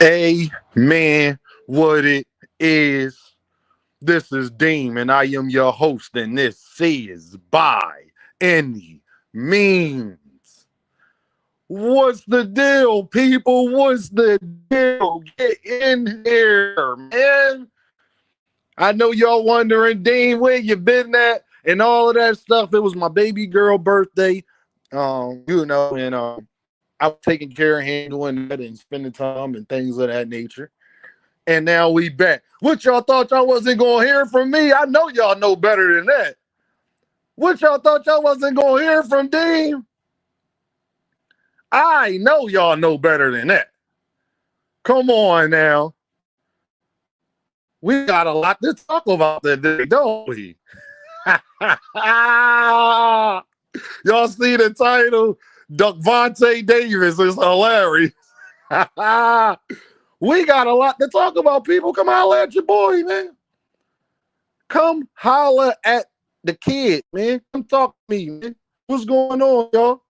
Amen. What it is. This is Deem, and I am your host, and this is By Any Means. What's the deal, people? What's the deal? Get in here, man. I know y'all wondering, Dean, where you been at? And all of that stuff. It was my baby girl birthday. And I was taking care of handling that and spending time and things of that nature. And now we back. What y'all thought y'all wasn't gonna hear from me? I know y'all know better than that. What y'all thought y'all wasn't gonna hear from Dean? I know y'all know better than that. Come on now. We got a lot to talk about today, don't we? Y'all see the title? DUCKVONTA Davis is hilarious. We got a lot to talk about, people. Come holler at your boy, man. Come holler at the kid, man. Come talk to me, man. What's going on, y'all?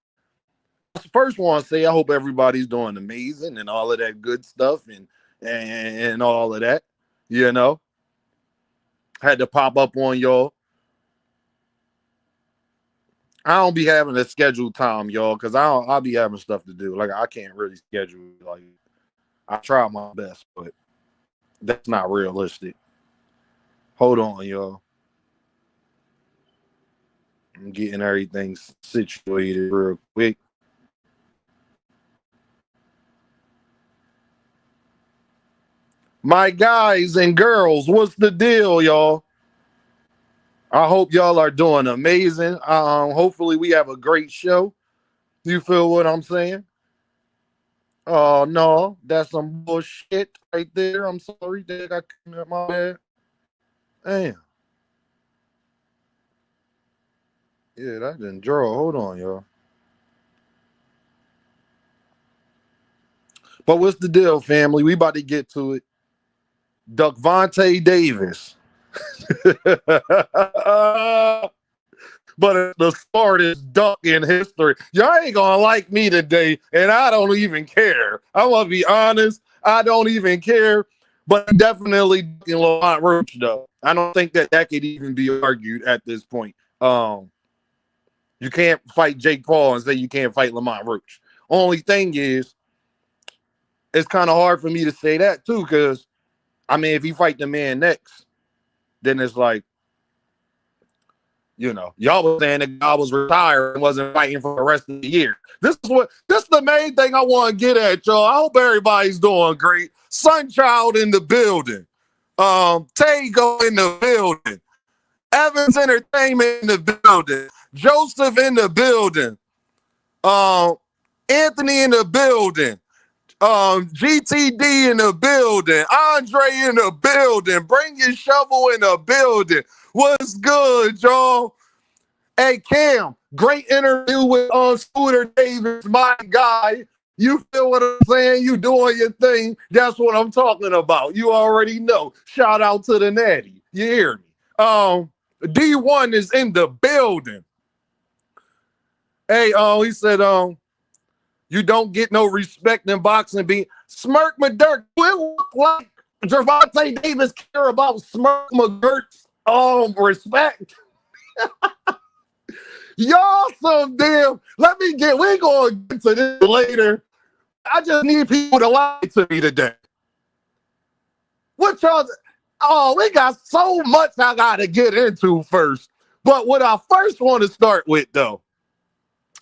First want to say I hope everybody's doing amazing and all of that good stuff and all of that. You know, had to pop up on y'all. I don't be having a scheduled time, y'all, because I'll be having stuff to do. Like, I can't really schedule. Like, I try my best, but that's not realistic. Hold on, y'all. I'm getting everything situated real quick. My guys and girls, what's the deal, y'all? I hope y'all are doing amazing. Hopefully we have a great show. You feel what I'm saying? Oh no, that's some bullshit right there. I'm sorry, Dick. I came at my bad. Damn. Yeah, that didn't draw. Hold on, y'all. But what's the deal, family? We about to get to it. DUCKVONTA Davis. But the smartest duck in history. Y'all ain't gonna like me today, and I don't even care. I'm gonna be honest. I don't even care. But definitely Lamont Roach, though. I don't think that could even be argued at this point. You can't fight Jakepaul and say you can't fight Lamont Roach. Only thing is, it's kind of hard for me to say that too, because I mean, if you fight the man next, then it's like, you know, y'all was saying that God was retired and wasn't fighting for the rest of the year. This is the main thing I want to get at, y'all. I hope everybody's doing great. Sunchild in the building. Tago in the building. Evans Entertainment in the building. Joseph in the building. Anthony in the building. GTD in the building. Andre in the building. Bring your shovel in the building. What's good, y'all? Hey, Cam, great interview with Scooter Davis, my guy. You feel what I'm saying? You doing your thing. That's what I'm talking about. You already know. Shout out to the Natty. You hear me? D1 is in the building. Hey, he said, you don't get no respect in boxing. Smirk McDirt. It look like Gervonta Davis care about Smirk McGirt's respect. Y'all some damn. We're going to get to this later. I just need people to lie to me today. What y'all? Oh, we got so much I got to get into first. But what I first want to start with, though,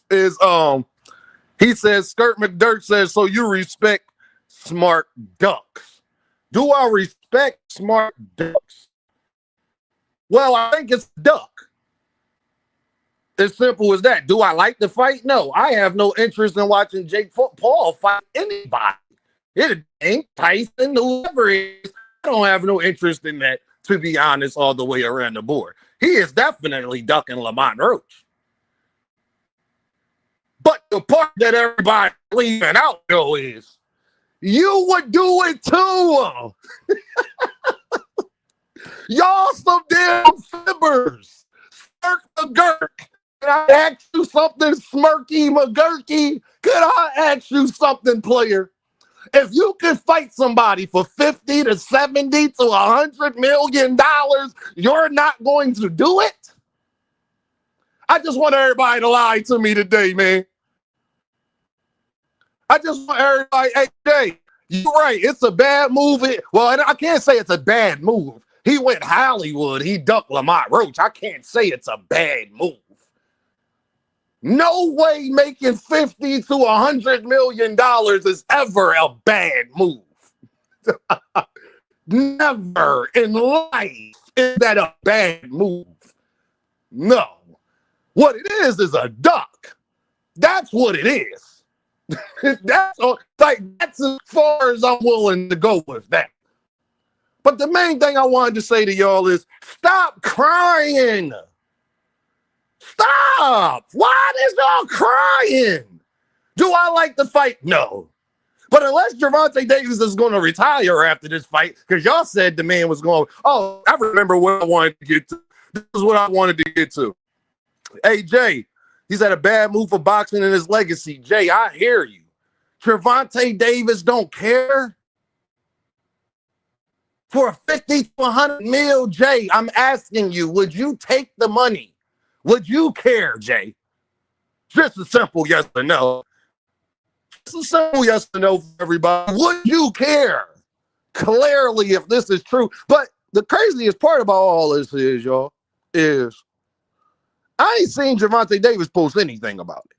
is he says, Skirt McDirt says, so you respect smart ducks. Do I respect smart ducks? Well, I think it's duck. As simple as that. Do I like the fight? No. I have no interest in watching Jake Paul fight anybody. It ain't Tyson, whoever it is. I don't have no interest in that, to be honest, all the way around the board. He is definitely ducking Lamont Roach. But the part that everybody's leaving out, though, is you would do it too. Y'all some damn fibbers. Smirk McGurk. Can I ask you something, Smirky McGurky? Could I ask you something, player? If you can fight somebody for 50 to 70 to $100 million, you're not going to do it? I just want everybody to lie to me today, man. I just want everybody, hey, Jay, you're right. It's a bad move. Well, I can't say it's a bad move. He went Hollywood. He ducked Lamont Roach. I can't say it's a bad move. No way making 50 to $100 million is ever a bad move. Never in life is that a bad move. No. What it is a duck. That's what it is. That's as far as I'm willing to go with that. But the main thing I wanted to say to y'all is stop crying. Stop. Why is y'all crying? Do I like the fight? No. But unless Gervonta Davis is going to retire after this fight, because y'all said the man was going, oh, I remember what I wanted to get to. This is what I wanted to get to. Hey, Jay, he's had a bad move for boxing and his legacy. Jay, I hear you. Gervonta Davis don't care? For 50 to 100 mil, Jay, I'm asking you, would you take the money? Would you care, Jay? Just a simple yes or no. Just a simple yes or no for everybody. Would you care? Clearly, if this is true. But the craziest part about all this is, y'all, is I ain't seen Gervonta Davis post anything about it.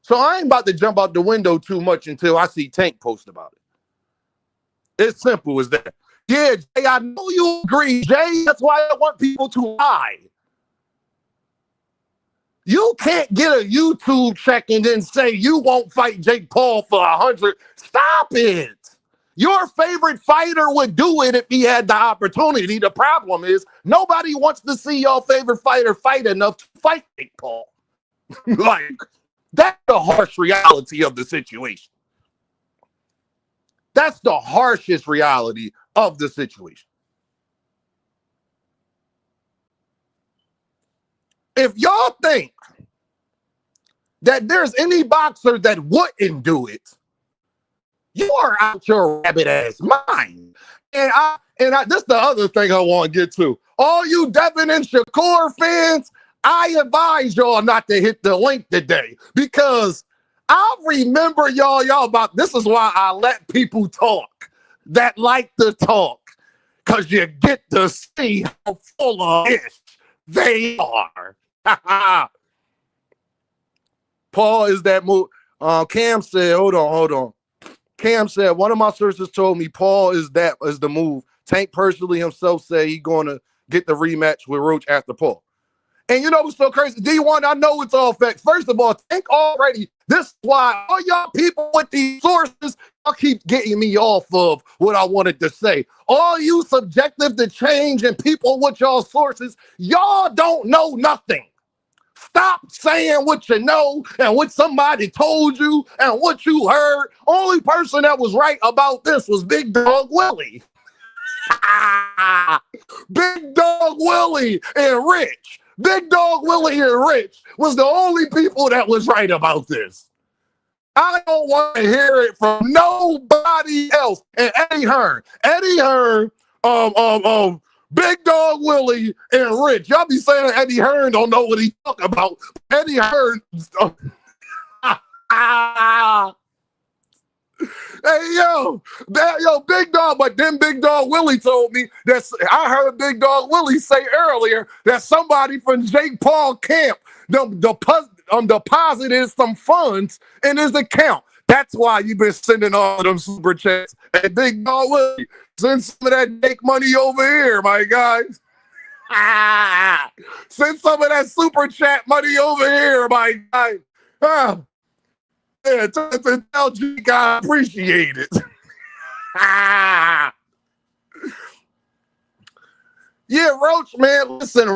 So I ain't about to jump out the window too much until I see Tank post about it. It's simple as that. Yeah, Jay, I know you agree, Jay. That's why I want people to lie. You can't get a YouTube check and then say you won't fight Jake Paul for 100. Stop it. Your favorite fighter would do it if he had the opportunity. The problem is nobody wants to see your favorite fighter fight enough to fight Jake Paul. Like, that's the harsh reality of the situation. That's the harshest reality of the situation. If y'all think that there's any boxer that wouldn't do it, you are out your rabbit ass mind. And this is the other thing I want to get to. All you Devin and Shakur fans, I advise y'all not to hit the link today because I remember y'all about this is why I let people talk that like to talk, because you get to see how full of ish they are. Paul is that move. Cam said, hold on. Cam said, one of my sources told me Paul is the move. Tank personally himself said he's going to get the rematch with Roach after Paul. And you know what's so crazy? D1, I know it's all fact. First of all, Tank already, this is why all y'all people with these sources, y'all keep getting me off of what I wanted to say. All you subjective to change and people with y'all sources, y'all don't know nothing. Stop saying what you know and what somebody told you and what you heard. Only person that was right about this was Big Dog Willie. Big Dog Willie and Rich. Big Dog Willie and Rich was the only people that was right about this. I don't want to hear it from nobody else. And Eddie Hearn, Big Dog Willie and Rich. Y'all be saying Eddie Hearn don't know what he talking about. Eddie Hearn. Hey, yo, Big Dog, but then Big Dog Willie told me that I heard Big Dog Willie say earlier that somebody from Jake Paul camp deposited some funds in his account. That's why you've been sending all of them super chats. Hey, Big Dog Willie, send some of that Jake money over here, my guys. Send some of that super chat money over here, my guys. Yeah, tell Jake I appreciate it. Yeah, Roach, man, listen,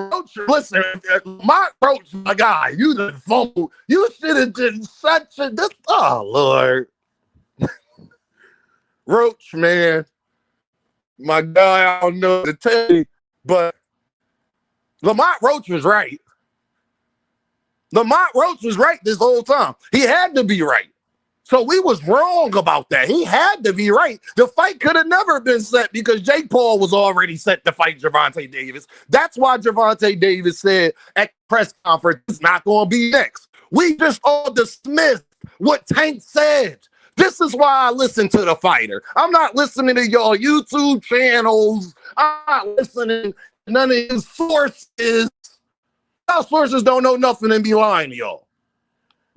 my Roach, my guy, you the fumble. You should have done such a, oh, Lord. Roach, man, my guy, I don't know what to tell you, but Lamont Roach was right. Lamont Roach was right this whole time. He had to be right. So we was wrong about that. He had to be right. The fight could have never been set because Jake Paul was already set to fight Gervonta Davis. That's why Gervonta Davis said at the press conference, it's not going to be next. We just all dismissed what Tank said. This is why I listen to the fighter. I'm not listening to y'all YouTube channels. I'm not listening to none of his sources. Our sources don't know nothing and be lying to y'all.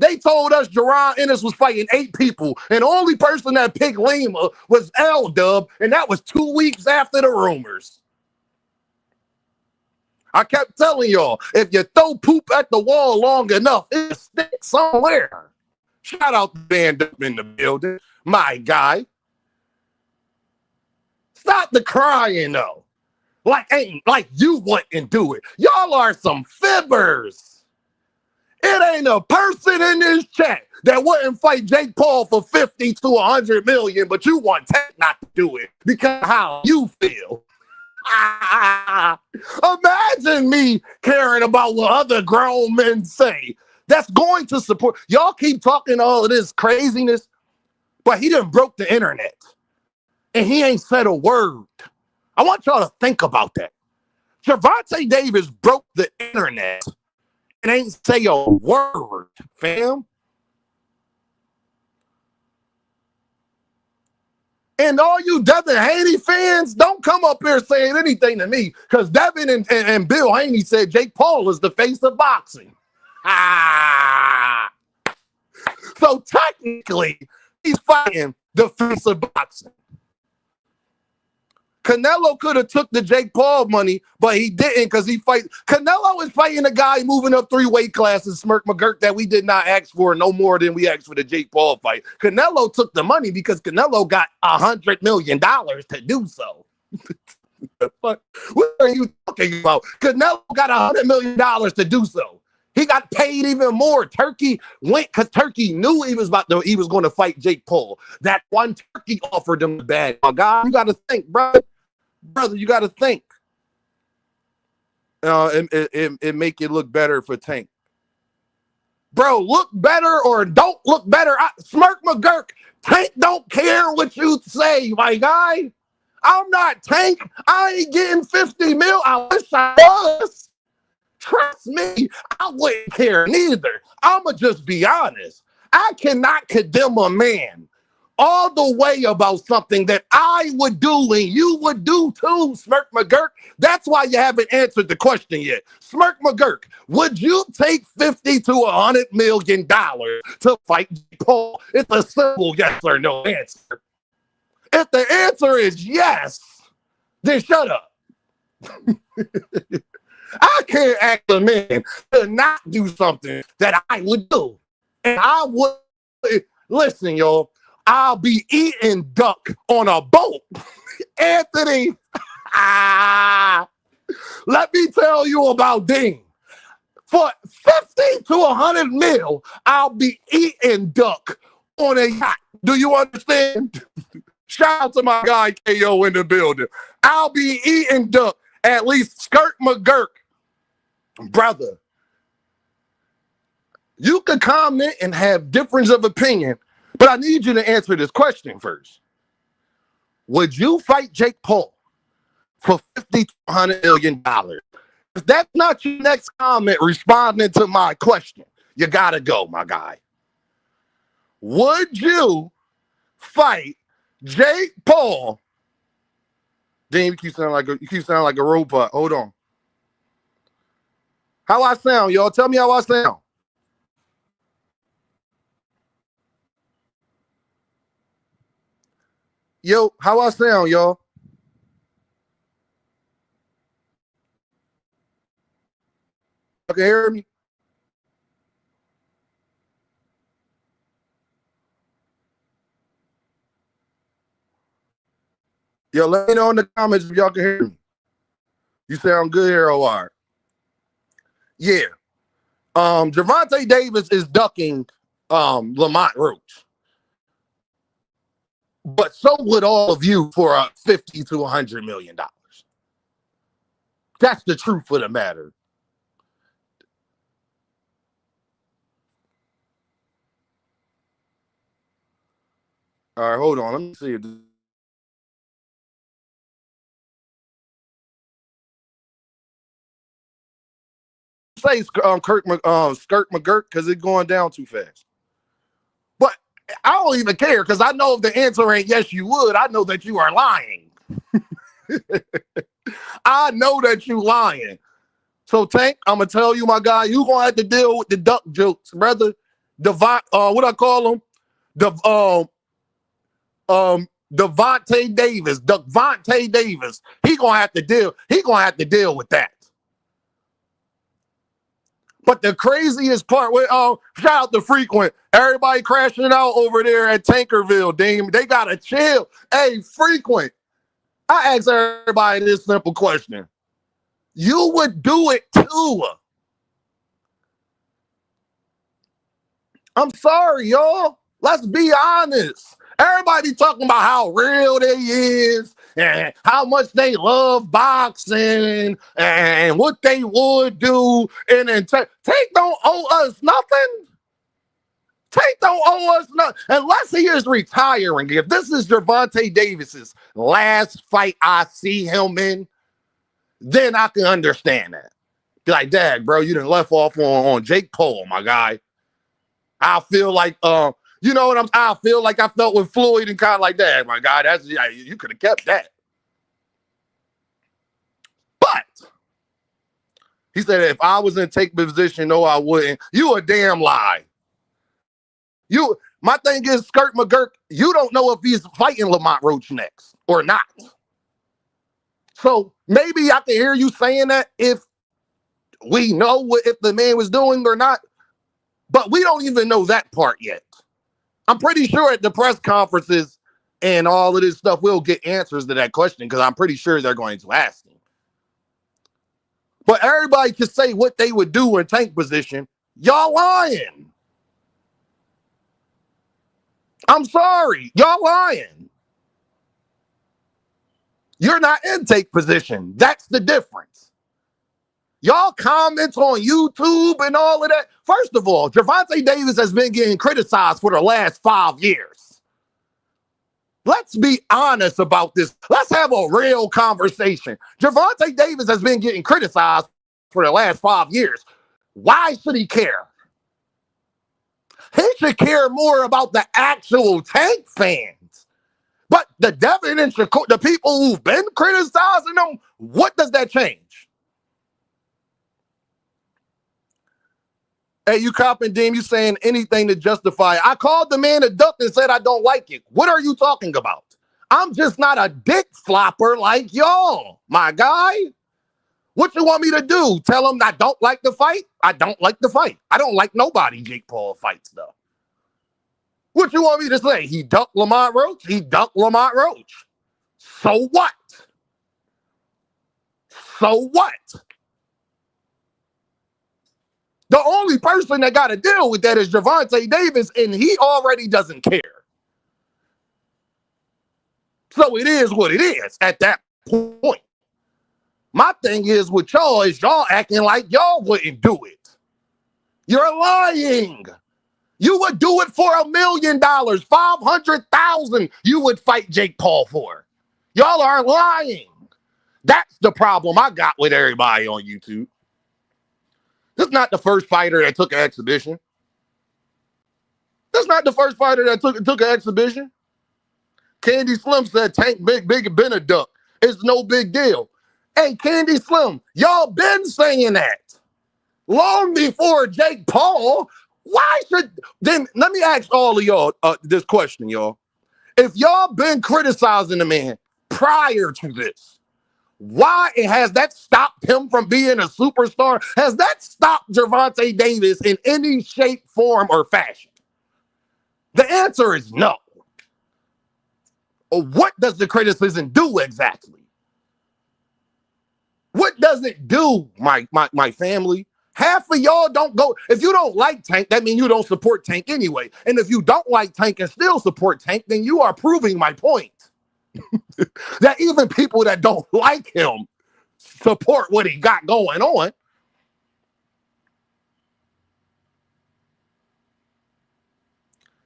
They told us Jerron Ennis was fighting 8 people, and the only person that picked Lima was L-Dub, and that was 2 weeks after the rumors. I kept telling y'all, if you throw poop at the wall long enough, it'll stick somewhere. Shout out to Van up in the building, my guy. Stop the crying, though. Like you wouldn't do it. Y'all are some fibbers. It ain't a person in this chat that wouldn't fight Jake Paul for 50 to 100 million, but you want Tank not to do it because of how you feel. Imagine me caring about what other grown men say. That's going to support. Y'all keep talking all of this craziness, but he done broke the internet. And he ain't said a word. I want y'all to think about that. Gervonta Davis broke the internet and ain't say a word, fam. And all you Devin Haney fans, don't come up here saying anything to me, because Devin and Bill Haney said Jake Paul is the face of boxing. So technically, he's fighting the face of boxing. Canelo could have took the Jake Paul money, but he didn't because he fight. Canelo is fighting a guy moving up 3 weight classes, Smirk McGurk, that we did not ask for no more than we asked for the Jake Paul fight. Canelo took the money because Canelo got $100 million to do so. The fuck? What are you talking about? Canelo got $100 million to do so. He got paid even more. Turkey went because Turkey knew he was going to fight Jake Paul. That one Turkey offered him the bag. My God, you got to think, brother. Brother, you got to think. It make it look better for Tank. Bro, look better or don't look better. Smirk McGurk, Tank don't care what you say, my guy. I'm not Tank. I ain't getting 50 mil. I wish I was. Trust me, I wouldn't care neither. I'ma just be honest. I cannot condemn a man all the way about something that I would do and you would do too, Smirk McGurk. That's why you haven't answered the question yet. Smirk McGurk, would you take $50 to $100 million to fight Paul? It's a simple yes or no answer. If the answer is yes, then shut up. I can't ask a man to not do something that I would do. And I would, listen, y'all, I'll be eating duck on a boat. Anthony, let me tell you about Dean. For 50 to 100 mil, I'll be eating duck on a yacht. Do you understand? Shout out to my guy KO in the building. I'll be eating duck. At least Skirt McGurk. Brother, you could comment and have difference of opinion, but I need you to answer this question first. Would you fight Jake Paul for $50 to $100 million? If that's not your next comment responding to my question, you gotta go, my guy. Would you fight Jake Paul? Damn, you keep sounding like a robot. Hold on. How I sound, y'all? Tell me how I sound. Yo, how I sound, y'all? You can hear me? Yo, let me know in the comments if y'all can hear me. You sound good here, OR. Yeah. Gervonta Davis is ducking Lamont Roach. But so would all of you for a $50 to $100 million. That's the truth of the matter. All right, hold on. Let me see if say Skirt McGirt because it's going down too fast. But I don't even care because I know if the answer ain't yes, you would. I know that you are lying. I know that you lying. So Tank, I'm gonna tell you, my guy, you gonna have to deal with the duck jokes, brother. What I call them? The DUCKVONTA Davis. He gonna have to deal with that. But the craziest part with shout out to Frequent. Everybody crashing out over there at Tankerville, Dean. They gotta chill. Hey, Frequent. I ask everybody this simple question. You would do it too. I'm sorry, y'all. Let's be honest. Everybody talking about how real they is and how much they love boxing and what they would do. And then Tank don't owe us nothing. Tank don't owe us nothing unless he is retiring. If this is Gervonta Davis's last fight I see him in, then I can understand that. Be like, Dad, bro, you done left off on Jake Paul, my guy. I feel like, you know what I feel like I felt with Floyd and kind of like that. My God, you could have kept that. But he said, if I was in Tank position, no, I wouldn't. You a damn lie. My thing is, Skirt McGirt, you don't know if he's fighting Lamont Roach next or not. So maybe I can hear you saying that if we know if the man was doing or not, but we don't even know that part yet. I'm pretty sure at the press conferences and all of this stuff, we'll get answers to that question because I'm pretty sure they're going to ask him. But everybody can say what they would do in Tank position. Y'all lying. I'm sorry. Y'all lying. You're not in Tank position. That's the difference. Y'all comments on YouTube and all of that. First of all, Gervonta Davis has been getting criticized for the last 5 years. Let's be honest about this. Let's have a real conversation. Gervonta Davis has been getting criticized for the last 5 years. Why should he care? He should care more about the actual Tank fans. But the Devin and Shakur, the people who've been criticizing them, what does that change? Hey, you copping, Deem, you saying anything to justify it. I called the man a duck and said I don't like it. What are you talking about? I'm just not a dick flopper like y'all, my guy. What you want me to do? Tell him I don't like the fight? I don't like the fight. I don't like nobody Jake Paul fights, though. What you want me to say? He ducked Lamont Roach? He ducked Lamont Roach. So what? So what? The only person that got to deal with that is Gervonta Davis, and he already doesn't care. So it is what it is at that point. My thing is with y'all is y'all acting like y'all wouldn't do it. You're lying. You would do it for $1 million, $500,000 you would fight Jake Paul for. Y'all are lying. That's the problem I got with everybody on YouTube. This is not the first fighter that took an exhibition. This is not the first fighter that took an exhibition. Candy Slim said Tank big been a duck. It's no big deal. Hey, Candy Slim, y'all been saying that. Long before Jake Paul. Why should, then let me ask all of y'all this question, y'all. If y'all been criticizing the man prior to this, why has that stopped him from being a superstar? Has that stopped Gervonta Davis in any shape, form, or fashion? The answer is no. What does the criticism do exactly? What does it do, my family? Half of y'all don't go. If you don't like Tank, that means you don't support Tank anyway. And if you don't like Tank and still support Tank, then you are proving my point. That even people that don't like him support what he got going on.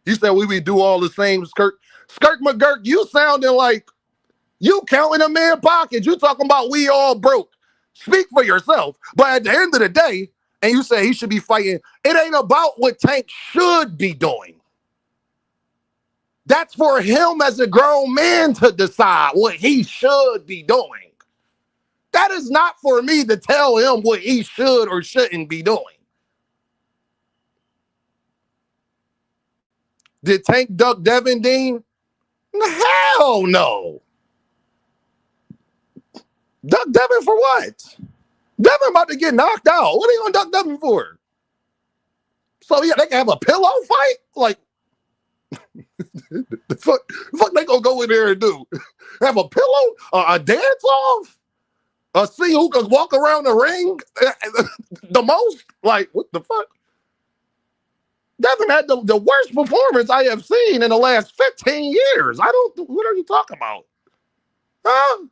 He said we do all the same. Skirk McGurk, you sounding like you counting a man pockets. You talking about we all broke. Speak for yourself. But at the end of the day, and you say he should be fighting, it ain't about what Tank should be doing. That's for him as a grown man to decide what he should be doing. That is not for me to tell him what he should or shouldn't be doing. Did Tank duck Devin Dean? Hell no. Duck Devin for what? Devin about to get knocked out. What are you gonna duck Devin for? So yeah, they can have a pillow fight? Like, the fuck they gonna go in there and do? Have a pillow? A dance off? See who can walk around the ring the most? Like, what the fuck? Devin had the worst performance I have seen in the last 15 years. What are you talking about? Huh?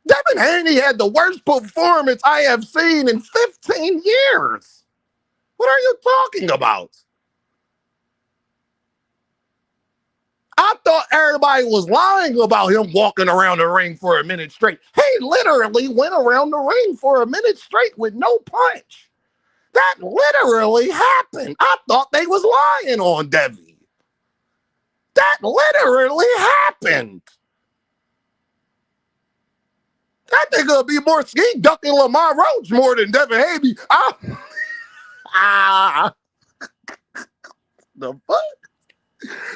Devin Haney had the worst performance I have seen in 15 years. What are you talking about? I thought everybody was lying about him walking around the ring for a minute straight. He literally went around the ring for a minute straight with no punch. That literally happened. I thought they was lying on Debbie. That literally happened. That nigga would be more ski ducking Lamar Roach more than Devin Haney. The fuck?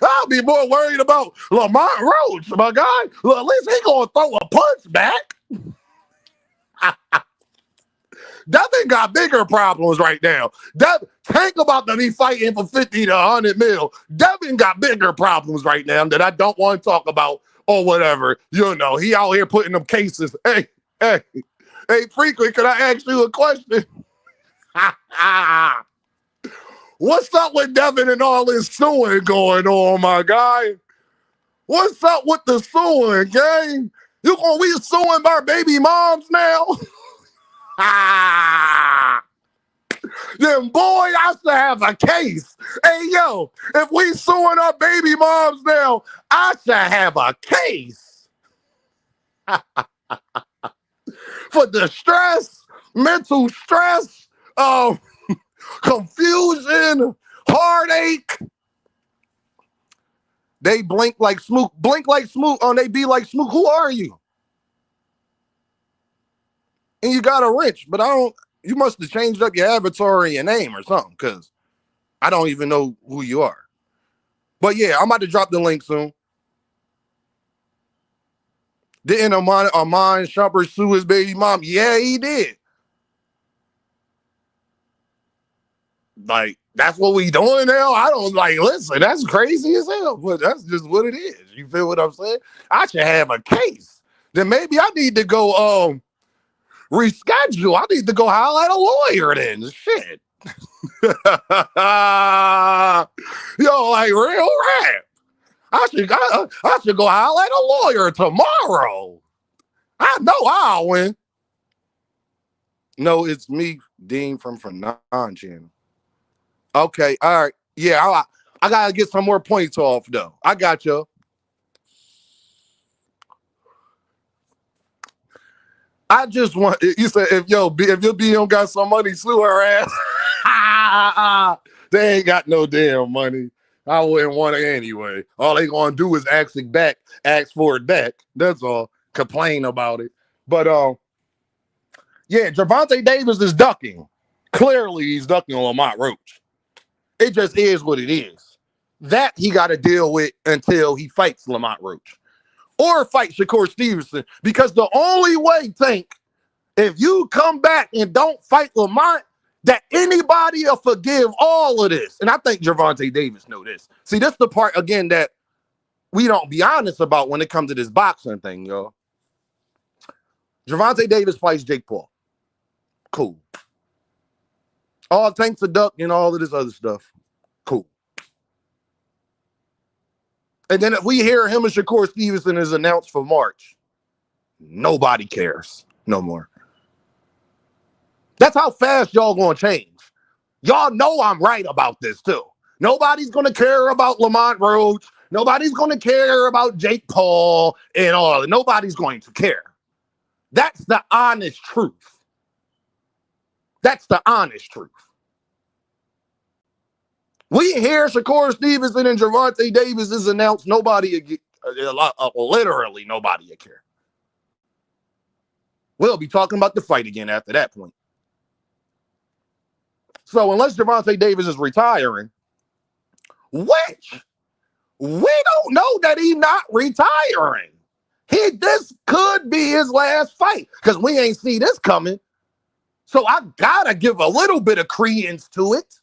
I'll be more worried about Lamar Roach, my guy. Well, at least he gonna throw a punch back. Devin got bigger problems right now. Tank about to be fighting for 50 to 100 mil. Devin got bigger problems right now that I don't want to talk about or whatever. You know, he out here putting them cases. Hey, Freaky, can I ask you a question? What's up with Devin and all this suing going on, my guy? What's up with the suing, gang? You gonna be suing our baby moms now? Then boy, I should have a case. Hey, yo, if we suing our baby moms now, I should have a case. For distress, mental stress, confusion, heartache. They blink like Smook. They be like Smook. Who are you? And you got a wrench, but you must have changed up your avatar and your name or something, because I don't even know who you are. But yeah, I'm about to drop the link soon. Didn't Amon Shumpert sue his baby mom? Yeah, he did. Like, that's what we doing now? I don't listen, that's crazy as hell, but that's just what it is. You feel what I'm saying? I should have a case. Then maybe I need to go reschedule. I need to go holler at a lawyer then. Shit. Yo, like real rap. I should go holler at a lawyer tomorrow. I know I'll win. No, it's me, Dean from Fernan channel. Okay, all right. Yeah, I gotta get some more points off though. I got you. I just want, you said if your BM got some money, sue her ass. They ain't got no damn money. I wouldn't want it anyway. All they gonna do is ask for it back. That's all. Complain about it. But yeah, Gervonta Davis is ducking. Clearly, he's ducking on Lamont Roach. It just is what it is. That he got to deal with until he fights Lamont Roach. Or fight Shakur Stevenson. Because the only way, Tank, if you come back and don't fight Lamont, that anybody will forgive all of this. And I think Gervonta Davis know this. See, this is the part, again, that we don't be honest about when it comes to this boxing thing, y'all. Gervonta Davis fights Jake Paul. Cool. All Tank's a duck and all of this other stuff. Cool. And then if we hear him and Shakur Stevenson is announced for March, nobody cares no more. That's how fast y'all gonna change. Y'all know I'm right about this too. Nobody's going to care about Lamont Roach. Nobody's going to care about Jake Paul and all. Nobody's going to care. That's the honest truth. That's the honest truth. We hear Shakur Stevenson and Gervonta Davis is announced. Nobody, literally nobody will care. We'll be talking about the fight again after that point. So unless Gervonta Davis is retiring, which we don't know that he's not retiring. This could be his last fight because we ain't see this coming. So I gotta give a little bit of credence to it.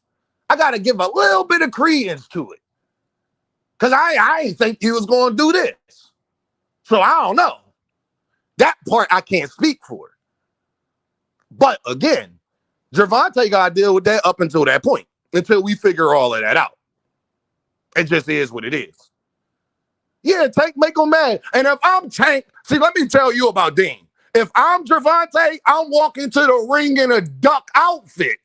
Because I ain't think he was going to do this. So I don't know. That part I can't speak for. But again, Gervonta got to deal with that up until that point, until we figure all of that out. It just is what it is. Yeah, Tank make him mad. And if I'm Tank, see, let me tell you about Dean. If I'm Gervonta, I'm walking to the ring in a duck outfit.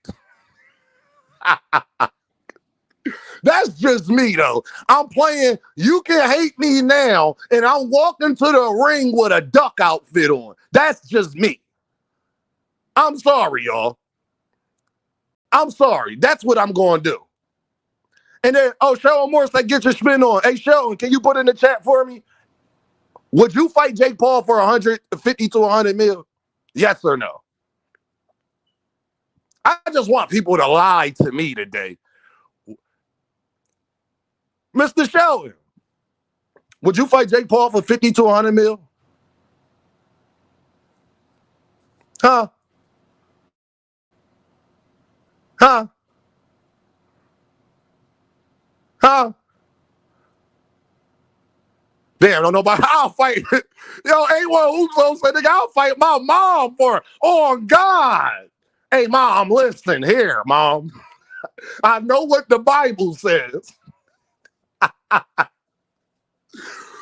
That's just me, though. I'm playing, you can hate me now, and I'm walking to the ring with a duck outfit on. That's just me. I'm sorry, y'all. I'm sorry. That's what I'm going to do. And then, Sheldon Morris, like, get your spin on. Hey, Sheldon, can you put in the chat for me? Would you fight Jake Paul for 150 to 100 mil? Yes or no? I just want people to lie to me today. Mr. Sheldon, would you fight Jake Paul for 50 to 100 mil? Huh? Huh? Huh? Damn, don't nobody. I'll fight. Yo, A1 Uso said, nigga, I'll fight my mom for it. Oh, God. Hey, Mom, listen here, Mom. I know what the Bible says.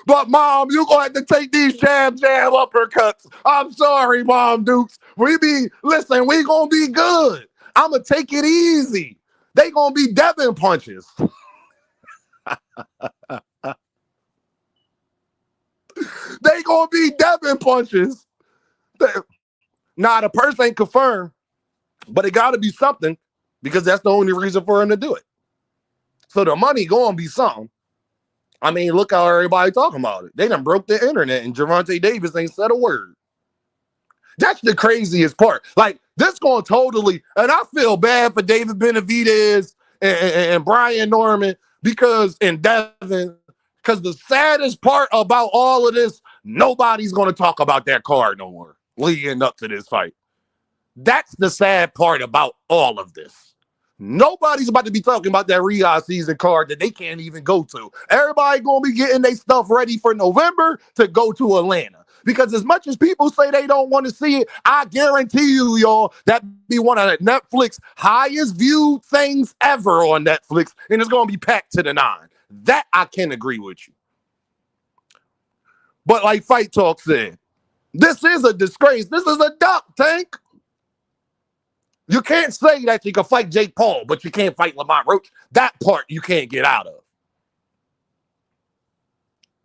But, Mom, you're going to have to take these jab uppercuts. I'm sorry, Mom Dukes. We going to be good. I'm going to take it easy. They going to be Devin punches. They going to be Devin punches. Nah, the purse ain't confirmed, but it got to be something because that's the only reason for him to do it. So the money going to be something. I mean, look how everybody talking about it. They done broke the internet and Gervonta Davis ain't said a word. That's the craziest part. Like, this going totally, and I feel bad for David Benavidez and Brian Norman and Devin, because the saddest part about all of this, nobody's going to talk about that card no more leading up to this fight. That's the sad part about all of this. Nobody's about to be talking about that Riyadh season card that they can't even go to. Everybody going to be getting their stuff ready for November to go to Atlanta. Because as much as people say they don't want to see it, I guarantee you, y'all, that be one of Netflix highest viewed things ever on Netflix, and it's going to be packed to the 9. That I can agree with you. But like Fight Talk said, this is a disgrace. This is a duck, Tank. You can't say that you can fight Jake Paul, but you can't fight Lamont Roach. That part you can't get out of.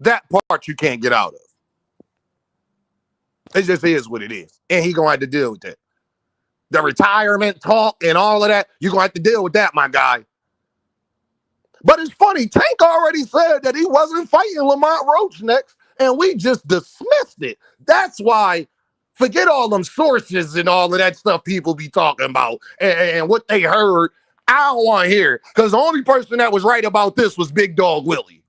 That part you can't get out of. It just is what it is. And he going to have to deal with that. The retirement talk and all of that, you're going to have to deal with that, my guy. But it's funny, Tank already said that he wasn't fighting Lamont Roach next, and we just dismissed it. That's why, forget all them sources and all of that stuff people be talking about and what they heard. I don't want to hear it, because the only person that was right about this was Big Dog Willie.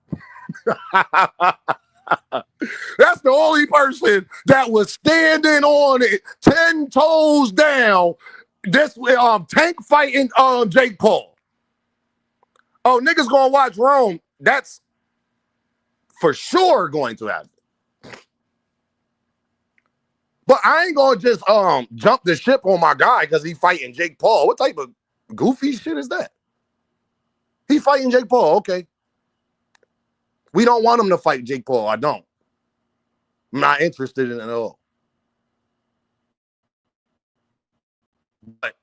That's the only person that was standing on it 10 toes down. This Tank fighting Jake Paul. Oh, niggas gonna watch Rome. That's for sure going to happen. But I ain't gonna just jump the ship on my guy because he fighting Jake Paul. What type of goofy shit is that? He fighting Jake Paul, okay. We don't want him to fight Jake Paul. I don't. I'm not interested in it at all. But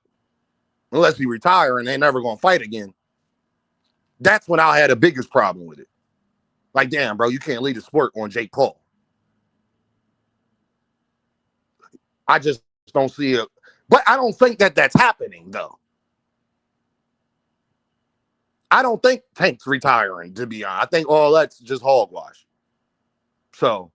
unless he retire and they never gonna fight again, That's when I had the biggest problem with it. Like, damn, bro, you can't lead a sport on Jake Paul. I just don't see it. But I don't think that that's happening, though. I don't think Tank's retiring, to be honest. I think all that's just hogwash. So,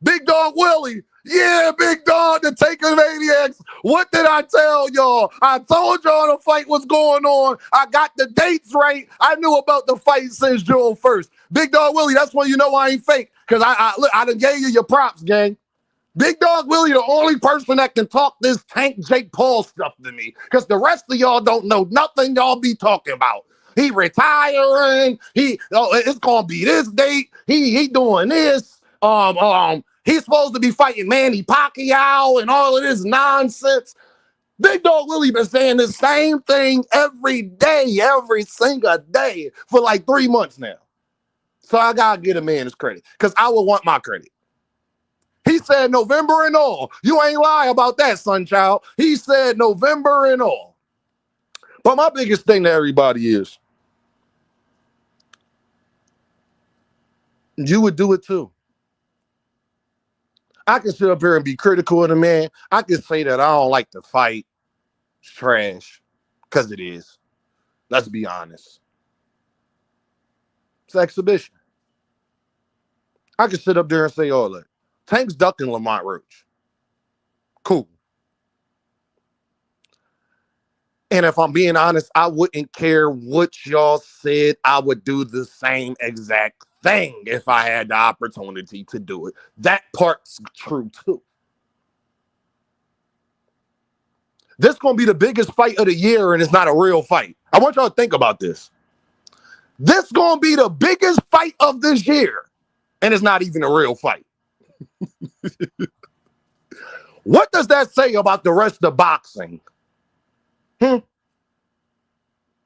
Big Dog Willie, yeah, Big Dog, the Taker Maniacs. What did I tell y'all? I told y'all the fight was going on. I got the dates right. I knew about the fight since June 1st. Big Dog Willie, that's when you know I ain't fake. Because I done gave you your props, gang. Big Dog Willie, the only person that can talk this Tank Jake Paul stuff to me. Because the rest of y'all don't know nothing y'all be talking about. He retiring. It's gonna be this date. He doing this. He's supposed to be fighting Manny Pacquiao and all of this nonsense. Big Dog Willie been saying the same thing every day, every single day for like 3 months now. So I gotta get a man his credit because I would want my credit. He said November and all. You ain't lie about that, Sunchild. He said November and all. But my biggest thing to everybody is, you would do it too. I can sit up here and be critical of the man. I can say that I don't like the fight. It's trash. Because it is. Let's be honest. It's exhibition. I can sit up there and say, oh, look, Tank's ducking Lamont Roach. Cool. And if I'm being honest, I wouldn't care what y'all said. I would do the same exact thing if I had the opportunity to do it. That part's true too. This is going to be the biggest fight of the year, and it's not a real fight. I want y'all to think about this. This is going to be the biggest fight of this year, and it's not even a real fight. What does that say about the rest of boxing?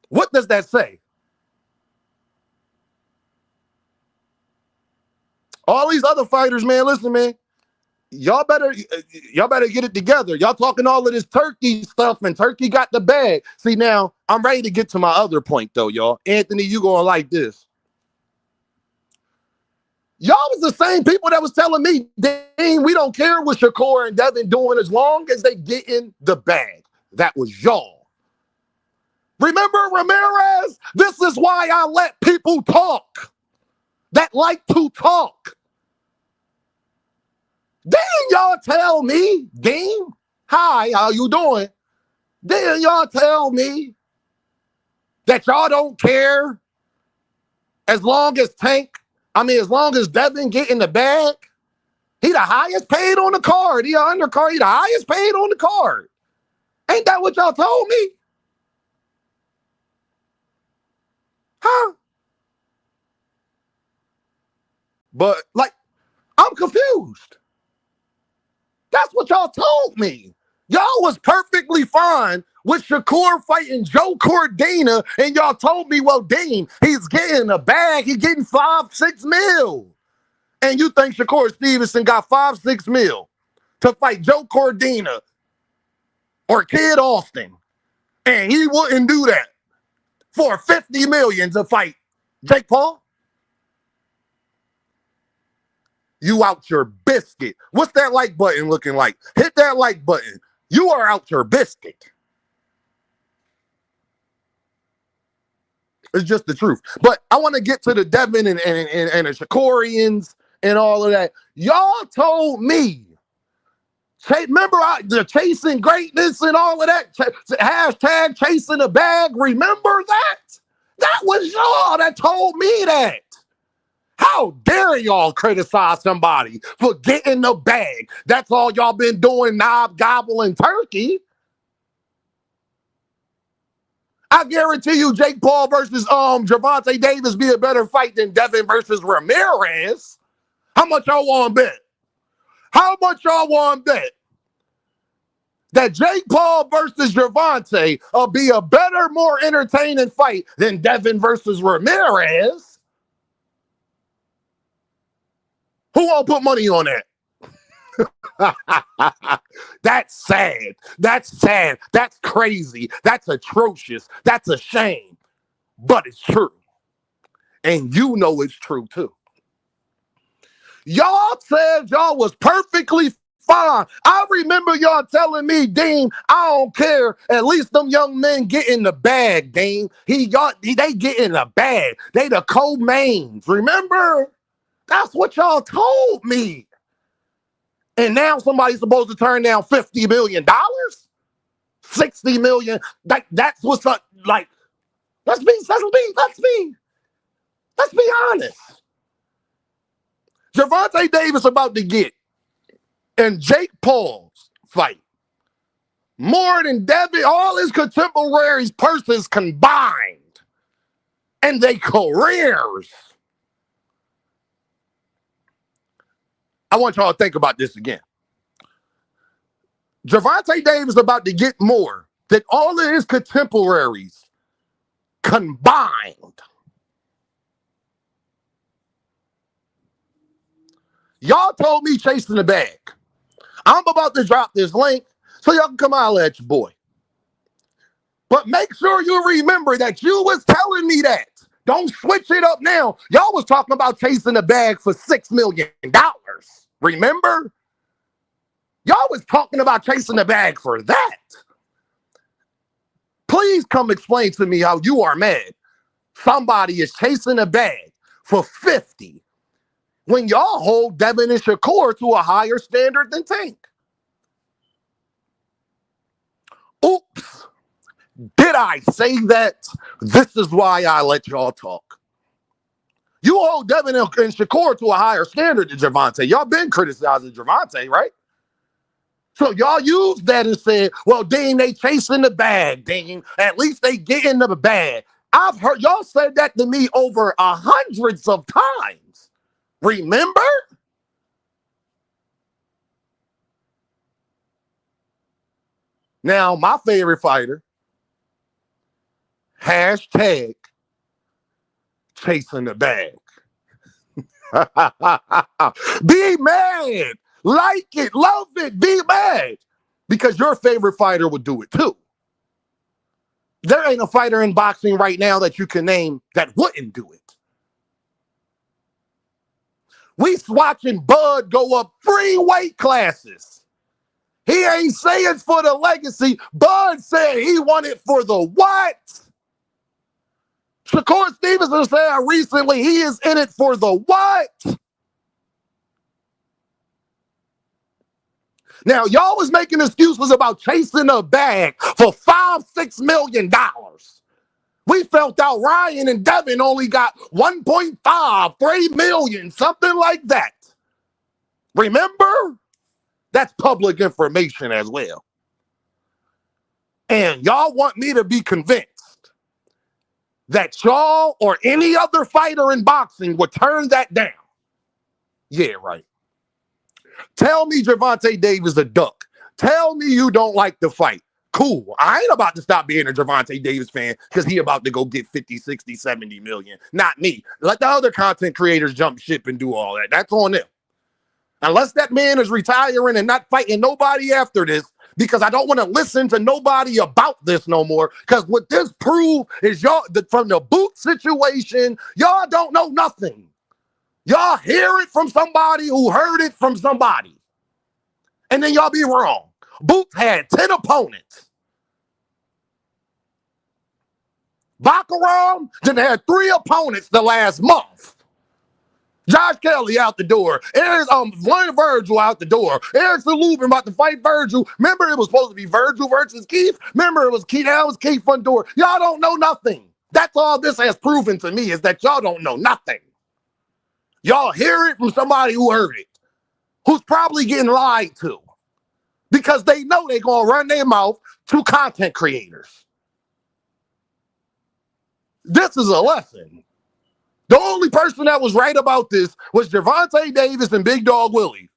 What does that say? All these other fighters, man, listen, man. Y'all better get it together. Y'all talking all of this Turkey stuff, and Turkey got the bag. See, now, I'm ready to get to my other point, though, y'all. Anthony, you gonna like this. Y'all was the same people that was telling me, Dean, we don't care what Shakur and Devin doing as long as they get in the bag. That was y'all. Remember Ramirez? This is why I let people talk that like to talk. Then y'all tell me, Dean, hi, how you doing? Then y'all tell me that y'all don't care as long as Devin get in the bag. He the highest paid on the card. He undercard. He the highest paid on the card. Ain't that what y'all told me? Huh? But, like, I'm confused. That's what y'all told me. Y'all was perfectly fine with Shakur fighting Joe Cordina, and y'all told me, well, Dean, he's getting a bag. He's getting 5-6 mil. And you think Shakur Stevenson got 5-6 mil to fight Joe Cordina or Kid Austin, and he wouldn't do that for $50 million to fight Jake Paul? You out your biscuit. What's that like button looking like? Hit that like button. You are out your biscuit. It's just the truth. But I want to get to the Devin and the Shakurians and all of that. Y'all told me. Remember the chasing greatness and all of that? Hashtag chasing the bag. Remember that? That was y'all that told me that. How dare y'all criticize somebody for getting the bag? That's all y'all been doing, knob, gobbling turkey. I guarantee you Jake Paul versus Gervonta Davis be a better fight than Devin versus Ramirez. How much y'all want to bet? How much y'all want to bet that Jake Paul versus Gervonta will be a better, more entertaining fight than Devin versus Ramirez? Who won't put money on that? That's sad. That's sad. That's crazy. That's atrocious. That's a shame. But it's true. And you know it's true too. Y'all said y'all was perfectly fine. I remember y'all telling me, Dean, I don't care. At least them young men get in the bag, Dean. They get in the bag. They the co-mains. Remember? That's what y'all told me. And now somebody's supposed to turn down $50 million? $60 million? That's what's up. Like, let's be honest. Gervonta Davis about to get in Jake Paul's fight more than Devin, all his contemporaries' purses combined and their careers. I want y'all to think about this again. Gervonta Davis about to get more than all of his contemporaries combined. Y'all told me chasing the bag. I'm about to drop this link so y'all can come out at your boy. But make sure you remember that you was telling me that. Don't switch it up now. Y'all was talking about chasing the bag for $6 million. Remember? Y'all was talking about chasing the bag for that. Please come explain to me how you are mad. Somebody is chasing a bag for 50 when y'all hold Devin and Shakur to a higher standard than Tank. Oops. Did I say that? This is why I let y'all talk. You hold Devin and Shakur to a higher standard than Gervonta. Y'all been criticizing Gervonta, right? So y'all used that and said, well, Dean, they chasing the bag, Dean. At least they get in the bag. I've heard y'all said that to me over hundreds of times. Remember? Now, my favorite fighter, hashtag chasing the bag. Be mad. Like it, love it, be mad. Because your favorite fighter would do it too. There ain't a fighter in boxing right now that you can name that wouldn't do it. We watching Bud go up 3 weight classes. He ain't saying for the legacy. Bud said he wanted for the what? Shakur Stevenson said recently he is in it for the what? Now, y'all was making excuses about chasing a bag for $5-6 million. We felt out Ryan and Devin only got 1.5, 3 million, something like that. Remember? That's public information as well. And y'all want me to be convinced that y'all or any other fighter in boxing would turn that down. Yeah, right. Tell me Gervonta Davis a duck. Tell me you don't like the fight. Cool. I ain't about to stop being a Gervonta Davis fan because he about to go get 50, 60, 70 million. Not me. Let the other content creators jump ship and do all that. That's on them. Unless that man is retiring and not fighting nobody after this, because I don't want to listen to nobody about this no more. Because what this proves is y'all, from the boot situation, y'all don't know nothing. Y'all hear it from somebody who heard it from somebody. And then y'all be wrong. Boots had 10 opponents. Baccarat then had 3 opponents the last month. Josh Kelly out the door. There's Leonard Virgil out the door. Eric Lubin about to fight Virgil. Remember it was supposed to be Virgil versus Keith? Remember it was Keith. That was Keith on door. Y'all don't know nothing. That's all this has proven to me is that y'all don't know nothing. Y'all hear it from somebody who heard it, who's probably getting lied to because they know they're going to run their mouth to content creators. This is a lesson. The only person that was right about this was Gervonta Davis and Big Dog Willie.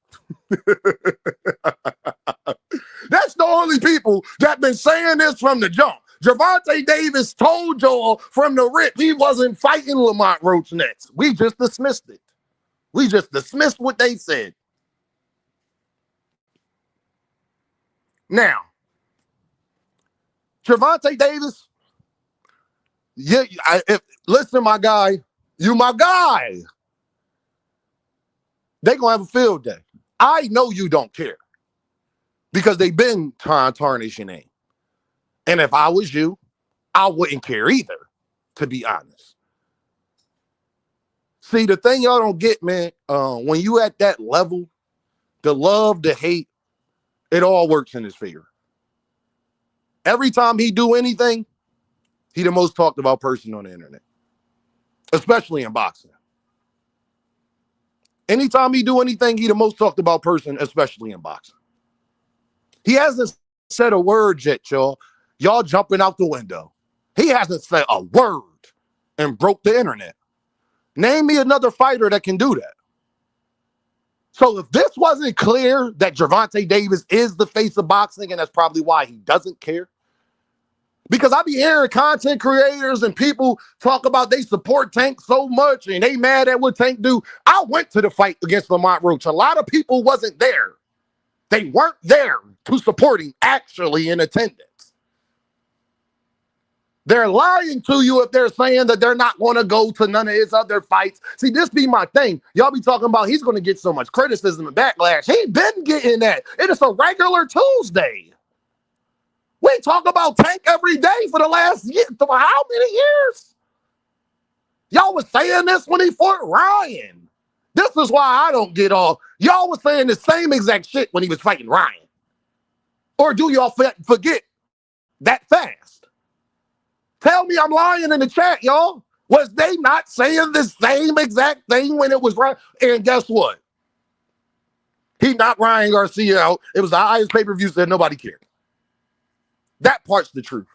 That's the only people that been saying this from the jump. Gervonta Davis told y'all from the rip he wasn't fighting Lamont Roach next. We just dismissed it. We just dismissed what they said. Now, Gervonta Davis, listen, my guy, You my guy. They gonna have a field day. I know you don't care because they've been trying to tarnish your name. And if I was you, I wouldn't care either, to be honest. See, the thing y'all don't get, man, when you at that level, the love, the hate, it all works in his favor. Every time he do anything, he the most talked about person on the internet, especially in boxing. Anytime he do anything, he the most talked about person, especially in boxing. He hasn't said a word yet, y'all. Y'all jumping out the window. He hasn't said a word and broke the internet. Name me another fighter that can do that. So if this wasn't clear that Gervonta Davis is the face of boxing, and that's probably why he doesn't care. Because I be hearing content creators and people talk about they support Tank so much and they mad at what Tank do. I went to the fight against Lamont Roach. A lot of people wasn't there. They weren't there to support him actually in attendance. They're lying to you if they're saying that they're not going to go to none of his other fights. See, this be my thing. Y'all be talking about he's going to get so much criticism and backlash. He been getting that. It is a regular Tuesday. We talk about Tank every day for the last year. For how many years? Y'all was saying this when he fought Ryan. This is why I don't get all. Y'all was saying the same exact shit when he was fighting Ryan. Or do y'all forget that fast? Tell me I'm lying in the chat, y'all. Was they not saying the same exact thing when it was Ryan? And guess what? He knocked Ryan Garcia out. It was the highest pay-per-view, said nobody cared. That part's the truth.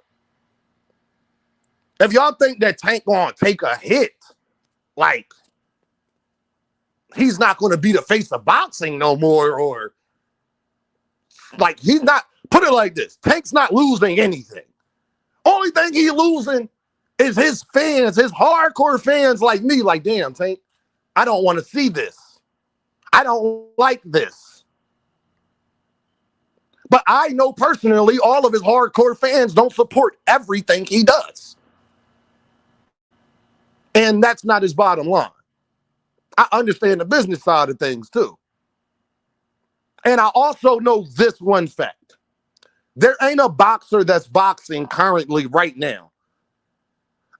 If y'all think that Tank gonna take a hit, like he's not gonna be the face of boxing no more, or like he's not, put it like this, Tank's not losing anything. Only thing he's losing is his fans, his hardcore fans like me, like, damn, Tank, I don't want to see this. I don't like this. But I know personally all of his hardcore fans don't support everything he does. And that's not his bottom line. I understand the business side of things too. And I also know this one fact. There ain't a boxer that's boxing currently right now.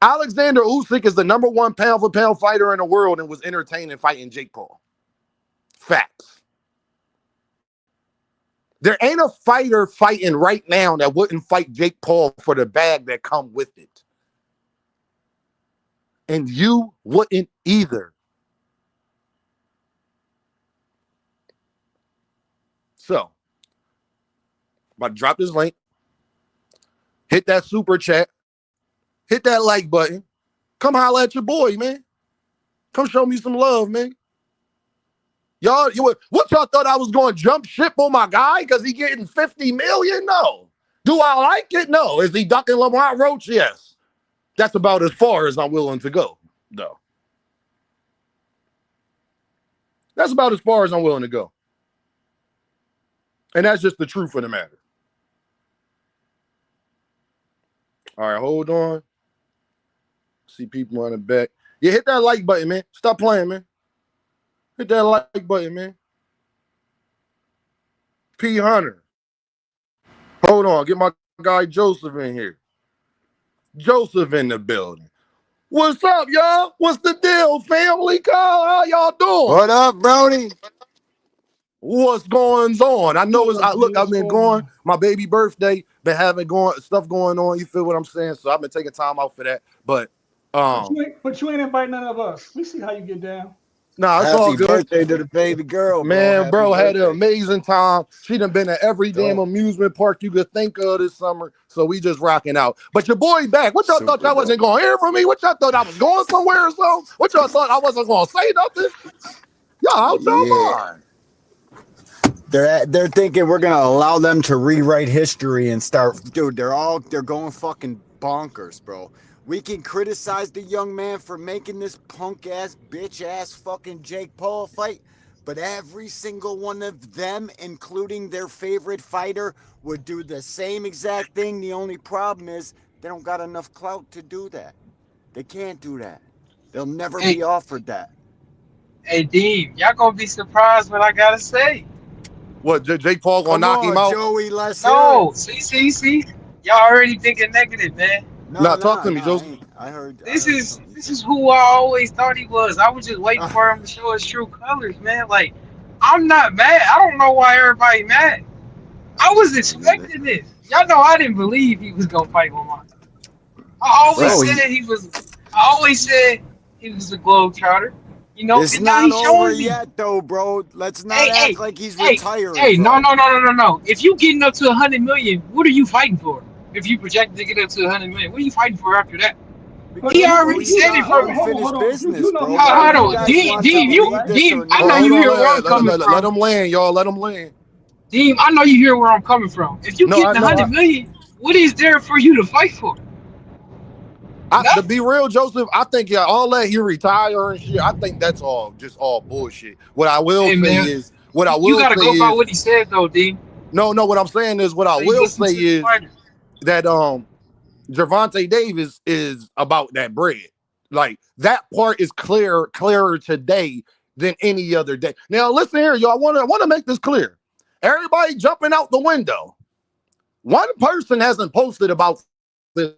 Alexander Usyk is the #1 pound-for-pound fighter in the world and was entertaining fighting Jake Paul. Facts. There ain't a fighter fighting right now that wouldn't fight Jake Paul for the bag that come with it. And you wouldn't either. So, about to drop this link. Hit that super chat. Hit that like button. Come holler at your boy, man. Come show me some love, man. Y'all, what y'all thought I was going to jump ship on my guy because he getting $50 million? No. Do I like it? No. Is he ducking Lamont Roach? Yes. That's about as far as I'm willing to go, though. That's about as far as I'm willing to go. And that's just the truth of the matter. All right, hold on. See people on the back. Yeah, hit that like button, man. Stop playing, man. Hit that like button, man. P. Hunter. Hold on. Get my guy Joseph in here. Joseph in the building. What's up, y'all? What's the deal, family? How y'all doing? What up, Brody? What's going on? I know it's, I've been going, my baby birthday, been having stuff going on. You feel what I'm saying? So I've been taking time out for that. But you ain't invite none of us. We see how you get down. Nah, it's all good. Happy birthday to the baby girl, man, bro. Had an birthday. Amazing time. She done been at every damn amusement park you could think of this summer. So we just rocking out. But your boy back. What y'all thought y'all wasn't going to hear from me? What y'all thought I was going somewhere or something? What y'all thought I wasn't going to say nothing? Y'all out y'all mind. They're thinking we're gonna allow them to rewrite history and start, dude. They're going fucking bonkers, bro. We can criticize the young man for making this punk ass, bitch ass fucking Jake Paul fight, but every single one of them, including their favorite fighter, would do the same exact thing. The only problem is they don't got enough clout to do that. They can't do that. They'll never be offered that. Hey, Dean, y'all gonna be surprised what I gotta say. What, Jake Paul gonna knock him out? Joey, let's No, see. Y'all already thinking negative, man. No, talk to me, Joseph. I heard. This is who I always thought he was. I was just waiting for him to show his true colors, man. Like, I'm not mad. I don't know why everybody mad. I was expecting this. Y'all know I didn't believe he was gonna fight Lamont. I always said he was a globetrotter. You know, it's and now not he's showing over me. yet, though, bro. Let's not act like he's retiring. Hey, bro. no. If you getting up to 100 million, what are you fighting for? If you project to get up to 100 million, what are you fighting for after that? He already said it for unfinished business, bro. Hold on, Deem, I know you hear where I'm coming from. Let him land, y'all. Let him land. Deem, I know you hear where I'm coming from. If you get 100 million, what is there for you to fight for? To be real, Joseph, I think all that he retire and shit, I think that's all just all bullshit. What I will say is, you gotta go by what he said though, D. No, what I'm saying is, what I will say is that Gervonta Davis is about that bread. Like, that part is clearer today than any other day. Now, listen here, y'all. I want to make this clear. Everybody jumping out the window. One person hasn't posted about this.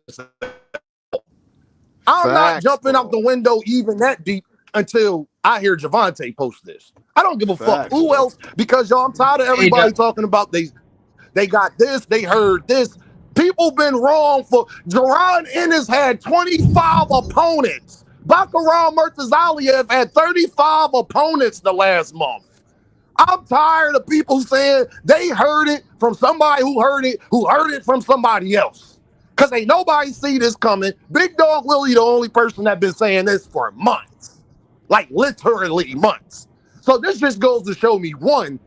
I'm not jumping out the window even that deep until I hear Gervonta post this. I don't give a fuck who else, because y'all, I'm tired of everybody talking about they got this, they heard this. People been wrong for Jaron Ennis had 25 opponents. Baccarat Murtazaliev had 35 opponents the last month. I'm tired of people saying they heard it from somebody who heard it from somebody else. Because ain't nobody see this coming. Big Dog Willie the only person that been saying this for months. Like, literally months. So this just goes to show me, one,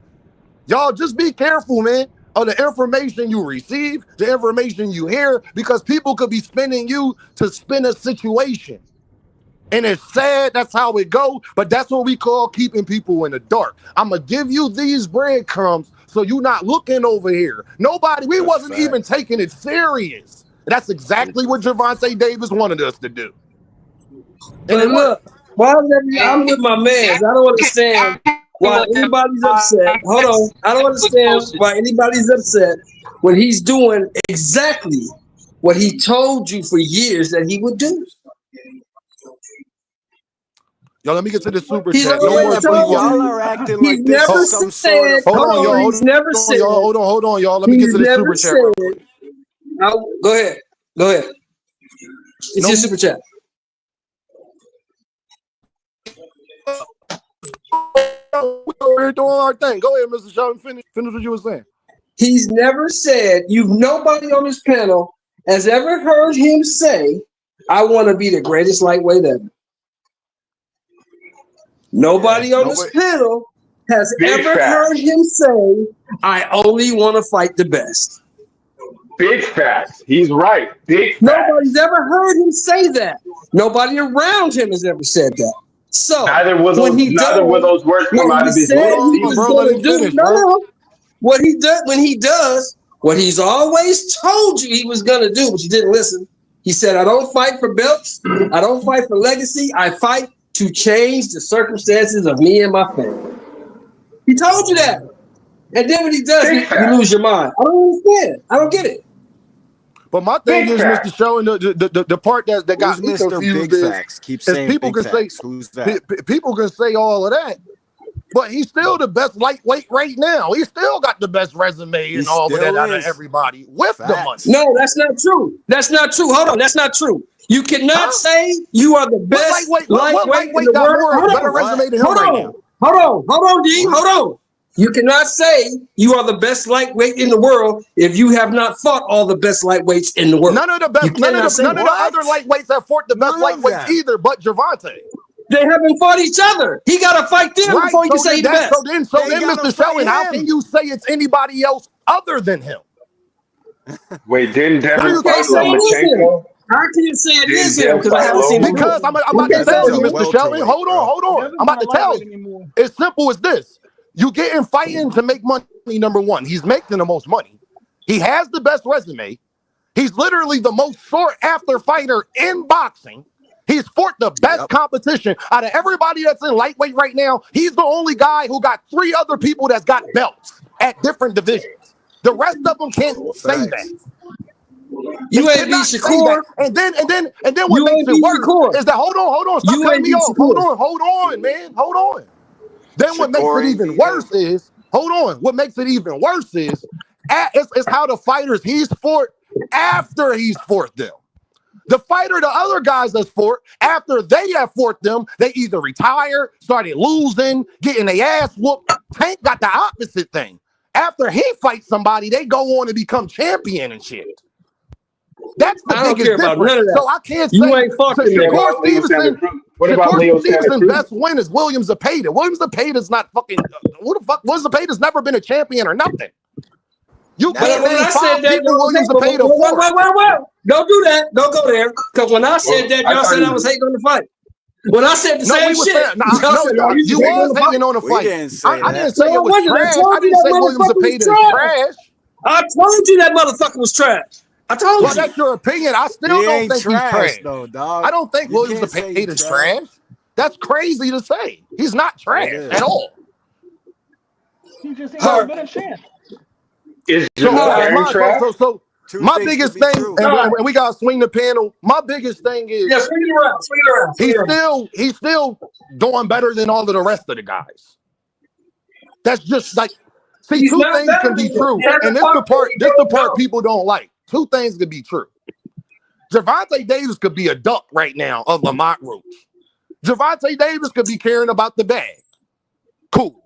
y'all just be careful, man, of the information you receive, the information you hear, because people could be spinning you to spin a situation. And it's sad, that's how it go, but that's what we call keeping people in the dark. I'm going to give you these breadcrumbs so you're not looking over here. We wasn't even taking it serious. That's exactly what Gervonta Davis wanted us to do. But look, I'm with my man. I don't understand why anybody's upset. Hold on. I don't understand why anybody's upset when he's doing exactly what he told you for years that he would do. Yo, let me get to the super He's chat. Y'all are acting like this is some sort of... Hold on, y'all. Hold on, y'all. Let me get to the super chat real quick. Go ahead. It's your super chat. We're doing our thing. Go ahead, Mr. Sheldon. Finish what you were saying. He's never said, nobody on this panel has ever heard him say, I want to be the greatest lightweight ever. Nobody on this panel has ever heard him say, I only want to fight the best. Big facts. He's right. Big facts. Nobody's ever heard him say that. Nobody around him has ever said that. So neither will those words come out of his mouth. What he does, what he's always told you he was gonna do, but you didn't listen. He said, I don't fight for belts, I don't fight for legacy, I fight to change the circumstances of me and my family. He told you that. And then when he does it, you lose your mind. I don't understand. I don't get it. But my thing is, Mr. Showing the part that got me confused is people can say all of that, but he's still the best lightweight right now. He still got the best resume and all of that out of everybody with the money. No, that's not true. That's not true. Hold on, that's not true. You cannot say you are the best lightweight in the world. Better resume than him right now. Hold on, D. Hold on. You cannot say you are the best lightweight in the world if you have not fought all the best lightweights in the world. None of the other lightweights have fought the best lightweights either, but Gervonta. They haven't fought each other. He got to fight them before he can say the best. So then, Mr. Shelley, how can you say it's anybody else other than him? Wait, didn't Devin fight Lomachenko? How can you say it is him? Because I haven't seen him. Because I'm about to tell you, Mr. Shelley. Hold on. I'm about to tell you. It's simple as this. You get in fighting to make money, number one. He's making the most money. He has the best resume. He's literally the most sought after fighter in boxing. He's fought the best competition out of everybody that's in lightweight right now. He's the only guy who got 3 other people that's got belts at different divisions. The rest of them can't say that. You ain't beat Shakur. And then what makes it worse is that hold on, stop cutting me off. Hold on, man. Hold on. Then what makes it even worse is, what makes it even worse is it's how the fighters he's fought after he's fought them. The fighter, the other guys that's fought, after they have fought them, they either retire, started losing, getting their ass whooped. Tank got the opposite thing. After he fights somebody, they go on to become champion and shit. That's the biggest difference. So I can't say Shakur Stevenson. What about Leo Stevenson's best win is Williams Zepeda. Williams Zepeda's not fucking. Who the fuck? Williams Zepeda's never been a champion or nothing. You can't name 5 people Williams Zepeda for. Well. Don't do that. Don't go there. Because when I said that, y'all said I was hating on the fight. When I said the same shit, you was hating on the fight. I didn't say it was trash. I didn't say Williams Zepeda is trash. I told you that motherfucker was trash. I told you. Well, that's your opinion. I still don't think he's trash. Though, dog. I don't think Williams Zepeda is trash. That's crazy to say. He's not trash at all. He just ain't been a champ. So my biggest thing, and we gotta swing the panel. My biggest thing is, swing it around. He's still doing better than all of the rest of the guys. That's just like, see, 2 things can be true, and this the part people don't like. 2 things could be true. Gervonta Davis could be a duck right now of Lamont Roach. Gervonta Davis could be caring about the bag. Cool.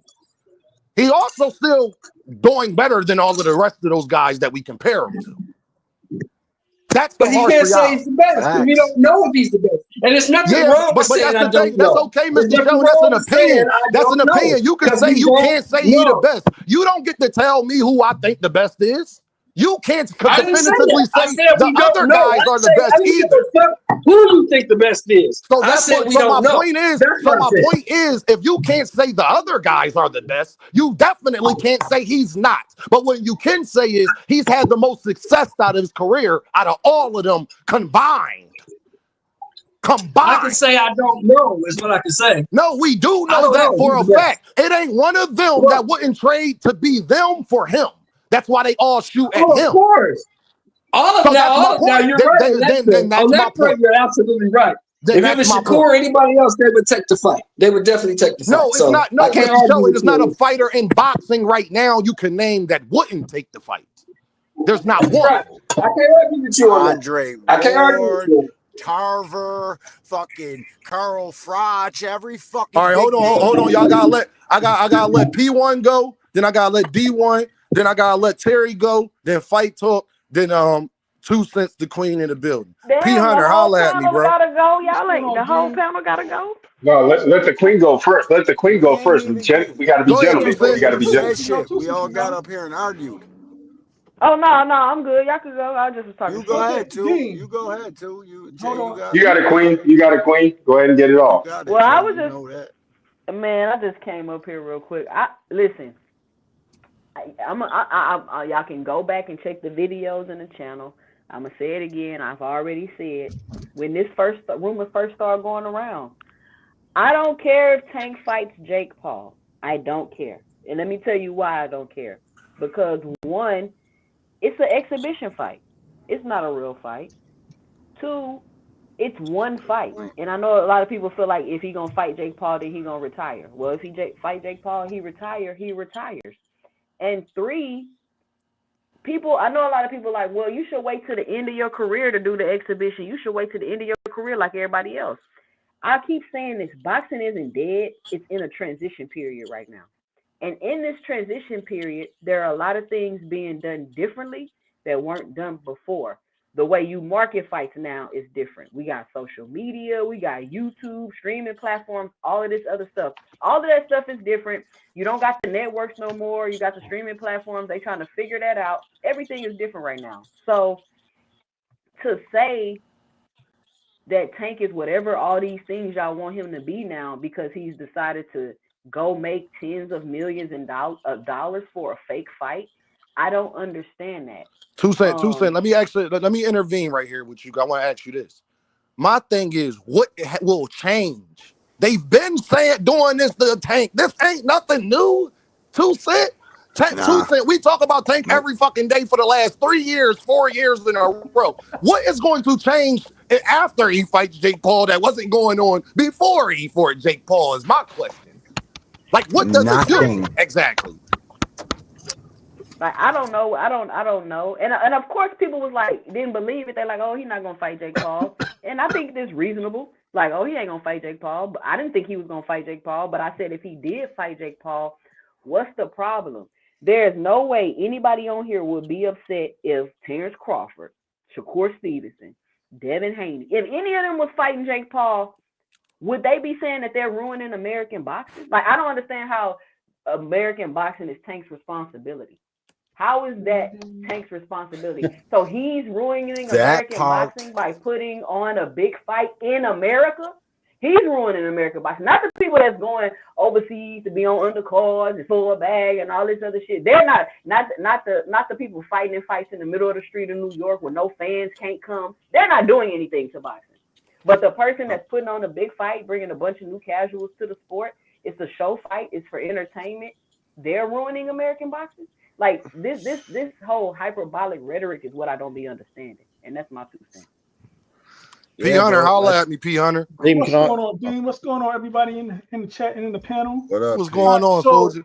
He also still doing better than all of the rest of those guys that we compare him to. That's the But he can't say he's the best. We don't know if he's the best. And it's nothing wrong with saying I don't know. That's okay, Mr. Joe. That's an opinion. That's an opinion. You can say you can't say he's the best. You don't get to tell me who I think the best is. You can't definitively say the other guys are the best either. Who do you think the best is? So that's what my point is. So my point is, if you can't say the other guys are the best, you definitely can't say he's not. But what you can say is he's had the most success out of his career out of all of them combined. I can say I don't know is what I can say. No, we do know that for a fact. It ain't one of them that wouldn't trade to be them for him. That's why they all shoot at him. Of course. All of that. Now you're right. On that point, you're absolutely right. If it was Shakur or anybody else, they would take the fight. They would definitely take the fight. No, it's not. No, it's not a fighter in boxing right now you can name that wouldn't take the fight. There's not one. Right. I can't argue with you on Andre I can't argue with you. Tarver, fucking Carl Froch, every fucking. All right, hold on. Y'all gotta let I gotta let P1 go. Then I gotta let D1. Then I gotta let Terry go. Then Fight Talk. Then 2 Cents the Queen in the building. Damn, P Hunter, holla at me, bro. Gotta go, y'all. Like the whole panel gotta go. No, let the queen go first. Let the queen go first. We got to be gentlemen. We got to be gentlemen. We all got up here and argued. Oh no, I'm good. Y'all can go. I just was talking. You go ahead, too. You go ahead, too. You got a queen. You got a queen. Go ahead and get it off. Well, I was just, man. I just came up here real quick. Listen. Y'all can go back and check the videos in the channel. I'm gonna say it again. I've already said when this rumor first started going around. I don't care if Tank fights Jake Paul. I don't care, and let me tell you why I don't care. Because 1, it's an exhibition fight. It's not a real fight. 2, it's one fight, and I know a lot of people feel like if he gonna fight Jake Paul, then he gonna retire. Well, if he fight Jake Paul, he retires. And 3, I know a lot of people like, well, you should wait to the end of your career to do the exhibition. You should wait to the end of your career like everybody else. I keep saying this. Boxing isn't dead. It's in a transition period right now. And in this transition period, there are a lot of things being done differently that weren't done before. The way you market fights now is different. We got social media, we got YouTube, streaming platforms, all of this other stuff. All of that stuff is different. You don't got the networks no more. You got the streaming platforms. They trying to figure that out. Everything is different right now. So to say that Tank is whatever all these things y'all want him to be now because he's decided to go make tens of millions of dollars for a fake fight, I don't understand that. 2 Cent. Let me intervene right here with you. I want to ask you this. My thing is, what will change? They've been doing this to Tank. This ain't nothing new. 2 Cent. 2 Cent. We talk about Tank every fucking day for the last 3 years, 4 years in a row. What is going to change after he fights Jake Paul that wasn't going on before he fought Jake Paul is my question. Like, what does it do exactly? Like, I don't know. I don't know. And of course people was like, didn't believe it. They're like, oh, he's not gonna fight Jake Paul. And I think this reasonable. Like, oh, he ain't gonna fight Jake Paul. But I didn't think he was gonna fight Jake Paul. But I said if he did fight Jake Paul, what's the problem? There's no way anybody on here would be upset if Terrence Crawford, Shakur Stevenson, Devin Haney, if any of them was fighting Jake Paul, would they be saying that they're ruining American boxing? Like, I don't understand how American boxing is Tank's responsibility. How is that Tank's responsibility? So he's ruining American boxing by putting on a big fight in America? He's ruining American boxing. Not the people that's going overseas to be on undercards and for a bag and all this other shit. They're not the people fighting in fights in the middle of the street in New York where no fans can't come. They're not doing anything to boxing. But the person that's putting on a big fight, bringing a bunch of new casuals to the sport, it's a show fight, it's for entertainment. They're ruining American boxing. Like, this whole hyperbolic rhetoric is what I don't be understanding, and that's my 2 cents. P. Hunter, holla at me, P. Hunter. What's going on, Dean? What's going on, everybody in the chat and in the panel? What up? What's going on, soldier?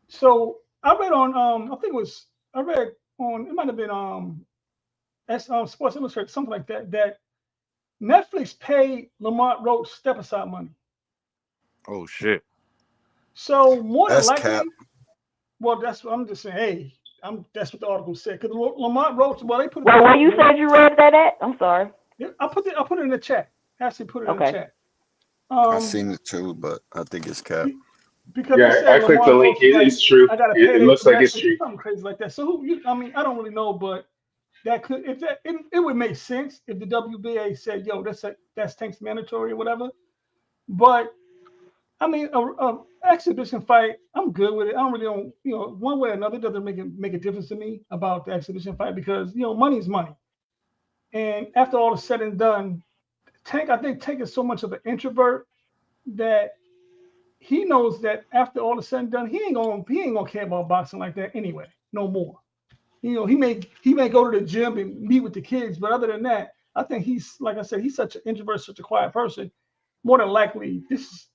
So I read on it might have been Sports Illustrated, something like that, that Netflix paid Lamont Roach step aside money. Oh shit. So more than likely, cap. well, that's what I'm just saying. Hey, that's what the article said. Because Lamont Roach, they put. Well, where you said you read that at? I'm sorry. Yeah, I put it in the chat. Actually, put it in the chat. I've seen it too, but I think it's cap. Because I clicked the link. It's true. It looks like it's true. Something crazy like that. So I don't really know, but that could it would make sense if the WBA said, "Yo, that's Tank's mandatory or whatever." But I mean, a exhibition fight, I'm good with it. I don't really one way or another, it doesn't make a difference to me about the exhibition fight because money is money. And after all is said and done, I think Tank is so much of an introvert that he knows that after all is said and done, he ain't gonna care about boxing like that anyway, no more. He may go to the gym and meet with the kids, but other than that, I think he's, like I said, he's such an introvert, such a quiet person. More than likely, this,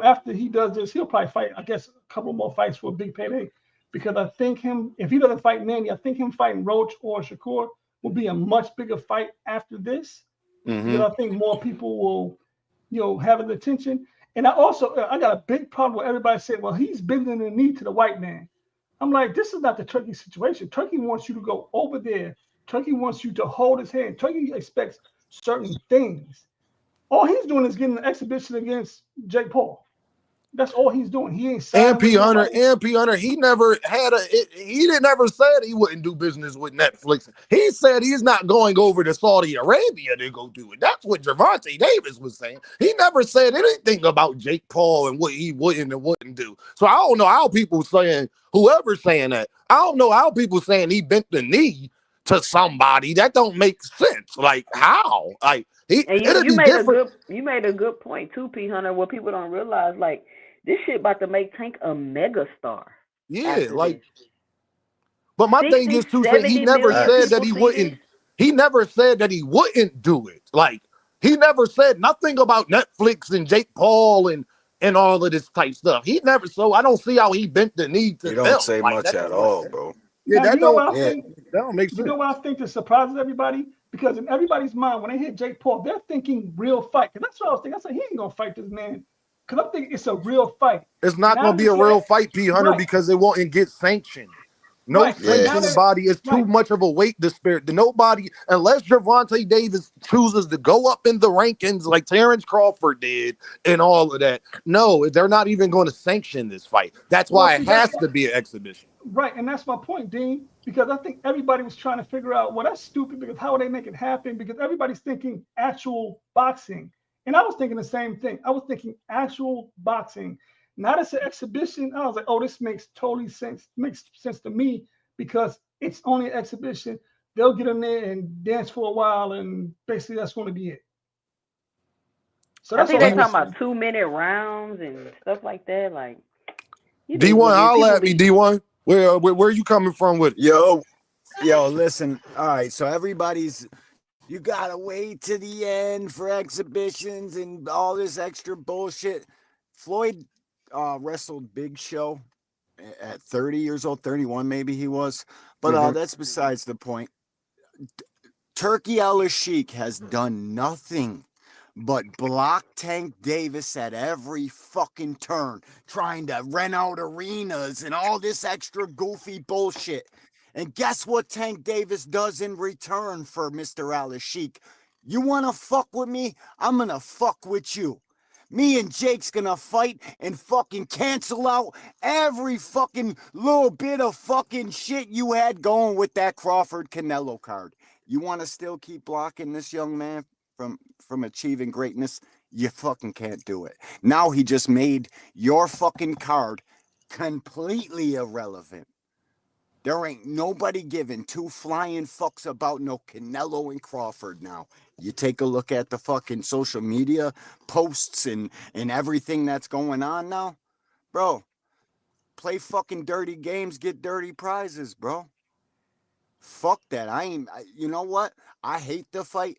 after he does this, he'll probably fight, I guess, a couple more fights for a big payday. Because I think if he doesn't fight Manny, I think him fighting Roach or Shakur will be a much bigger fight after this. Mm-hmm. Because I think more people will, have an attention. And I got a big problem with everybody saying, well, he's bending the knee to the white man. I'm like, this is not the Turkey situation. Turkey wants you to go over there. Turkey wants you to hold his hand. Turkey expects certain things. All he's doing is getting an exhibition against Jake Paul. That's all he's doing. He ain't signing. And P. Hunter, he never said he wouldn't do business with Netflix. He said he's not going over to Saudi Arabia to go do it. That's what Gervonta Davis was saying. He never said anything about Jake Paul and what he wouldn't and wouldn't do. So I don't know how people saying, whoever's saying that, I don't know how people saying he bent the knee to somebody. That don't make sense. Like, how? Like, you made a good point too, P. Hunter. What people don't realize, like, this shit about to make Tank a mega star. Yeah, like, but my thing is too, he never said that he wouldn't. He never said that he wouldn't do it. Like, he never said nothing about Netflix and Jake Paul and all of this type stuff. He never. So I don't see how he bent the knee to. He don't say much at all, bro. Yeah, that don't make sense. You know what I think that surprises everybody? Because in everybody's mind, when they hit Jake Paul, they're thinking real fight. And that's what I was thinking. I said, he ain't gonna fight this man. Because I think it's a real fight. It's not going to be a real fight, P. Hunter, because it won't get sanctioned. No sanctioned body is too much of a weight disparity. Nobody, unless Gervonta Davis chooses to go up in the rankings like Terrence Crawford did and all of that. No, they're not even going to sanction this fight. That's why it has to be an exhibition. Right, and that's my point, Dean, because I think everybody was trying to figure out, well, that's stupid because how would they make it happen? Because everybody's thinking actual boxing. And I was thinking the same thing. I was thinking actual boxing, not as an exhibition. I was like, oh, this makes sense to me because it's only an exhibition. They'll get in there and dance for a while, and basically that's going to be it. So I that's think all they I talking can about 2-minute rounds and stuff like that. Like, you D1, niggas holla people at me, be D1. Where are you coming from with it? Yo, listen. All right, so everybody's. You gotta wait to the end for exhibitions and all this extra bullshit. Floyd wrestled Big Show at 30 years old, 31 maybe he was. But that's besides the point. Turkey Al-Sheikh has done nothing but block Tank Davis at every fucking turn, trying to rent out arenas and all this extra goofy bullshit. And guess what Tank Davis does in return for Mr. Al-Sheikh? You want to fuck with me? I'm going to fuck with you. Me and Jake's gonna fight and fucking cancel out every fucking little bit of fucking shit you had going with that Crawford Canelo card. You want to still keep blocking this young man from achieving greatness? You fucking can't do it. Now he just made your fucking card completely irrelevant. There ain't nobody giving two flying fucks about no Canelo and Crawford now. You take a look at the fucking social media posts and everything that's going on now. Bro, play fucking dirty games, get dirty prizes, bro. Fuck that. You know what? I hate the fight.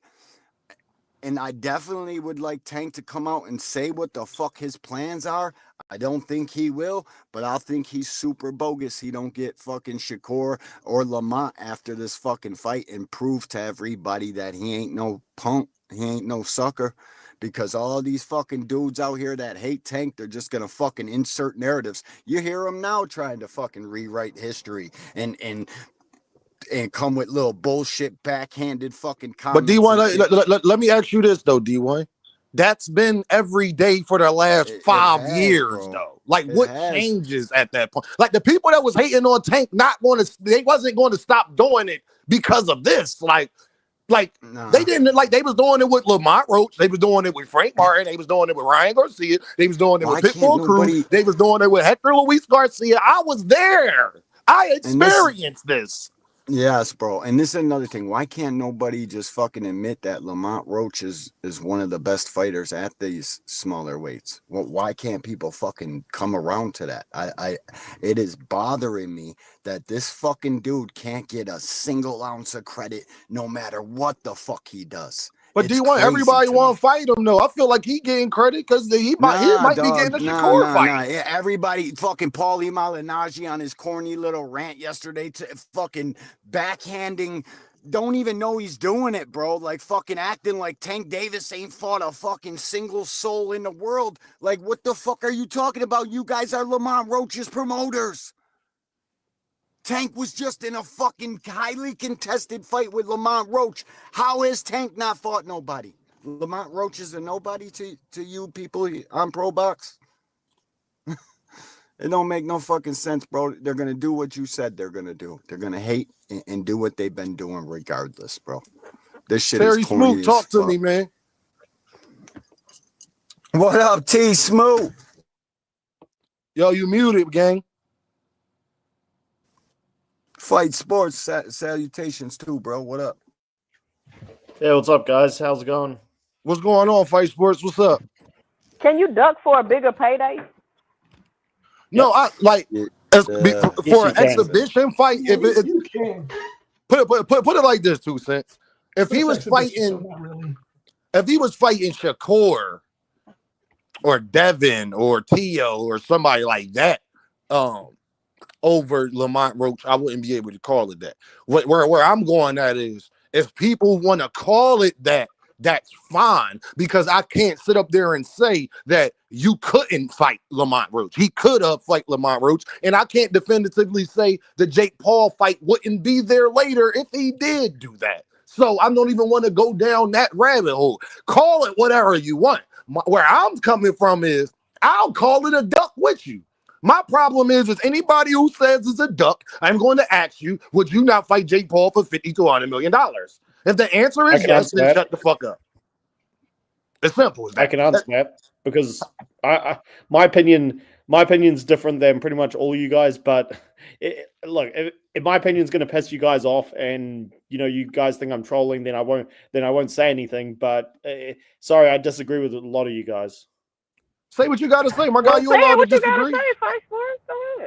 And I definitely would like Tank to come out and say what the fuck his plans are. I don't think he will, but I think he's super bogus. He don't get fucking Shakur or Lamont after this fucking fight and prove to everybody that he ain't no punk. He ain't no sucker. Because all these fucking dudes out here that hate Tank, they're just gonna fucking insert narratives. You hear them now trying to fucking rewrite history and come with little bullshit backhanded fucking But comments. D1, let me ask you this though, D1. That's been every day for the last 5 years, though. Like, what changes at that point? Like, the people that was hating on Tank they wasn't going to stop doing it because of this. Like they didn't, like, they was doing it with Lamont Roach, they was doing it with Frank Martin, they was doing it with Ryan Garcia, they was doing it with Pitbull Cruz, they was doing it with Hector Luis Garcia. I was there. I experienced this. Yes, bro. And this is another thing. Why can't nobody just fucking admit that Lamont Roach is one of the best fighters at these smaller weights? Well, why can't people fucking come around to that? It is bothering me that this fucking dude can't get a single ounce of credit no matter what the fuck he does. But D1, everybody want to fight him though. I feel like he getting credit because he might be getting a Shakur fight. Yeah, everybody fucking Paulie Malignaggi on his corny little rant yesterday to fucking backhanding. Don't even know he's doing it, bro. Like fucking acting like Tank Davis ain't fought a fucking single soul in the world. Like, what the fuck are you talking about? You guys are Lamont Roach's promoters. Tank was just in a fucking highly contested fight with Lamont Roach. How has Tank not fought nobody? Lamont Roach is a nobody to you people on Pro Box? It don't make no fucking sense, bro. They're going to do what you said they're going to do. They're going to hate and do what they've been doing regardless, bro. This shit Terry is corny Smoot, talk to me, man. What up, T Smoot? Yo, you muted, gang. Fight Sports salutations too, bro. What up? Hey, what's up, guys? How's it going? What's going on, Fight Sports? What's up? Can you duck for a bigger payday? No, I like for an exhibition fight. Yeah, If you can put it like this, 2 cents. If he was fighting, if he was fighting Shakur or Devin or Tio or somebody like that, over Lamont Roach, I wouldn't be able to call it that. Where I'm going at is, if people want to call it that, that's fine, because I can't sit up there and say that you couldn't fight Lamont Roach. He could have fight Lamont Roach, and I can't definitively say the Jake Paul fight wouldn't be there later if he did do that. So I don't even want to go down that rabbit hole. Call it whatever you want. Where I'm coming from is, I'll call it a duck with you. My problem is anybody who says it's a duck, I'm going to ask you, would you not fight Jake Paul for $50 to $100 million? If the answer is yes, then shut the fuck up. It's simple as that. I can answer that because my opinion my opinion's different than pretty much all you guys, but look, if my opinion's going to piss you guys off, and you guys think I'm trolling, then I won't say anything. But sorry, I disagree with a lot of you guys. Say what you got to say, my guy. You allowed to disagree?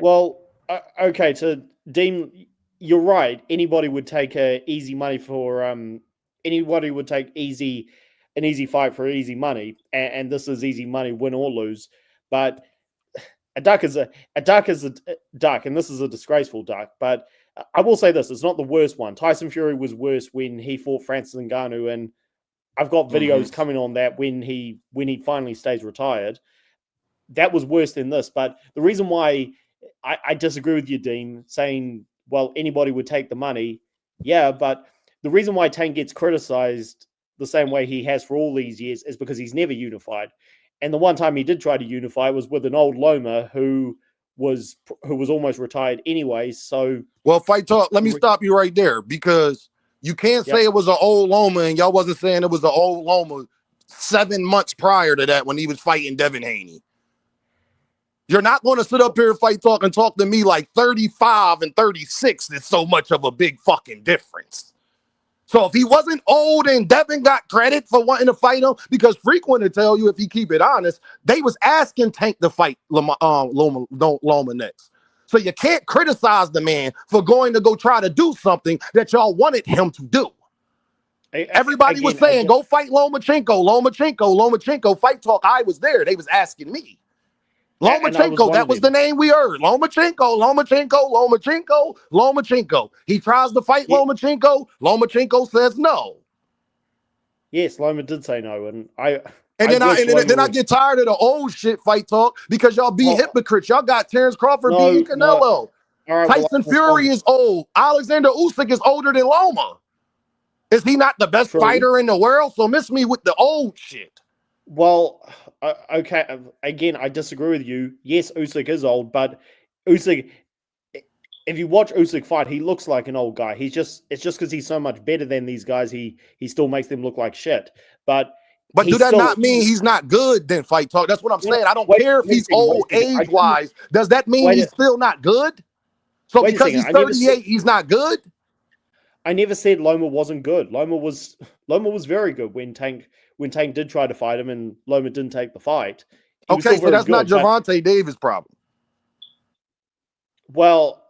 Well, okay. To Dean, you're right. Anybody would take easy money for anybody would take an easy fight for easy money, and this is easy money, win or lose. But a duck is a duck, and this is a disgraceful duck. But I will say this: it's not the worst one. Tyson Fury was worse when he fought Francis Ngannou, and I've got videos coming on that when he finally stays retired. That was worse than this. But the reason why I disagree with you, Dean, saying, well, anybody would take the money. Yeah, but the reason why Tank gets criticized the same way he has for all these years is because he's never unified. And the one time he did try to unify was with an old Loma who was almost retired anyway. So, well, Fight Talk, let me stop you right there, because you can't say it was an old Loma, and y'all wasn't saying it was an old Loma 7 months prior to that when he was fighting Devin Haney. You're not going to sit up here and Fight Talk and talk to me like 35 and 36 is so much of a big fucking difference. So if he wasn't old and Devin got credit for wanting to fight him, because Frequent to tell you, if he keep it honest, they was asking Tank to fight Loma next. So you can't criticize the man for going to go try to do something that y'all wanted him to do. Everybody was saying, go fight Lomachenko. Fight Talk, I was there. They was asking me. Lomachenko, that was the name we heard. Lomachenko. He tries to fight Lomachenko. Lomachenko says no. Yes, Loma did say no, and then I get tired of the old shit, Fight Talk, because y'all be hypocrites. Y'all got Terrence Crawford beating Canelo. Right, Tyson Fury is old. Alexander Usyk is older than Loma. Is he not the best fighter in the world? So miss me with the old shit. Well, okay. Again, I disagree with you. Yes, Usyk is old, but Usyk, if you watch Usyk fight, he looks like an old guy. It's just because he's so much better than these guys, he still makes them look like shit. But do that not mean he's not good then, Fight Talk? That's what I'm saying. I don't care if he's old age-wise. Does that mean he's still not good? So because he's 38, he's not good? I never said Loma wasn't good. Loma was very good when Tank did try to fight him and Loma didn't take the fight. Okay, so that's not Gervonta Davis' problem. Well,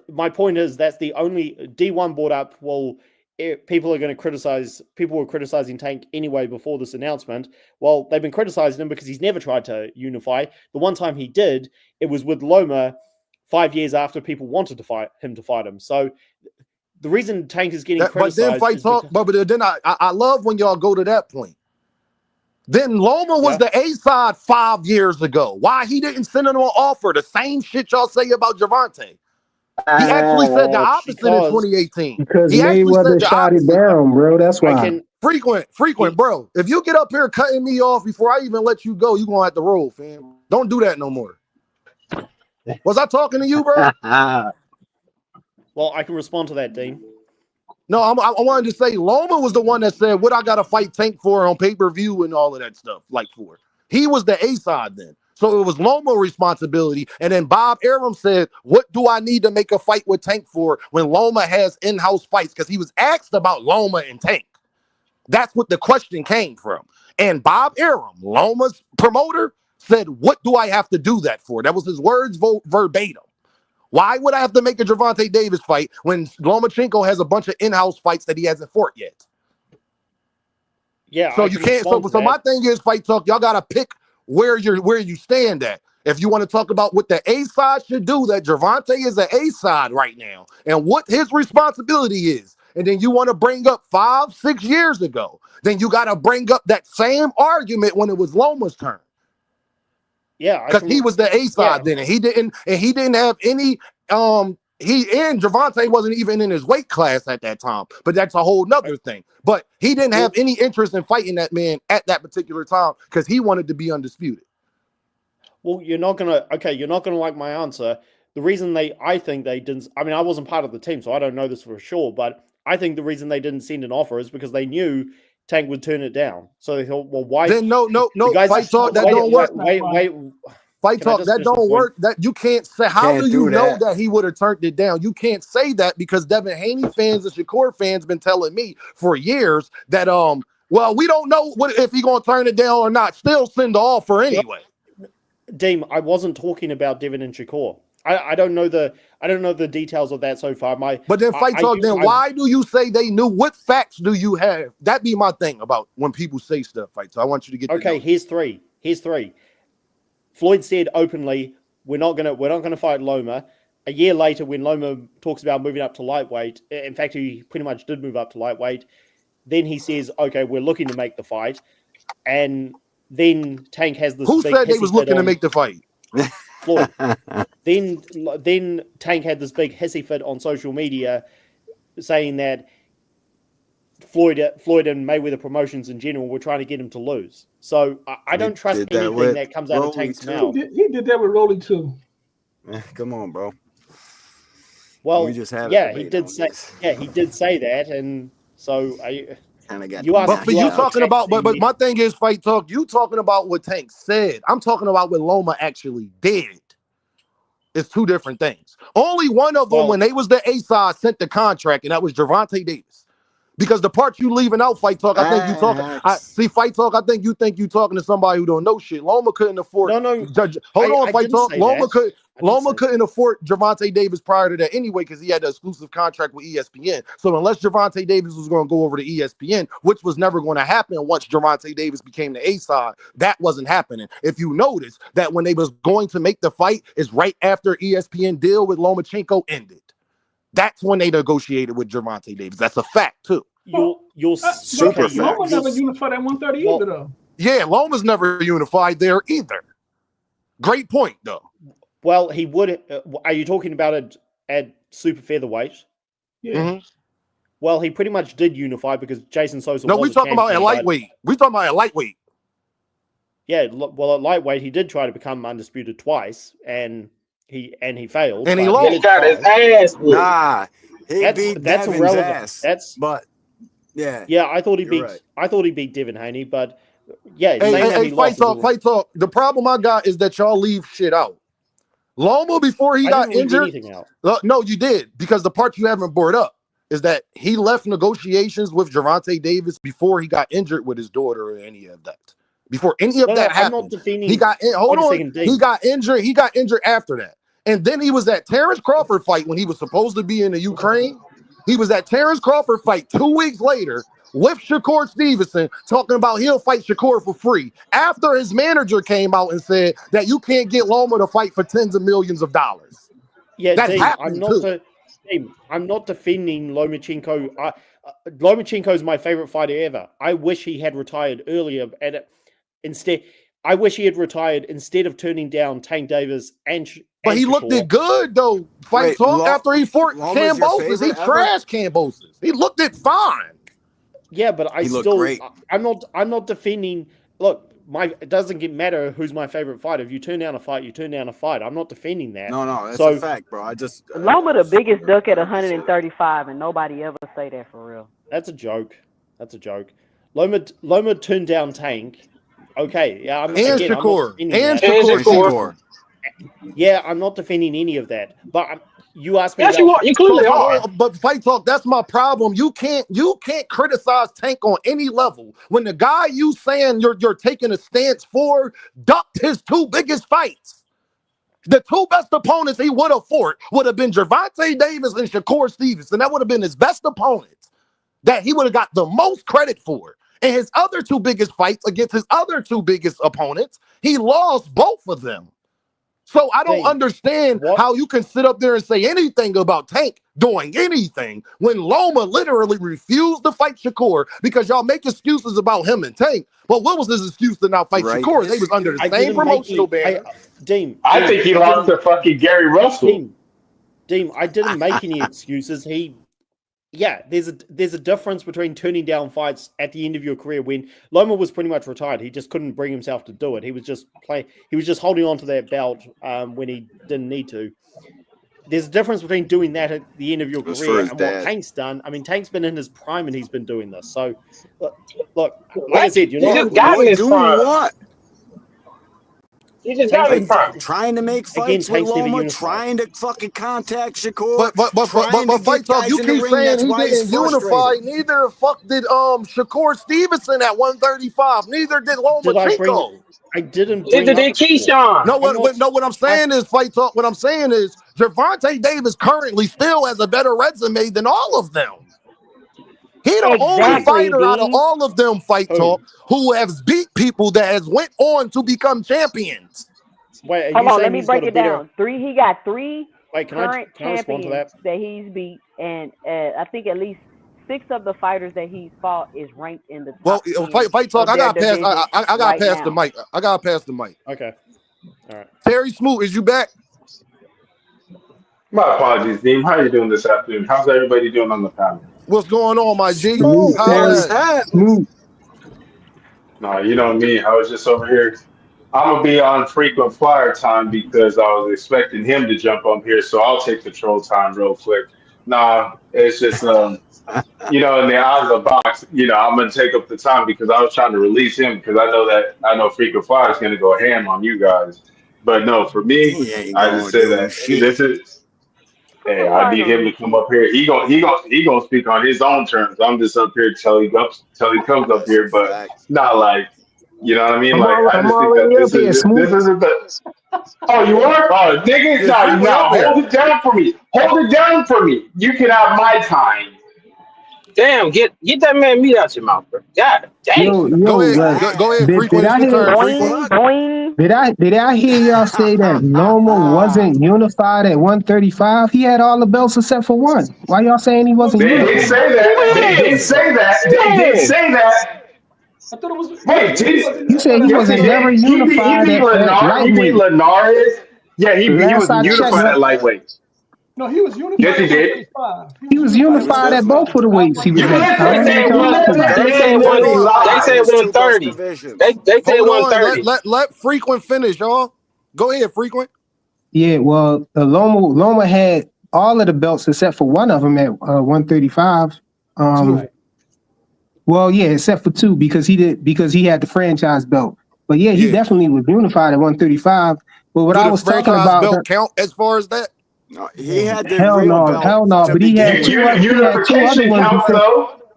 my point is that's the only D1 brought up. Well, people were criticizing Tank anyway before this announcement. Well, they've been criticizing him because he's never tried to unify. The one time he did, it was with Loma 5 years after people wanted to fight him. So the reason Tank is getting criticized. But then Fight Talk, but then I love when y'all go to that point. Then Loma was the A-side 5 years ago. Why he didn't send him an offer? The same shit y'all say about Gervonta. He actually said the opposite in 2018. Because Mayweather shot it down, bro. That's why. Frequent, bro. If you get up here cutting me off before I even let you go, you're going to have to roll, fam. Don't do that no more. Was I talking to you, bro? Well, I can respond to that, Dean. No, I wanted to say Loma was the one that said, what I got to fight Tank for on pay-per-view and all of that stuff, for. He was the A-side then. So it was Loma's responsibility. And then Bob Arum said, what do I need to make a fight with Tank for when Loma has in-house fights? Because he was asked about Loma and Tank. That's what the question came from. And Bob Arum, Loma's promoter, said, what do I have to do that for? That was his words verbatim. Why would I have to make a Gervonta Davis fight when Lomachenko has a bunch of in-house fights that he hasn't fought yet? Yeah. So you can't. So my thing is, Fight Talk, y'all gotta pick where you stand at. If you want to talk about what the A side should do, that Gervonta is an A side right now, and what his responsibility is, and then you want to bring up 5-6 years ago, then you got to bring up that same argument when it was Loma's turn. Yeah, because he was the A side then, and he didn't have any. Gervonta wasn't even in his weight class at that time, but that's a whole nother thing. But he didn't have any interest in fighting that man at that particular time because he wanted to be undisputed. Well, you're not gonna like my answer. The reason I think they didn't. I mean, I wasn't part of the team, so I don't know this for sure. But I think the reason they didn't send an offer is because they knew Tank would turn it down. So they thought, well, why? Then no. Fight Talk, that don't work. Wait. Fight Talk, that don't work. That you can't say. How do you know that he would have turned it down? You can't say that because Devin Haney fans and Shakur fans been telling me for years that well, we don't know if he gonna turn it down or not. Still send the offer anyway. Deem, I wasn't talking about Devin and Shakur. I don't know the details of that so far. But then Fight Talk. Why do you say they knew? What facts do you have? That be my thing about when people say stuff. Fight. So I want you to get. Okay, here's three. Floyd said openly, we're not gonna fight Loma. A year later, when Loma talks about moving up to lightweight, in fact, he pretty much did move up to lightweight. Then he says, "Okay, we're looking to make the fight," and then Tank has this. Who said they was looking to make the fight? Floyd. Then Tank had this big hissy fit on social media, saying that Floyd and Mayweather Promotions in general were trying to get him to lose. So I don't trust anything that comes out of Tank's mouth. He did that with Rolly too. Come on, bro. Well, he did say that, and so but my thing is, Fight Talk, you talking about what Tank said. I'm talking about what Loma actually did. It's two different things. Only one of them, when they was the A-side, sent the contract, and that was Gervonta Davis. Because the part you leaving out, Fight Talk, I think you talking. Fight Talk, I think you talking to somebody who don't know shit. Loma couldn't afford. Fight Talk. Loma couldn't afford Gervonta Davis prior to that anyway, because he had an exclusive contract with ESPN. So unless Gervonta Davis was going to go over to ESPN, which was never going to happen once Gervonta Davis became the A-side, that wasn't happening. If you notice that when they was going to make the fight is right after ESPN deal with Lomachenko ended. That's when they negotiated with Gervonta Davis. That's a fact too. You're super fact. Loma never unified at 130 either, though. Yeah, Loma's never unified there either. Great point, though. Well, he would. Are you talking about it at super featherweight? Yeah. Mm-hmm. Well, he pretty much did unify because Jason Sosa. No, we talking about at lightweight. We talking about at lightweight. Yeah, well, at lightweight, he did try to become undisputed twice, and he failed. And he lost. He got his ass whipped. Nah. That's irrelevant. Yeah, I thought he beat. Right. I thought he beat Devin Haney, but yeah. Fight Talk. The problem I got is that y'all leave shit out. Loma before he got injured. No, you did, because the part you haven't brought up is that he left negotiations with Gervonta Davis before he got injured with his daughter or any of that. Before any of that happened, he got He got injured. He got injured after that. And then he was at Terrence Crawford fight when he was supposed to be in the Ukraine. He was at Terrence Crawford fight 2 weeks later with Shakur Stevenson talking about he'll fight Shakur for free after his manager came out and said that you can't get Loma to fight for tens of millions of dollars. Yeah, I'm not defending Lomachenko. Lomachenko is my favorite fighter ever. I wish he had retired earlier. I wish he had retired instead of turning down Tank Davis But he looked it good though. After he fought Cambosis, he trashed Cambosis. He looked it fine. Yeah, but I'm not defending. Look, it doesn't matter who's my favorite fighter. If you turn down a fight, you turn down a fight. I'm not defending that. No, that's a fact, bro. Loma the biggest duck at 135, and nobody ever say that for real. That's a joke. Loma turned down Tank. Okay, yeah, Shakur. Yeah, I'm not defending any of that. But you asked me. Yes, you clearly are. But Fight Talk, that's my problem. You can't criticize Tank on any level when the guy you saying you're taking a stance for ducked his two biggest fights. The two best opponents he would have fought would have been Gervonta Davis and Shakur Stevenson. That would have been his best opponents that he would have got the most credit for. And his other two biggest fights against his other two biggest opponents, he lost both of them. So I don't understand how you can sit up there and say anything about Tank doing anything when Loma literally refused to fight Shakur because y'all make excuses about him and Tank. But what was his excuse to not fight Shakur? They was under the same promotional banner. I think he lost to fucking Gary Russell. Deem, I didn't make any excuses. There's a difference between turning down fights at the end of your career when Loma was pretty much retired. He just couldn't bring himself to do it. He was just holding on to that belt when he didn't need to. There's a difference between doing that at the end of your career and what Tank's done. I mean, Tank's been in his prime and he's been doing this. So, look, like I said, you're not doing what? He just got it from. Trying to make fights with Loma, trying to fucking contact Shakur. But Fight Talk, you keep saying he didn't unify. Neither fuck did Shakur Stevenson at 135. Neither did Lomachenko. I didn't. Neither did Keyshawn. No, what I'm saying is Fight Talk. What I'm saying is Gervonta Davis currently still has a better resume than all of them. He the only fighter out of all of them, Fight Talk, who has beat people that has went on to become champions. Wait, hold on, let me break it down. He got three current champions that he's beat, and I think at least 6 of the fighters that he's fought is ranked in the top 10 Fight Talk. I got pass. I got right past now. the mic. I got past the mic. Okay. All right. Terry Smoot, is you back? My apologies, Dean. How are you doing this afternoon? How's everybody doing on the panel? What's going on, my G? Smooth. No, you know me. I was just over here. I'm gonna be on frequent flyer time because I was expecting him to jump up here, so I'll take the troll time real quick. Nah, it's just you know, in the eyes of the box, you know, I'm gonna take up the time because I was trying to release him because I know frequent flyer is gonna go ham on you guys. But no, for me, I just say that this is. Hey, I need him to come up here. He gonna speak on his own terms. I'm just up here till he comes up here, but not like, you know what I mean? I just think that this isn't the. Oh, you are? Oh, nigga, no, hold it down for me. Hold it down for me. You can have my time. Damn, get that man meat out your mouth, bro. God damn. Go ahead. Did I hear y'all say that Loma wasn't unified at 135? He had all the belts except for one. Why y'all saying he wasn't unified? They did say that. I thought it was. Wait, you said he wasn't never unified at lightweight. Linares? Yeah, he was unified at lightweight. No, he was unified. Yes, he did. He was unified at both of the weights. He was at. They say 130. They say 130. Let Frequent finish, y'all. Go ahead, Frequent. Yeah, well, Loma had all of the belts except for one of them at 135. Well, yeah, except for 2 because he had the franchise belt. But yeah, he definitely was unified at 135. But what I was talking about belt count as far as that. No, he had the hell no, but he had two other ones.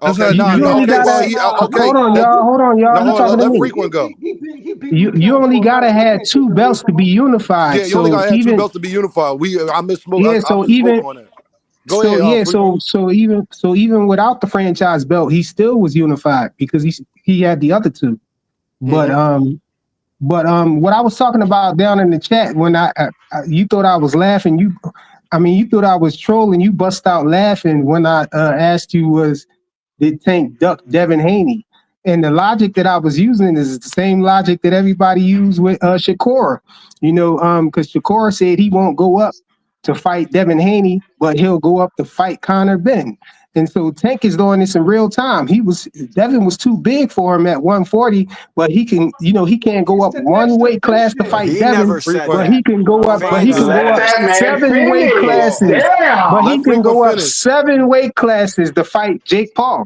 Okay, hold on, y'all. No, let Frequent go. You only gotta have 2 belts to be unified. Yeah, you only gotta have 2 belts to be unified. I misspoke. Yeah, so even on that. Go ahead. So even without the franchise belt, he still was unified because he had the other 2. But what I was talking about down in the chat when you thought I was laughing, you thought I was trolling, you bust out laughing when I asked you did Tank duck Devin Haney? And the logic that I was using is the same logic that everybody used with Shakur. You know, because Shakur said he won't go up to fight Devin Haney, but he'll go up to fight Conor Benn. And so Tank is doing this in real time. Devin was too big for him at 140, but he can't go up one weight class to fight Devin, but he can go up 7 weight classes. But he can go up 7 weight classes to fight Jake Paul.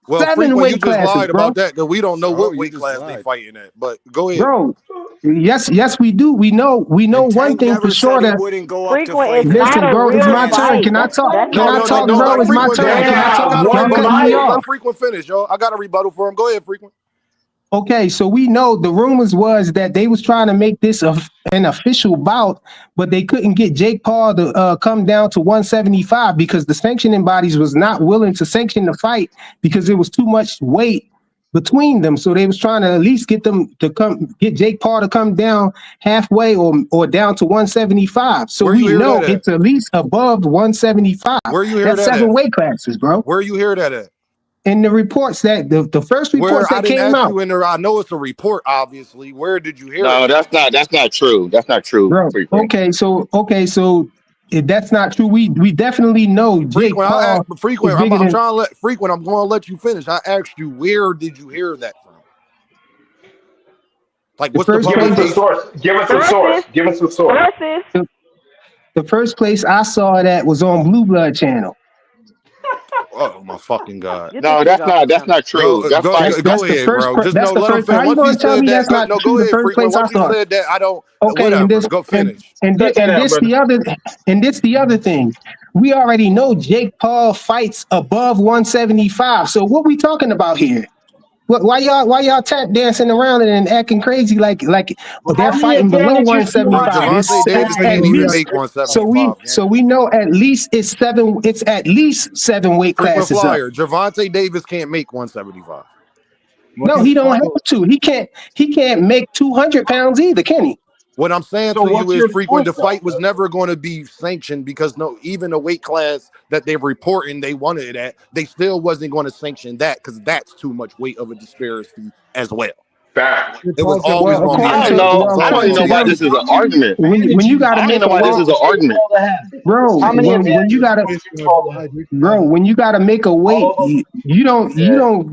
Well, 7 weight classes, lied bro. about that because we don't know what weight class they fighting at. But go ahead, bro. Yes, we do. We know one thing for sure that listen, bro. It's my turn. Can I talk? Bro? It's my turn. Can I talk? Let Frequent finish, yo. I got a rebuttal for him. Go ahead, Frequent. Okay, so we know the rumors was that they was trying to make this an official bout, but they couldn't get Jake Paul to come down to 175 because the sanctioning bodies was not willing to sanction the fight because there was too much weight between them. So they was trying to at least get Jake Paul to come down halfway or down to 175. So we know it's at least above 175. Where you hear that? That's 7 weight classes, bro. Where you hear that at? In the reports that the first reports that came out. I know it's a report, obviously. Where did you hear it? No, that's not true. That's not true. Bro, okay, so if that's not true, we definitely know Jake Paul. Frequent, I'm trying to let Frequent. I'm going to let you finish. I asked you, where did you hear that from? Like, what's the source? Give us a source. Give us a source. The first place I saw that was on Blue Blood channel. Oh my fucking god! Get this No, nigga that's off not true. That's like Go That's the ahead, first. bro. Just That's no, the let him first. finish. How you Once he gonna tell said me that, that's not no, true? go The ahead, first frequent. place I Once he saw it. said that, I don't. Okay, and Whatever. this Go finish. Cut that out, brother. the other thing. We already know Jake Paul fights above 175. So what we talking about here? Why y'all tap dancing around and acting crazy like they're How many fighting below advantages you want 175? you Javante Davis It's can't at even least make 175. so we know at least it's seven. It's at least 7 weight Frequent classes up. flyer. Javante Davis can't make 175. No, he don't have to. He can't make 200 pounds either, can he? What I'm saying So to you what's is, your frequent, point, the though? fight was never going to be sanctioned because even the weight class that they're reporting they wanted it at, they still wasn't going to sanction that because that's too much weight of a disparity as well. Fact. It was Well, always going to be I a don't according to sanction. It know. was well, I don't always even according know going to to be a why them, this is sanction. an argument. when you got I to don't even make know a why this weight, is an argument. bro, How many when you got to advantages you hold? when you got to make a weight, Yeah.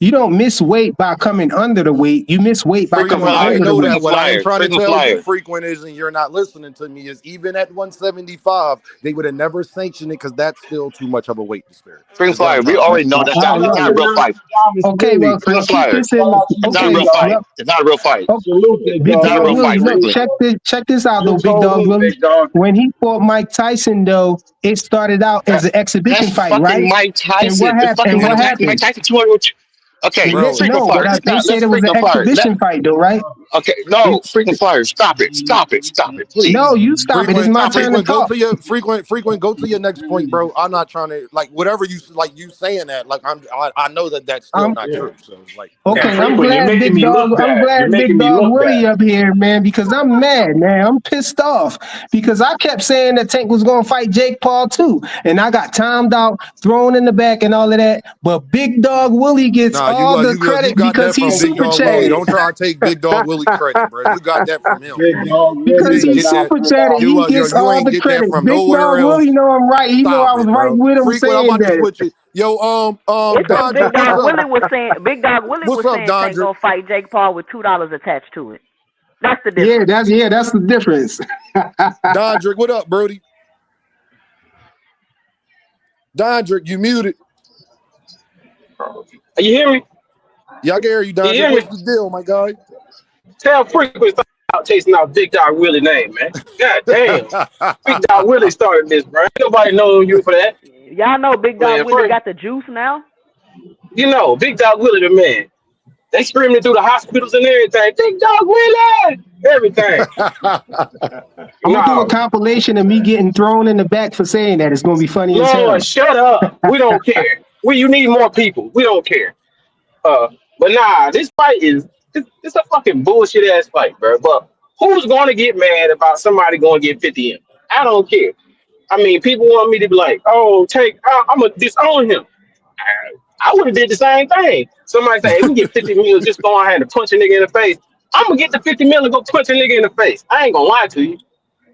you don't miss weight by coming under the weight. You miss weight by Frequent coming I flyer. over the know weight. that. Frequent What I am flyer. trying to Frequent tell you, flyer. frequent, is, and you're not listening to me, is even at 175, they would have never sanctioned it because that's still too much of a weight disparity. Frequent Is what I'm flyer. We trying to already say. know that's All not. It's right, not a real fight. okay, well, Frequent keep flyer. this in. It's not a Okay, real fight. well, It's not a real fight. okay. It's Big not a Dog real Willie, fight. look, Frequent. check this out You though, Big told Dog me, Willie. big dog. When he fought Mike Tyson, though, it started out as That, an exhibition that's fight, fucking right? Mike And what Tyson. It's happened? fucking And Mike what Tyson. Mike happened? Tyson 200. Okay, Bro, frequent No, but flyer. they said Let's it was an frequent flyer. exhibition fight, though, right? Okay, no, frequent flyer. Stop it. Stop it. Stop it, No, please. you stop it. It's frequent, my Stop it. turn to frequent, go talk. to your frequent, go to your next point, bro. I'm not trying to like whatever you like. You saying that like I know that that's still I'm not true. So it's like And okay. frequent, you're making me look I'm bad. You're glad making Big me Dog look Willie bad. up here, man, because I'm mad, man. I'm pissed off because I kept saying that Tank was gonna fight Jake Paul too, and I got timed out, thrown in the back, and all of that. But Big Dog Willie gets nah, all the you credit got because that he's from Big super Dog Willie. chatted. Don't try to take Big Dog Willie credit, bro. You got that from him. Big dog You Because really ain't the he's get that. super chatted, he gets You all ain't the get that credit. from Big nowhere Dog else. Willie know I'm right. He know I Stop was it, right bro. with him Frequent, I'm saying about to that. switch it. Yo, It's because Dondrick, what's up? Big Dog Willie What's was up, saying Tank Dondrick? gonna fight Jake Paul with $2 attached to it. That's the Yeah, difference. that's the difference. Dondrick, what up, Brody? Dondrick, you muted. You hear me? Yeah, I can hear you, You Dondrick. hear me? What's the deal, my guy? Tell Frequent stop out chasing out Big Dog Willie name, man. God damn. Big Dog Willie started this, bro. Ain't nobody know you for that. Y'all know Big Dog Man, Willie first, got the juice now. you know, Big Dog Willie the man. They screaming through the hospitals and everything. Big Dog Willie! Everything. I'm gonna do a No. compilation of me getting thrown in the back for saying that. It's gonna be funny as Lord, hell. shut up. We don't care. You need more people. We don't care. But nah, this fight is it's a fucking bullshit ass fight, bro. But who's going to get mad about somebody going to get 50 in? I don't care. I mean, people want me to be like, oh, I'm gonna disown him. I would have did the same thing. Somebody say, hey, we get 50 mil just go ahead and punch a nigga in the face. I'm gonna get the 50 mil and go punch a nigga in the face. I ain't gonna lie to you.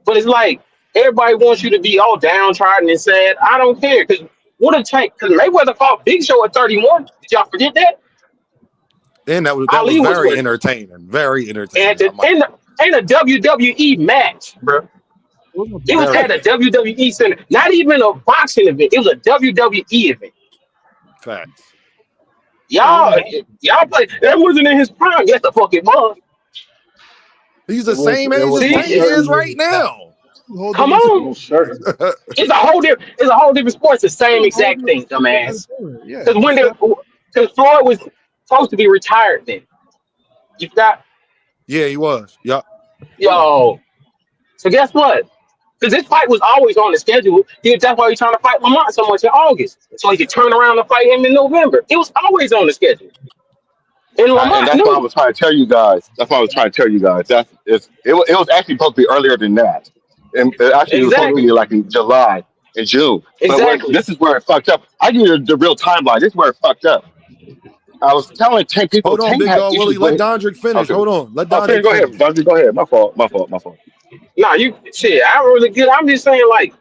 But it's like everybody wants you to be all downtrodden and sad. I don't care because what a tank. Because Mayweather fought Big Show at 31. Did y'all forget that? And that was Ali was very with him. entertaining. Very And entertaining. in a WWE match, bro. It was Very at a good. WWE center, not even a boxing event. It was a WWE event. Facts. Y'all play. That wasn't in his prime. Yes, the fuck it was. He's the same age as See, Tank is right now. come on. It's a whole different sport. It's the same exact thing, dumbass. Yeah. Because Floyd was supposed to be retired then. You forgot? Yeah, he was. Yeah. Yo. So guess what? Because this fight was always on the schedule. That's why he's trying to fight Lamont so much in August. So he could turn around and fight him in November. It was always on the schedule. And And Lamont that's what I knew. was trying to tell you guys. That's what I was trying to tell you guys. It was actually supposed to be earlier than that. And it was supposed to Exactly. be like in July and June. But Exactly. this is where it fucked up. I give you the real timeline. This is where it fucked up. I was telling 10 people, Hold on, 10 Big had Dog Willie. issues Let with. Dondrick finish. Okay. Hold on. Let Oh, Dondrick go ahead. finish. Bungie, go ahead. My fault. Nah, you shit. I really good. I'm just saying, like,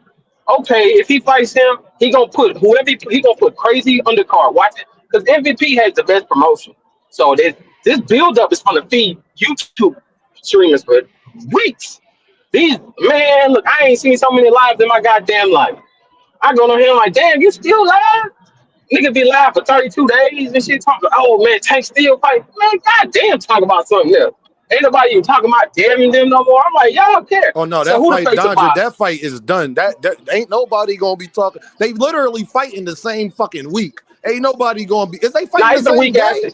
okay, if he fights him, he gonna put whoever he gonna put crazy undercard. Watch it, because MVP has the best promotion. So this build up is gonna feed YouTube streamers for weeks. These man, look, I ain't seen so many lives in my goddamn life. I go to him like, damn, you still live? Nigga be live for 32 days and shit talking, oh man, Tank still fight. Man, goddamn, talk about something else. Ain't nobody even talking about damning them no more. I'm like, y'all don't care. Oh no, So that who the fight, face of Dodger, boxing? that fight is done. That ain't nobody gonna be talking. They literally fight in the same fucking week. Ain't nobody gonna be. Is they Nah, fighting the it's the same week day? after.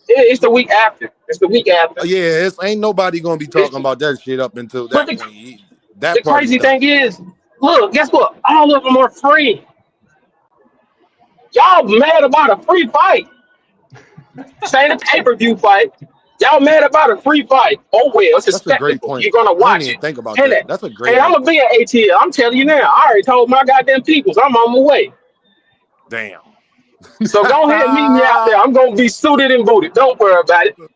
It's the week after. It's the week after. Yeah, ain't nobody gonna be talking about that shit up until But that point. That the part is crazy done. thing is, look, guess what? All of them are free. Y'all mad about a free fight. This ain't a pay-per-view fight. Y'all mad about a free fight. Oh well, it's a That's a great spectacle. point. You're gonna I didn't watch even it. think about And that. that. That's a great And I'm ass gonna be point. at ATL. I'm telling you now. I already told my goddamn peoples I'm on my way. Damn. So go ahead and meet me out there. I'm gonna be suited and booted. Don't worry about it. Go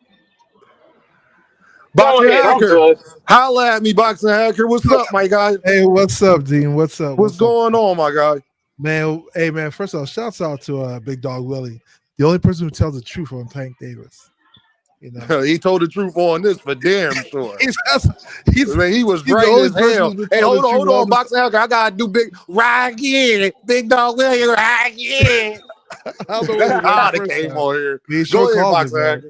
Boxing ahead. I'm Hacker, done. holla at me, Boxing Hacker. What's up, my guy? Hey, what's up, Dean? What's up? What's going on, my guy? Man, hey man, first of all, shouts out to Big Dog Willie, the only person who tells the truth on Tank Davis. You know, He told the truth on this for damn sure. Man, he was he's the right only as person hell. who's been Hey, telling hold the on, truth Boxing Hacker. I gotta do big dog Willie, right here. I don't know That's what how the it first came time. on here. He Go sure ahead, called me, Boxing man.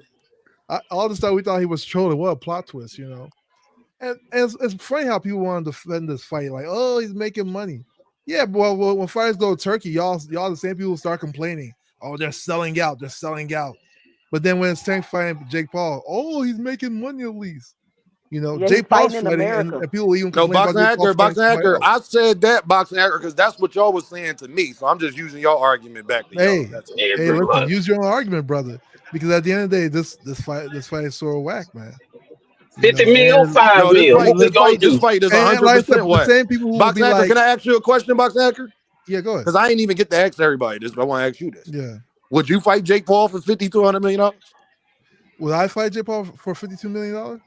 Hacker. All this time we thought he was trolling. What a plot twist, you know. And it's funny how people want to defend this fight, like, oh, he's making money. Yeah, but well, when fighters go to Turkey, y'all the same people start complaining. Oh, they're selling out. They're selling out. But then when it's Tank fighting Jake Paul, oh, he's making money at least. You know, Yeah, he's Jake Paul's fighting in fighting, America. and people even No, complain about Jake Paul fighting Boxing somebody Hacker. else. I said that, Boxing Hacker, because that's what y'all was saying to me. So I'm just using your argument back to y'all. That's all. Hey, listen, use your own argument, brother. Because at the end of the day, this fight is so whack, man. 50 mil, 5 mil. What we gonna do? This fight is And 100% like I said, the whack. same people who will Boxing be Hacker, like, can I ask you a question, Boxing Hacker? Yeah, go ahead. Because I ain't even get to ask everybody this, but I want to ask you this. Yeah. Would you fight Jake Paul for $50 to $100 million? Would I fight Jake Paul for $52 million?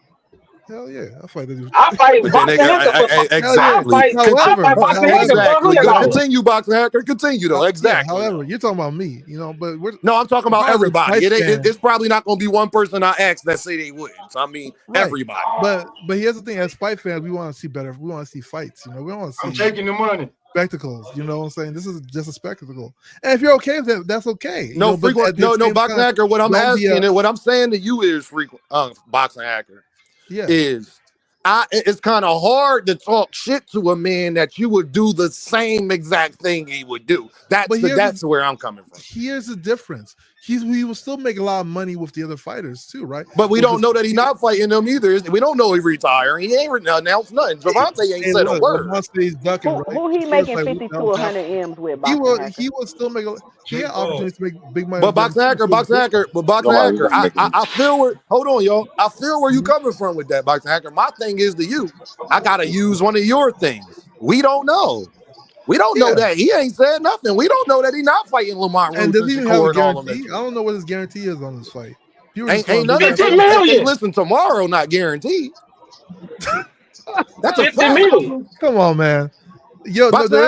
Hell yeah, I'll fight that dude. I fight Boxing Hacker for Exactly. I fight Boxing Hacker for $100. Continue, Boxing Hacker. Continue, though. Exactly. However, you're talking about me, you know, but no, I'm talking about everybody. It's It's probably not going to be one person I ask that say they wouldn't. So I mean, everybody. But here's the thing: as fight fans, we want to see better. We want to see fights. You know, we don't want to see. I'm taking the money. Spectacles. You know what I'm saying? This is just a spectacle. And if you're okay with that, that's okay. No, Boxing Hacker. What I'm asking and what I'm saying to you is Boxing Hacker. Yeah. It's kind of hard to talk shit to a man that you would do the same exact thing he would do. That's where I'm coming from. Here's the difference. He will still make a lot of money with the other fighters too, right? But we don't know that he's not fighting them either. We don't know he's retiring. He ain't announced nothing. Javante ain't said a word. Who he making 50 to 100 M's with? He will still make he had opportunities to make big money. But Boxing Hacker, I feel where. Hold on, y'all. I feel where you coming from with that, Boxing Hacker. My thing is to you. I gotta use one of your things. We don't know. We don't know that he ain't said nothing. We don't know that he's not fighting Lamont and Roots does he even have a guarantee? I don't know what his guarantee is on this fight. Ain't nothing. Hey, listen, tomorrow not guaranteed. That's a fact. Come on, man. Yo, Boxing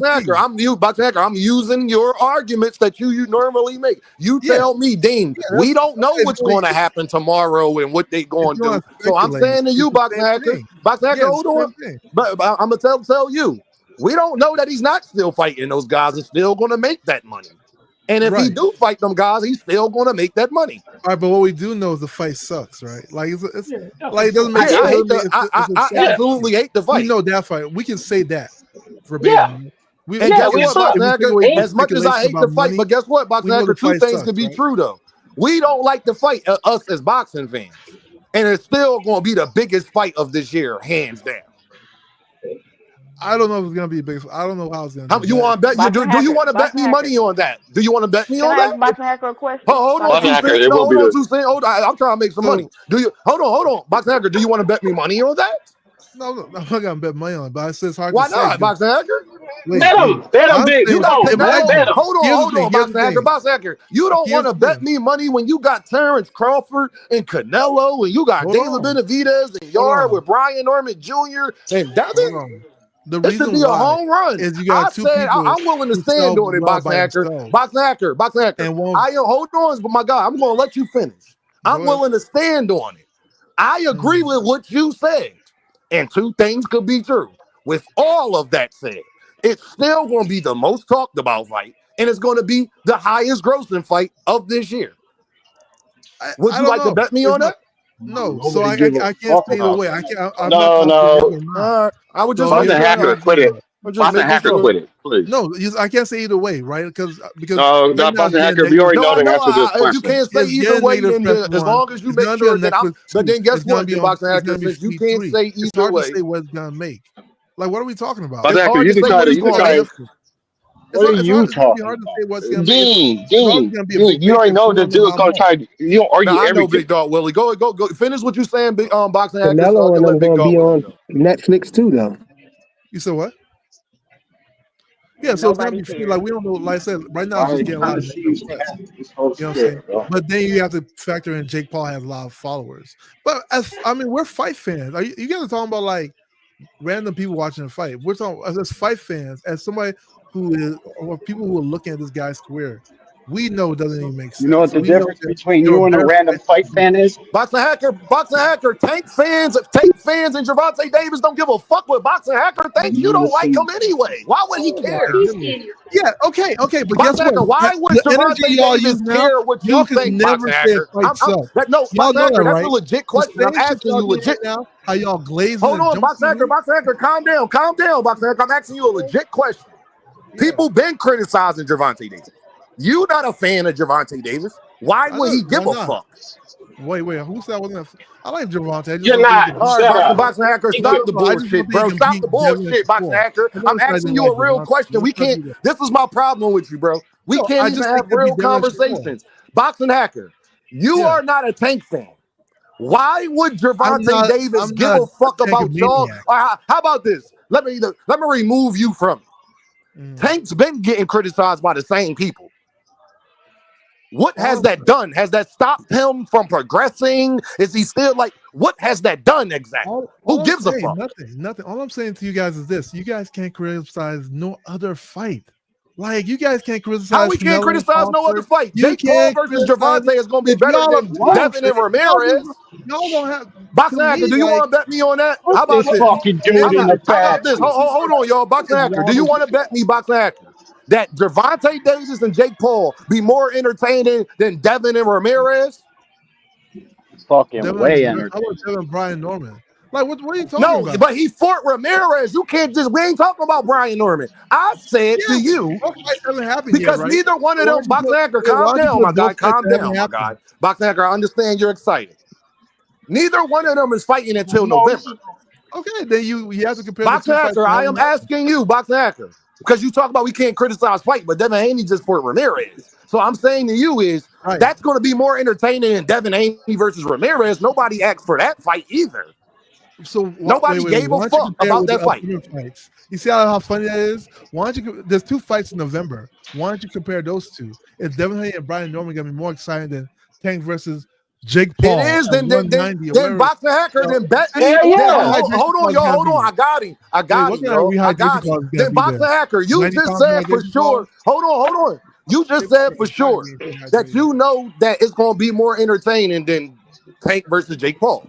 Hacker, I'm using your arguments that you normally make. You tell me, Dean, we don't know what's going to happen tomorrow and what they going to do. So I'm saying to you, Boxing Hacker, hold on. But I'm gonna tell you, we don't know that he's not still fighting those guys and still going to make that money. And if he do fight them guys, he's still going to make that money. All right, but what we do know is the fight sucks, right? Like it doesn't make sense. I absolutely hate the fight. We know that fight. We can say that verbatim. And guess what, Boxing Hacker? As much as I hate the fight, but guess what, Boxing Hacker? Two things can be true though. We don't like the fight, us as boxing fans, and it's still going to be the biggest fight of this year, hands down. I don't know if it's gonna be a big. I don't know how it's gonna. You want to bet? Do you want to bet me money on that? Do you want to bet me on that? Boxing Hacker a question. Hold on, I'm trying to make some money. Do you? Hold on, Boxing Hacker. Do you want to bet me money on that? No, I'm not gonna bet money on it. But it's hard. Why to say. not, Boxing Hacker? Bet him, big. You got hold on, Boxing Hacker. You don't want to bet me money when you got Terrence Crawford and Canelo, and you got David Benavidez and Yard with Brian Norman Jr. and Devin. This should be a home run. I'm willing to stand on it, Boxing Hacker. And hold on, but my God, I'm going to let you finish. I'm willing to stand on it. I agree with what you said, and two things could be true. With all of that said, it's still going to be the most talked about fight, and it's going to be the highest grossing fight of this year. Would you don't like to know. bet me on that? No, so Nobody give a I can't fuck say either about way. that. I can't. I'm No, not no. I would just So, make Boston sure. Hacker, quit it. Boston Hacker, quit it, please. No, I can't say either way, right? Because No, right now Boston it's Hacker, getting we already negative. know the answer to this If you question. can't say It's either getting way, negative then press as one. long as you It's make gonna be sure on that I'm. Netflix But too. then guess It's gonna what, be then on. Boxing It's Hacker, gonna be since you Speed can't 3. say It's either hard way, to say what it's gonna make. Like, what are we talking about? Boston it's Hacker, hard you to can say try what to, it's you can going to try. make. What are you It's gonna be hard talking to say what's gonna make. Dean, It's always Dean, gonna be a Dean, big you already picture. know We the don't know dude's how gonna much. try. You don't argue Now I know everything. Big Dog Willie. Go finish what you saying, Boxing Hacker, so I Canelo can and let them Big gonna Dog be Willie on go. Netflix too, though. You said what? Yeah, And so it's gonna nobody be free. cares. Like, we don't know. Like I said, right now it's about? just I getting a kind lot of of see negative what's press. happening. This whole You know what I'm saying? shit, bro. But then you have to factor in Jake Paul has a lot of followers. But we're fight fans. Are you guys are talking about like random people watching a fight? We're talking as fight fans, as somebody who is, or people who are looking at this guy's career. We know it doesn't even make You know what sense. the We know difference that between there are you and a better random fights fight to do. fan is? Boxing Hacker, Tank fans, and Gervonta Davis don't give a fuck what Boxing Hacker thinks. You don't like him anyway. Why would he Oh my care? goodness. Yeah, okay, but guess Boxing what? Hacker, why would The energy Gervonta y'all Davis use now, care what y'all you can think, never Boxing say a Hacker? fight sucks. No, Y'all Boxing know Hacker, that, that's a right? legit The question. I'm same shit asking y'all you doing legit. right now, how y'all glazing Hold and on, jump shooting. Boxing Hacker, calm down, Boxing Hacker. I'm asking you a legit question. Yeah. People been criticizing Gervonta Davis. You not a fan of Gervonta Davis. Why would he give a fuck? Wait, who said I wasn't? I like Gervonta. I just You're don't think he not. can. All Shut right, up. Boxing Hacker, He stop get- the I just don't bullshit, think he bro. can Stop beat the Devin bullshit, Boxing before. Hacker. I know I'm it's not asking even you like a real Devonta. question. We Let's not can't. do that. This is my problem with you, bro. We No, can't I even just think have he'll real beat Devin before. conversations. Boxing Hacker, you Yeah. are not a Tank fan. Why would Gervonta I'm Davis give not a fuck a Tank about y'all? maniac. How about this? Let me remove you from it. Tank's been getting criticized by the same people. What has that done? Has that stopped him from progressing? Is he still like, what has that done exactly? Who gives a fuck? Nothing. All I'm saying to you guys is this: you guys can't criticize no other fight. Like, you guys can't criticize. How we can't Canelo criticize no other fight? Jake Paul versus Gervonta is going to be better than Devin and Ramirez. Y'all don't have. Boxing Hacker, do you want to bet me on that? How about this this? fucking dude in the How back. about this? Hold on, y'all. Boxing Hacker, do you want to bet me, Boxing Hacker, that Gervonta Davis and Jake Paul be more entertaining than Devin and Ramirez? Fucking way How entertaining. about Devin Brian Norman? Like, what are you talking No, about? but he fought Ramirez. You can't just, we ain't talking about Brian Norman. I said to you, hasn't happened because yet, right? neither one of Why them, don't you Boxing Hacker, calm down, my guy, calm down, my guy. Boxing Hacker, I understand you're excited. Neither one of them is fighting until November. Okay, then you have to compare Boxing the two fights. Hacker, I am asking you, Boxing Hacker, because you talk about we can't criticize fight, but Devin Haney just fought Ramirez. So I'm saying to you is, that's going to be more entertaining than Devin Haney versus Ramirez. Nobody asked for that fight either. So nobody gave a fuck about that fight. Fights? You see how funny that is? Why don't you? There's two fights in November. Why don't you compare those two? Is Devin Haney and Brian Norman gonna be more exciting than Tank versus Jake Paul? It is. Then Boxing Hacker, then bet me. Yeah. Hold on, y'all. Hold on. I got him. I got him. Then Boxing Hacker, you just said for sure. Hold on. You just said for sure that you know that it's going to be more entertaining than Tank versus Jake Paul.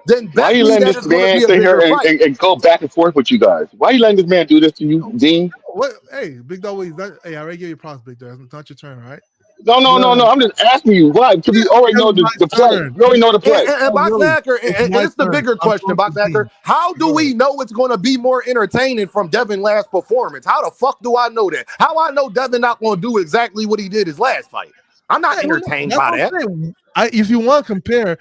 Then Why you letting this man sit here and go back and forth with you guys? Why you letting this man do this to you, Dean? What? Hey, Big Dog, hey, I already gave you props, Big Dog. It's not your turn, right? No. I'm just asking you why. Because we already know the play. We already know the play. And Boxing Hacker, and it's the bigger question, Boxing Hacker. How do we know it's going to be more entertaining from Devin's last performance? How the fuck do I know that? How I know Devin not going to do exactly what he did his last fight? I'm not entertained by that. If you want to compare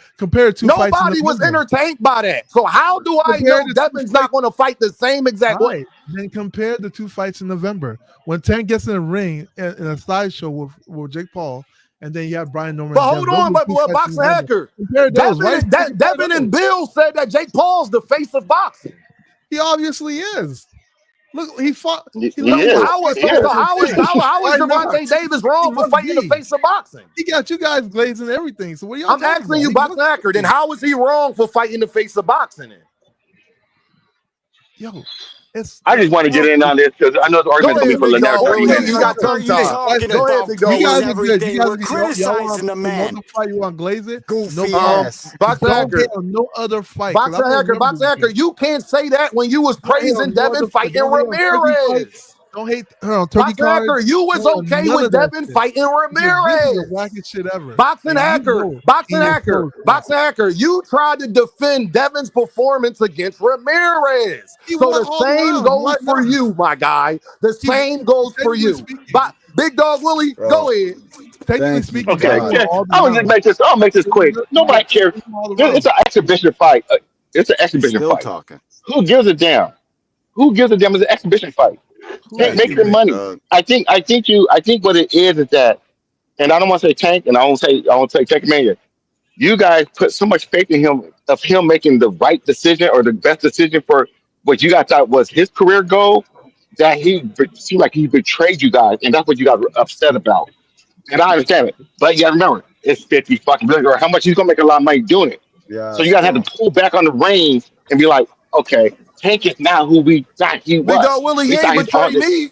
two fights. Nobody was entertained by that. So how do I know Devin's not going to fight the same exact way? Then compare the two fights in November. When Tank gets in the ring in a slideshow with Jake Paul, and then you have Brian Norman. But hold on, but Boxing Hacker. Devin and Bill said that Jake Paul's the face of boxing. He obviously is. Look, he fought. How is Gervonta Davis wrong for fighting the face of boxing? He got you guys glazing everything. So what are y'all I'm asking you, Boxing Hacker, then how is he wrong for fighting the face of boxing? Yo, I just want to get in on this because I know the argument's going to be for Linares. You got tongue tied. Go ahead, Big Dog. We're criticizing the man. You want to glaze it? Goofy ass. Boxing Hacker. No other fight. Boxing Hacker. You can't say that when you was praising Devin fighting Ramirez. Don't hate turkey Boxing cards. Hacker, you was No, okay none with of that Devin shit. fighting This is the Ramirez. wackest shit ever. Boxing And you Hacker, know it. Boxing In your Hacker, soul. Boxing Hacker, you tried to defend Devin's performance against Ramirez. He So won the all the same rounds. goes Why for not? you, my guy. The same goes for Technically you. speaking. But Big Dog Willie, Bro. go ahead. Technically Thank you, speaking, Okay, he God. won all the I was just rounds. make this. I'll make this quick. Nobody cares. He won all the It's rounds. an exhibition fight. It's an exhibition Still fight. talking. Who gives a damn? Who gives a damn? It's an exhibition fight. Who Tank, gives make a your damn? money. I think what it is that, and I don't want to say Tank, and I won't say Tank Mania. You guys put so much faith in him of him making the right decision or the best decision for what you guys thought was his career goal, that seemed like he betrayed you guys, and that's what you got upset about. And I understand it, but you got to remember, it's 50 fucking million, or how much he's gonna make a lot of money doing it. So you Yes, guys have to bro. pull back on the reins and be like, okay, Tank is not who we thought he Big Dog was. Willie, he We thought ain't he's all betray this. me.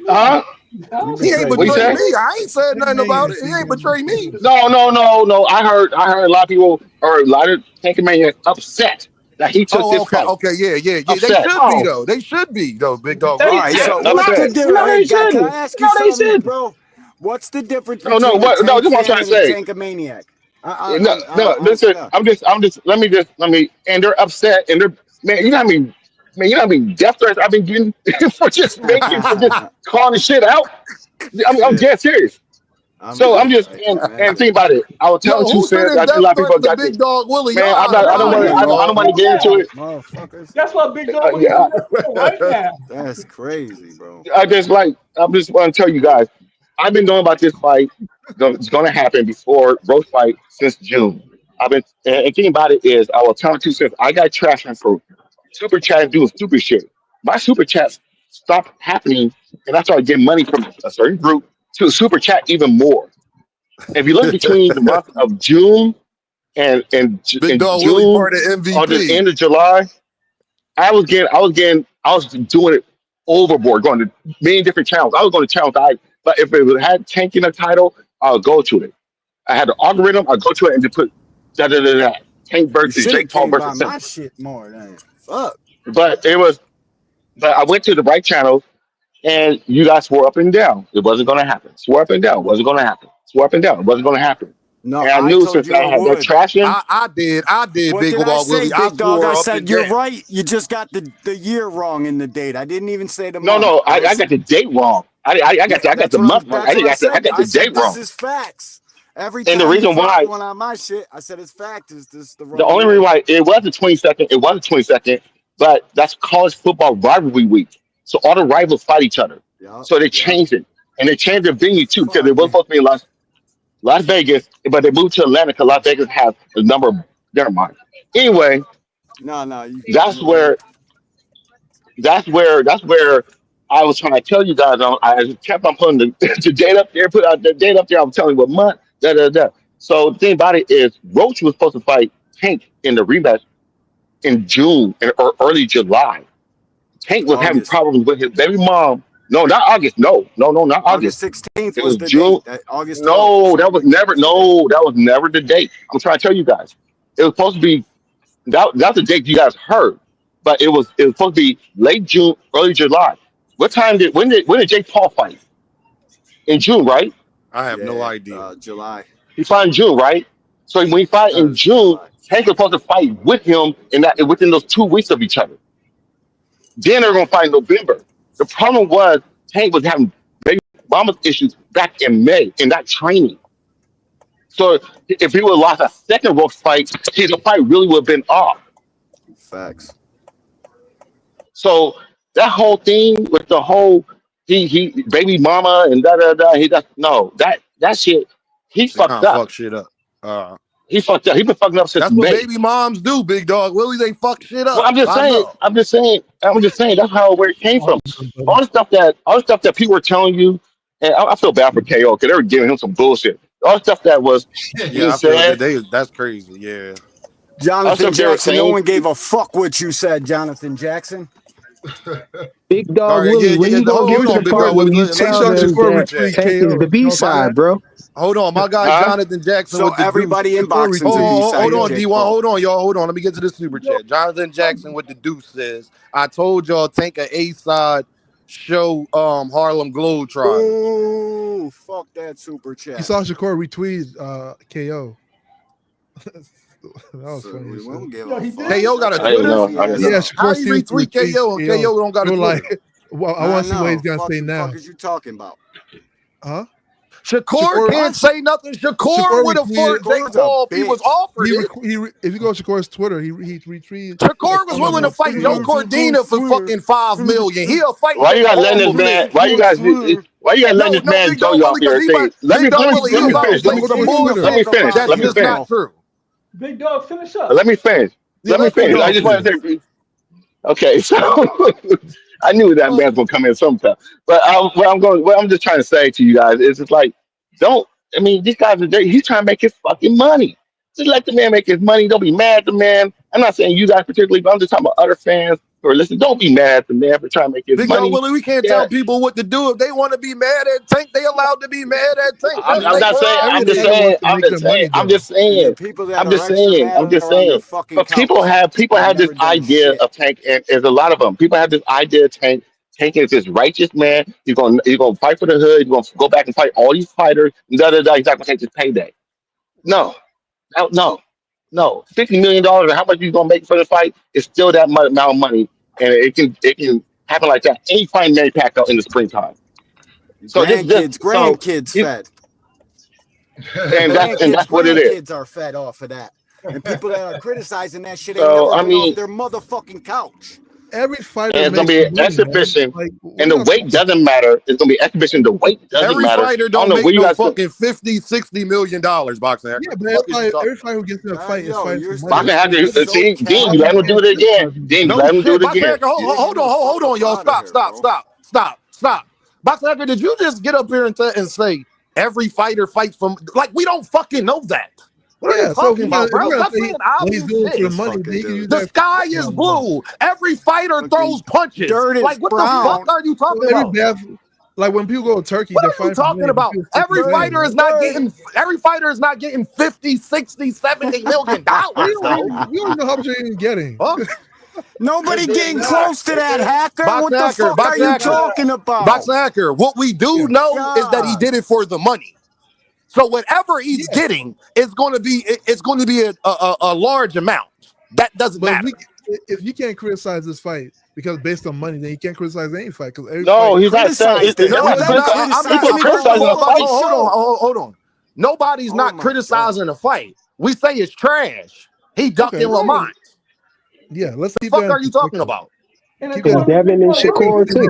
Huh? You He ain't betrayed What you betray say? me. me. I ain't said nothing about it. He ain't Technically, betray me. No. I heard a lot of people, or a lot of Tank Mania upset that he took Oh, this okay, fight. okay, yeah. They Upset. should be Oh, though. They should be though, Big Dog All they Willie. right. Yeah. Yeah, So what's no, the upset. difference? no, Hey, they guy, can shouldn't. I ask No, you they something, shouldn't. bro? What's the difference No, between a what? No, tank this is what I'm fan trying to and a say. tankomaniac? No. Listen, Yeah. I'm just. Let me. And they're upset, and they're man. You know how many death threats I've been getting for just calling the shit out. I'm Shit. dead serious. So I'm just and Imagine. think about it. I was telling Yo, two who cents. sending I think a death lot of threats people to got Big this. Dog Willie? Man, Y'all I'm out of not. I don't Oh, want. line, you I dog. don't know want to get into that. it. Motherfuckers. That's why Big Dog was Yeah, right now. That's crazy, bro. I'm just want to tell you guys, I've been knowing about this fight. It's going to happen before Roach fight since June. I've been and thing about it is, I will tell you two cents. I got trashing for super chat and doing stupid shit. My super chats stopped happening, and I started getting money from a certain group to super chat even more. If you look between the month of June Big and Dog Willie June part of or the MVP. end of July, I was doing it overboard, going to many different channels. I was going to channels but if it had Tank in the title, I'll go to it. I had the algorithm, I'll go to it and just put da da da da. Tank You versus should have Jake Paul came by versus my Tank. shit more than fuck. But I went to the right channel and you guys swore up and down. It wasn't going to happen. Swore up and down. It wasn't going to happen. Swore up and down. It wasn't going to happen. No, And I I knew told since you I it had that would. trashing, I did, What Big did I Dog say, Willie. I big dog? I swore up said and you're down. right. You just got the year wrong in the date. I didn't even say the no, month. no, I got the date wrong. Yeah, I got that's the what I'm. month wrong. That's what I I said. got I the said date this wrong. is facts. Every And the time you reason drop why one on my shit, I said it's fact. Is this the The wrong only reason year? why it was the 22nd, but that's college football rivalry week. So all the rivals fight each other. Yup, So they yup. changed it. And they changed the venue too, because it Fuck was me. supposed to be in Las Vegas, but they moved to Atlanta because Las Vegas has a number of never mind. Anyway, No. that's where that's where I was trying to tell you guys on. I just kept on putting the date up there, put out the date up there. I'm telling you what month, da da da. So the thing about it is Roach was supposed to fight Tank in the rematch in June or early July. Tank was having August. problems with his baby mom. No, not August. No, not August August. 16th It was was the date. June. August 12th or No, something like that. that was never the date. I'm trying to tell you guys. It was supposed to be that's the date you guys heard, but it was supposed to be late June, early July. When did Jake Paul fight? In June, right? I have no Yeah, idea. July. He fought in June, right? So when he fought in June, July. Tank was supposed to fight with him in that within those 2 weeks of each other. Then they're gonna fight in November. The problem was Tank was having baby mama's issues back in May in that training. So if he would have lost a second rope fight, his fight really would have been off. Facts. So that whole thing with the whole he baby mama and da da da he does no that shit he They kind fucked of up. fuck shit up. He fucked up. He been fucking up since That's what May. baby moms do, Big Dog Willie. They fuck shit Well, up. I know. I'm just saying that's how where it came from. All the stuff that people were telling you, and I feel bad for KO because they were giving him some bullshit. All the stuff that was being Yeah, I feel said, that that's crazy. Yeah. all the Jonathan stuff they were Jackson. No saying. one gave a fuck what you said, Jonathan Jackson. Big All Dog right. Willie, when you gonna get Hold to the on, Big part Dog where Willie. you Let me tell get to the us before super we that chat. tweet Tank is the KO. B No, my side, bad. bro? Hold on, my guy Huh? Jonathan Jackson So with the deuce. everybody in Before we boxing's a tweet B side Hold of on, Jake D1. Paul. Hold on, y'all. Hold on. Let me get to the super chat. Jonathan Jackson with the deuce says, I told y'all Tank a A side show Harlem Globetrotters. Ooh, fuck that super chat. You saw Shakur retweet KO. That was funny. We won't give Yo, a he fuck. did? KO got a I didn't Twitter? know. I didn't know. Yeah, How Shakur you Stevens retweet KO and KO don't got a They were Twitter? like, well, I want to see what he's gonna Fuck say you now. fuckers you talking about? Huh? Shakur can't say nothing. Shakur Shakur would have retweeted- fought Jake Paul if he was offered it. If you go to Shakur's Twitter, he retweeted. Shakur was willing to fight Joe Cordina for fucking $5 million. He'll fight. Why you Jake got Paul letting this for man? me. Why you letting this man Big throw Dog you off Willie, your because thing? Let me Willie, he about to finish. say some bullshit. Let me finish. That's Let me just finish. not true. Big Dog, finish up. Let me finish. Yeah, Let me let Big finish. I Dog just want finish. to say. Okay, so I knew that man's gonna come in sometime. But what I'm just trying to say to you guys is, it's like, don't. I mean, these guys he's trying to make his fucking money. Just let the man make his money. Don't be mad at the man. I'm not saying you guys particularly, but I'm just talking about other fans who are listening. Don't be mad at the man for trying to make his Big Dog money. Willie, we can't tell people what to do. If they want to be mad at Tank, they allowed to be mad at Tank. I'm not saying. I'm just saying. But people have this idea of Tank, and there's a lot of them. People have this idea of Tank. Tank is this righteous man. He's gonna fight for the hood. He's gonna go back and fight all these fighters. He's not gonna take his payday. No. $50 million or how much you gonna make for the fight is still that amount of money, and it can happen like that. Any fight Manny Pacquiao in the springtime. So grandkids fed. And that's what it is. Grandkids are fed off of that, and people that are criticizing that shit ain't So, never been off their motherfucking couch. Every fighter and it's gonna be an exhibition, and the weight doesn't matter. It's gonna be an exhibition. The weight doesn't every matter. Fighter don't make no fucking $50-60 million, Boxing Hacker. Yeah, but every fighter who gets in a fight is fighting for money. Boxing Hacker, see, Dean, you let him do it again. Dean, you let him do it again. Hold on, y'all. Stop. Boxing Hacker, did you just get up here and say every fighter fights from, like, we don't fucking know that? What are you talking about, bro? Stop saying obvious shit. The sky is blue. Every fighter throws punches. Like, what the fuck are you talking about? Like, when people go to Turkey, what are you talking about? Every fighter is not getting 50, 60, 70 million dollars. You don't know how much you're even getting. Nobody getting close to that, Hacker. What the fuck are you talking about? Boxing Hacker, what we do know is that he did it for the money. So whatever he's getting is going to be a large amount. That doesn't matter. If you can't criticize this fight because based on money, then you can't criticize any fight. He's not saying hold on. Nobody's not criticizing the fight. We say it's trash. He ducking Lamont. Yeah, let's see. What the fuck are you talking about? Devin and Shakur too.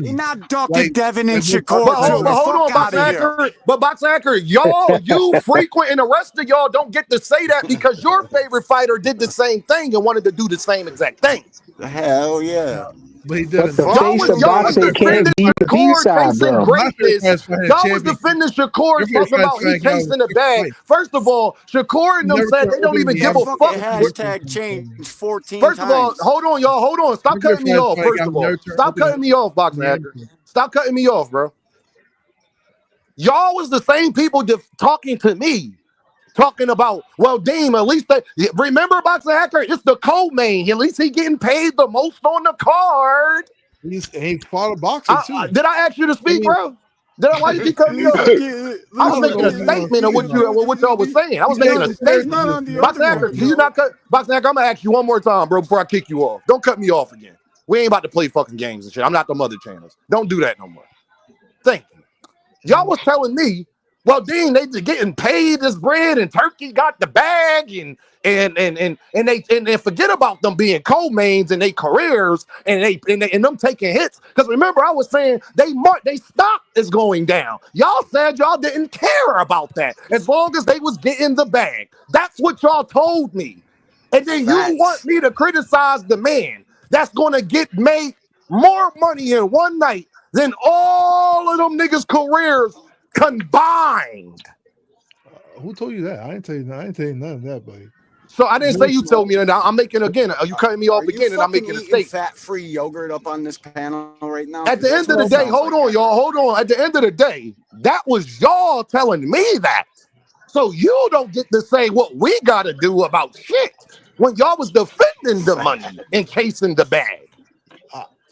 You're not ducking Devin and Shakur too. But hold on, Boxing Hacker. But Boxing Hacker, you frequent, and the rest of y'all don't get to say that because your favorite fighter did the same thing and wanted to do the same exact thing. Hell yeah. But he didn't. The face of boxing can't beat the B-side, bro. Y'all was defending Shakur talking about he chasing the bag. First of all, Shakur and them said they don't even give a fuck. Hashtag change 14 First of all, hold on, y'all. Hold on. Stop cutting me off, first of all. Stop cutting me off, Boxing Hacker. Stop cutting me off, bro. Y'all was the same people talking to me. Talking about, well, Dean, at least remember, Boxing Hacker, it's the co-main. At least he getting paid the most on the card. He's fought a boxer too. Did I ask you to speak, bro? Why did you cut me off? I was making a statement of what y'all was saying. I was making a statement. Boxing Hacker, can you not cut? Boxing Hacker, I'm gonna ask you one more time, bro, before I kick you off. Don't cut me off again. We ain't about to play fucking games and shit. I'm not the mother channels. Don't do that no more. Thank you. Y'all was telling me, well, Dean, they getting paid this bread, and Turkey got the bag, and they forget about them being co-mains in their careers, and them taking hits. Because remember, I was saying they stock is going down. Y'all said y'all didn't care about that as long as they was getting the bag. That's what y'all told me. And then you want me to criticize the man that's gonna make more money in one night than all of them niggas' careers combined. Who told you that? I didn't tell you that. I didn't tell you none of that, buddy. So I didn't say you told me that. I'm making again. Are you cutting me off again? And I'm making a statement. Fat-free yogurt up on this panel right now. At the end of the day, hold on, y'all. Hold on. At the end of the day, that was y'all telling me that. So you don't get to say what we got to do about shit when y'all was defending the money and chasing the bag.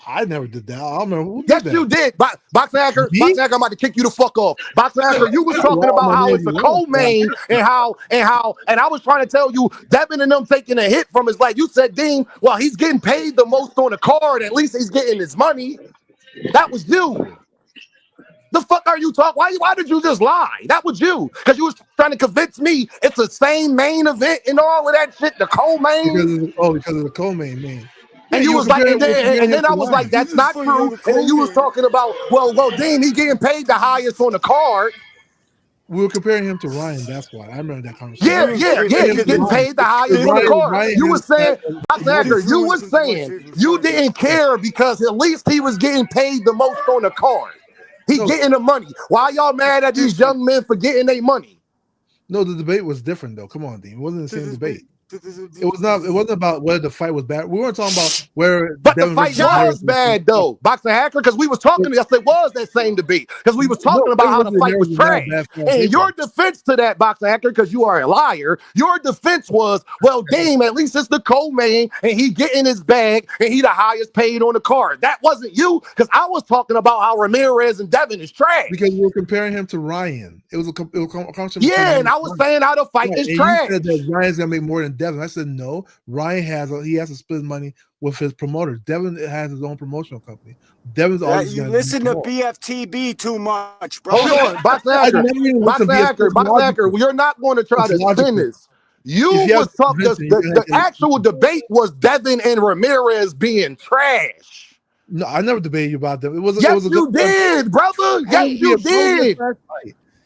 I never did that. I don't remember who did Yes, that. you did. Boxing Hacker, Me? Boxing Hacker, I'm about to kick you the fuck off. Boxing Hacker, you was talking about how it's a co-main and I was trying to tell you, Devin and them taking a hit from his life. You said, Dean, well, he's getting paid the most on the card. At least he's getting his money. That was you. The fuck are you talking? Why did you just lie? That was you. Because you was trying to convince me it's the same main event and all of that shit, the co-main. Because of the co-main, man. And you was like, and then I was like, that's not true. And then you was talking about, well, Dean, he getting paid the highest on the card. We were comparing him to Ryan. That's why I remember that conversation. Yeah. He's getting paid the highest on the card. You were saying, you were saying you didn't care because at least he was getting paid the most on the card. He getting the money. Why y'all mad at these young men for getting their money? No, the debate was different though. Come on, Dean. It wasn't the same debate. It wasn't about whether the fight was bad. We weren't talking about where. But the fight was bad though, Boxing Hacker, because we was talking. Yes, it was that same debate because we was talking about how the fight was trash. And your defense to that, Boxing Hacker, because you are a liar. Your defense was, well, Dame, at least it's the co-main, and he getting his bag, and he the highest paid on the card. That wasn't you, because I was talking about how Ramirez and Devin is trash. Because you were comparing him to Ryan. It was a conversation. Yeah, and I was saying how the fight is trash. You said that Ryan's gonna make more than Devin. I said no. Ryan has to split money with his promoter. Devin has his own promotional company. Devin's always you listen to BFTB too much, bro. Hold on, Boxing Hacker, you're not going to try to spin this. You was talking. The actual debate was Devin and Ramirez being trash. No, I never debated you about them. Yes, you did, brother. Yes, you did.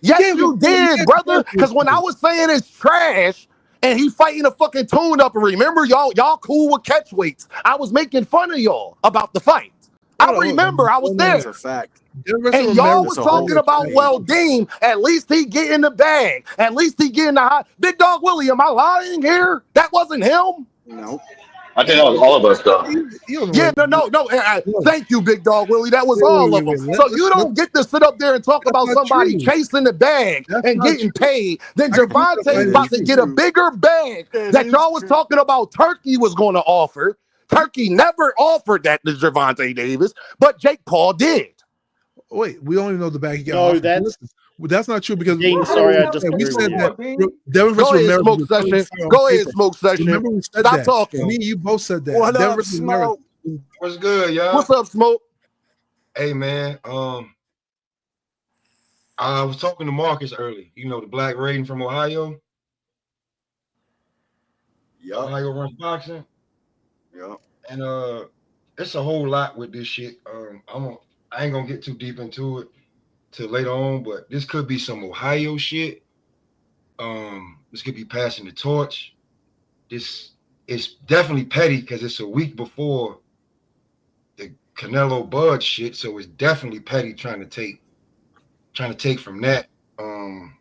Yes, you did, brother. Because when I was saying it's trash. And he fighting a fucking tune-up. Remember, y'all cool with catch weights. I was making fun of y'all about the fight. I remember, I was there. That's a fact. And y'all was talking about, well, Dean, at least he getting the bag. At least he getting the hot. Big Dog Willie, am I lying here? That wasn't him? No. I think that was all of us, though. Yeah, no. Thank you, Big Dog Willie. That was all of them. So you don't get to sit up there and talk about somebody chasing the bag and getting paid. Then Gervonta about to get a bigger bag that y'all was talking about Turkey was going to offer. Turkey never offered that to Gervonta Davis, but Jake Paul did. Wait, we don't even know the bag he got. No, that's not true because Dean, sorry, I just we said that. Go ahead, smoke session. Go ahead, smoke session. Remember we said Stop talking. Me and you both said that. What up, Smoke? What's good, y'all? What's up, Smoke? Hey, man. I was talking to Marcus early. You know, the black rating from Ohio. Yeah. Ohio runs boxing. Yeah. And it's a whole lot with this shit. I ain't gonna get too deep into it till later on, but this could be some Ohio shit. This could be passing the torch. This is definitely petty because it's a week before the Canelo Bud shit, so it's definitely petty trying to take from that. And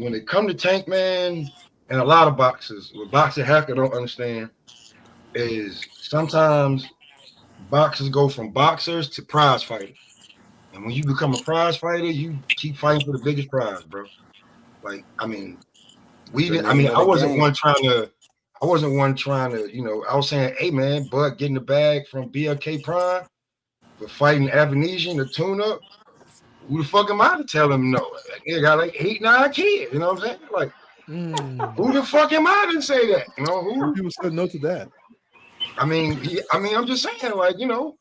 when it come to Tank, man, and a lot of boxers, what Boxing Hacker don't understand is sometimes boxers go from boxers to prize fighters. And when you become a prize fighter, you keep fighting for the biggest prize, bro. Like, I mean, I wasn't one trying to, I was saying, hey man, Bud getting the bag from BLK Prime for fighting Avanesian, the tune-up. Who the fuck am I to tell him no? He got like 8-9 kids, you know what I'm saying? Like, who the fuck am I to say that? You know, who people said no to that? I'm just saying, like, you know.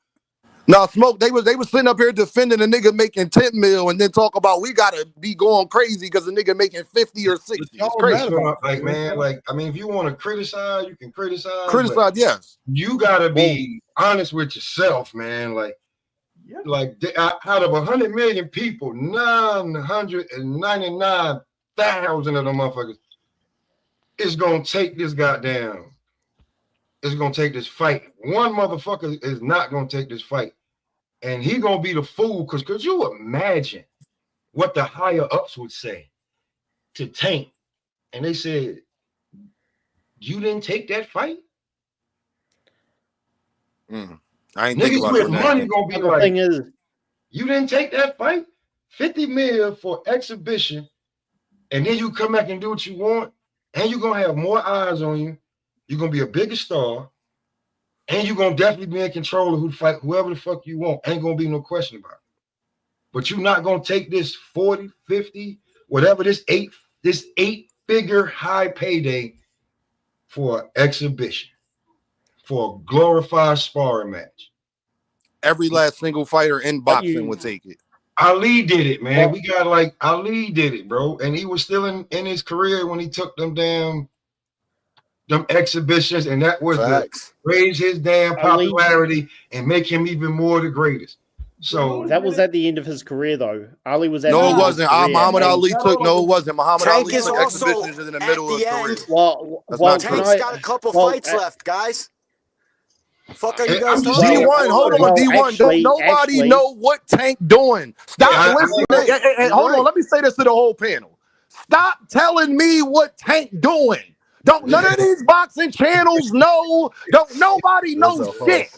No, Smoke, they was sitting up here defending a nigga making 10 mil and then talk about we gotta be going crazy because the nigga making 50 or 60. It's crazy. Like, man, like, I mean, if you want to criticize, you can criticize. Criticize, yes. You gotta be honest with yourself, man. Like out of 100 million people, 999,000 of them motherfuckers is gonna take this goddamn. It's gonna take this fight. One motherfucker is not gonna take this fight, and he gonna be the fool. Because could you imagine what the higher ups would say to Tank? And they said, "You didn't take that fight." I ain't niggas with money gonna be like, thing is, "You didn't take that fight. 50 mil for exhibition, and then you come back and do what you want, and you're gonna have more eyes on you. You're gonna be a bigger star, and you're gonna definitely be in control of who fight whoever the fuck you want. Ain't gonna be no question about it. But you're not gonna take this 40, 50, whatever this eight-figure high payday for an exhibition, for a glorified sparring match. Every last single fighter in boxing would take it. Ali did it, man. We got like Ali did it, bro. And he was still in his career when he took them exhibitions, and that was to raise his damn popularity and make him even more the greatest. So that was at the end of his career, though. Ali was at no, the it end wasn't. of his Muhammad career. Ali took no, it wasn't. Muhammad Tank Ali is took also exhibitions in the middle of his career. Well, Tank's got a couple fights left, guys. Fuck are you guys talking about? D1, hold on, D1. Don't nobody know what Tank doing. Stop listening. Hold on, let me say this to the whole panel. Stop telling me what Tank doing. Don't none of these boxing channels know. Don't nobody know shit.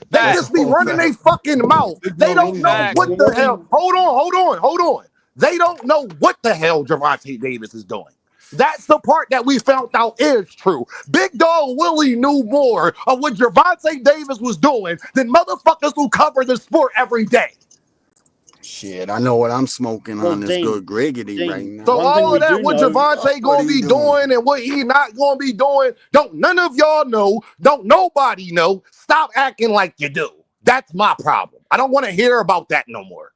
They just be running their fucking mouth. They don't know what the hell. Hold on. They don't know what the hell Gervonta Davis is doing. That's the part that we found out is true. Big Dog Willie knew more of what Gervonta Davis was doing than motherfuckers who cover the sport every day. Shit, I know what I'm smoking on this good griggity right now. So all of that, what Gervonta gonna be doing and what he not gonna be doing, don't none of y'all know. Don't nobody know. Stop acting like you do. That's my problem. I don't want to hear about that no more.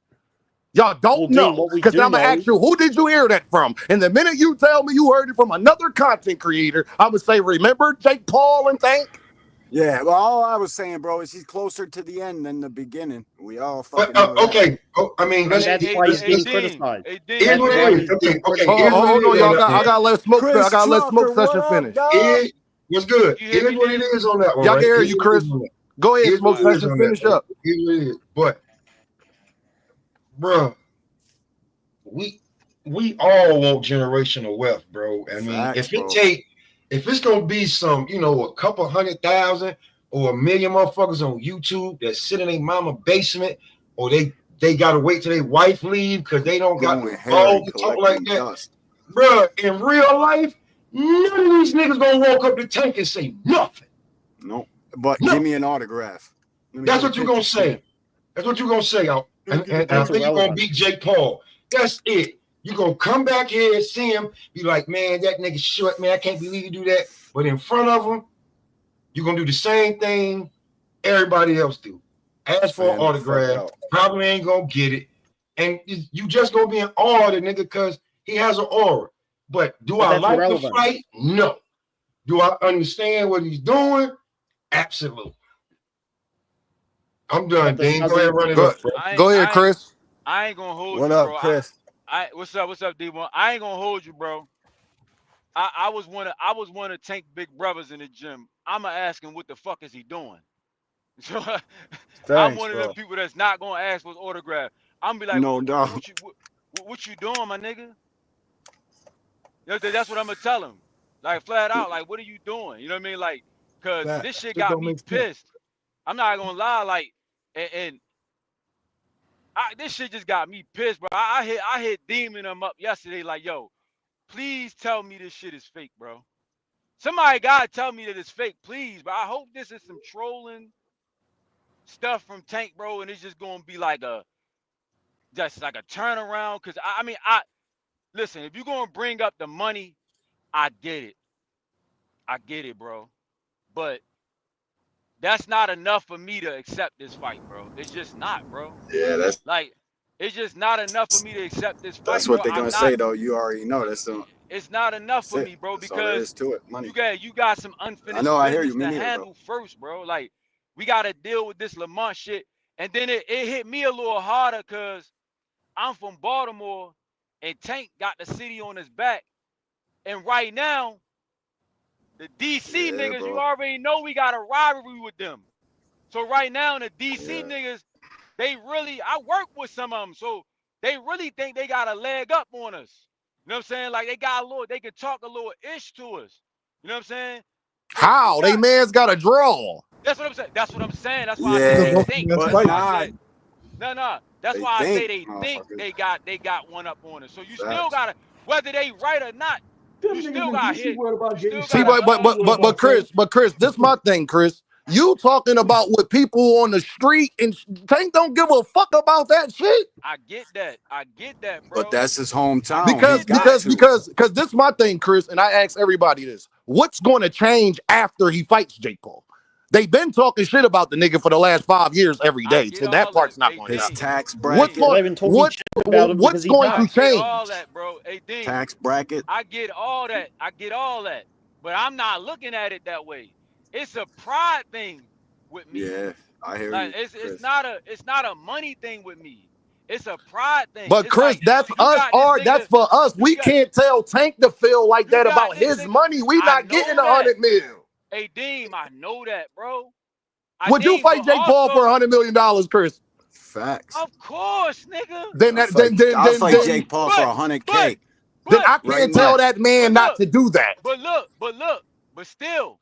Y'all don't know, because I'm gonna ask you, who did you hear that from? And the minute you tell me you heard it from another content creator, I'm gonna say, remember Jake Paul and Tank? Yeah, well, all I was saying, bro, is he's closer to the end than the beginning. We all fucking know that. Okay. I mean, that's why he's being criticized. Hold on, y'all. I gotta let Smoke. I gotta let Smoke session finish. What's good? It is what it is on that one. Y'all can hear you, Chris. Go ahead, Smoke session. Finish up. But, bro, we all want generational wealth, bro. I mean, if it's gonna be some, a couple 100,000 or 1 million motherfuckers on YouTube that sit in their mama basement, or they gotta wait till their wife leave because they don't got the balls to talk like that, bro. In real life, none of these niggas gonna walk up to Tank and say nothing. No, but give me an autograph. That's what you're gonna say. That's what you're gonna say. And I think you're gonna beat Jake Paul. That's it. You're going to come back here and see him, be like, man, that nigga short, man, I can't believe you do that. But in front of him, you're going to do the same thing everybody else do. Ask for an autograph, probably ain't going to get it. And you just going to be in awe of the nigga because he has an aura. But do I like the fight? No. Do I understand what he's doing? Absolutely. I'm done, Dean. Go ahead, run it up. Go ahead, Chris. I ain't going to hold you, bro. What up, Chris? What's up, D1? I ain't gonna hold you, bro. I was one of Tank big brothers in the gym. I'ma ask him what the fuck is he doing. So I'm one of them people that's not gonna ask for his autograph. I'm gonna be like, no doubt. What you doing, my nigga? That's what I'm gonna tell him. Like flat out, like, what are you doing? You know what I mean? Like, cause this shit got me pissed. I'm not gonna lie, like, and this shit just got me pissed, bro. I hit Demon them up yesterday, like, yo, please tell me this shit is fake, bro. Somebody gotta tell me that it's fake, please. But I hope this is some trolling stuff from Tank, bro, and it's just gonna be like a turnaround. Cause I mean, listen, if you're gonna bring up the money, I get it, bro. But that's not enough for me to accept this fight, bro. It's just not, bro. Yeah, that's like, it's just not enough for me to accept this fight. That's what they're gonna say, though. You already know that's it's not enough for me, bro, because to it. Money. you got some unfinished business to handle first, bro. Like, we gotta deal with this Lamont shit, and then it hit me a little harder because I'm from Baltimore, and Tank got the city on his back, and right now, the DC niggas, you already know we got a rivalry with them. So right now, the DC niggas, I work with some of them, so they really think they got a leg up on us. You know what I'm saying? Like, they can talk a little ish to us. You know what I'm saying? So how? They man's got a draw. That's what I'm saying. That's why I say they think. But no. That's why I say they think they got one up on us. So you still gotta, whether they right or not, you still got hit. See, but Chris, this my thing, Chris. You talking about what people on the street, and Tank don't give a fuck about that shit. I get that, bro. But that's his hometown. Because this is my thing, Chris, and I ask everybody this: what's going to change after he fights Jake Paul? They've been talking shit about the nigga for the last 5 years every day, so that part's not going to his happen. tax bracket. What's going to change? All that, bro. Hey, Dean, tax bracket. I get all that. But I'm not looking at it that way. It's a pride thing with me. Yeah, I hear like, you. It's not a money thing with me. It's a pride thing. But it's Chris, like, that's us. That's for us. We can't tell Tank to feel like that about his money. We not getting 100 million. Hey, Deem, I know that, bro. Would you fight Jake Paul for $100 million, Chris? Facts. Of course, nigga. I'll fight Jake Paul for 100K. Then I can't tell that man not to do that. But still,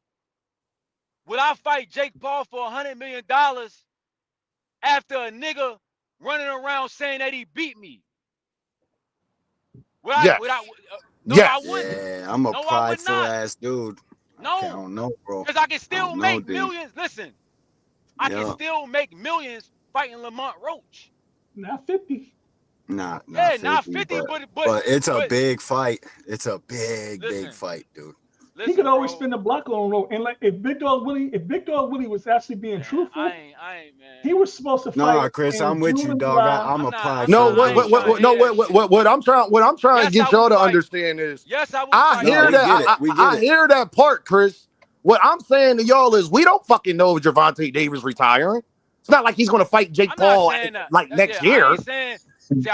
would I fight Jake Paul for $100 million after a nigga running around saying that he beat me? I wouldn't. Yeah, I'm a no, prideful ass dude. No, I don't know, bro. Because I can still make millions. Listen, I can still make millions fighting Lamont Roach. Not 50. Not 50, but it's a big fight. It's a big fight, dude. He could always spin the block on road. And like if Big Dog Willie was actually being truthful, I ain't, man. He was supposed to fight. No, Chris, I'm with you, dog. I'm a prideful. No, what I'm trying to get y'all to understand is, I hear that. I hear that part, Chris. What I'm saying to y'all is, we don't fucking know if Gervonta Davis retiring. It's not like he's going to fight Jake Paul like next year. Did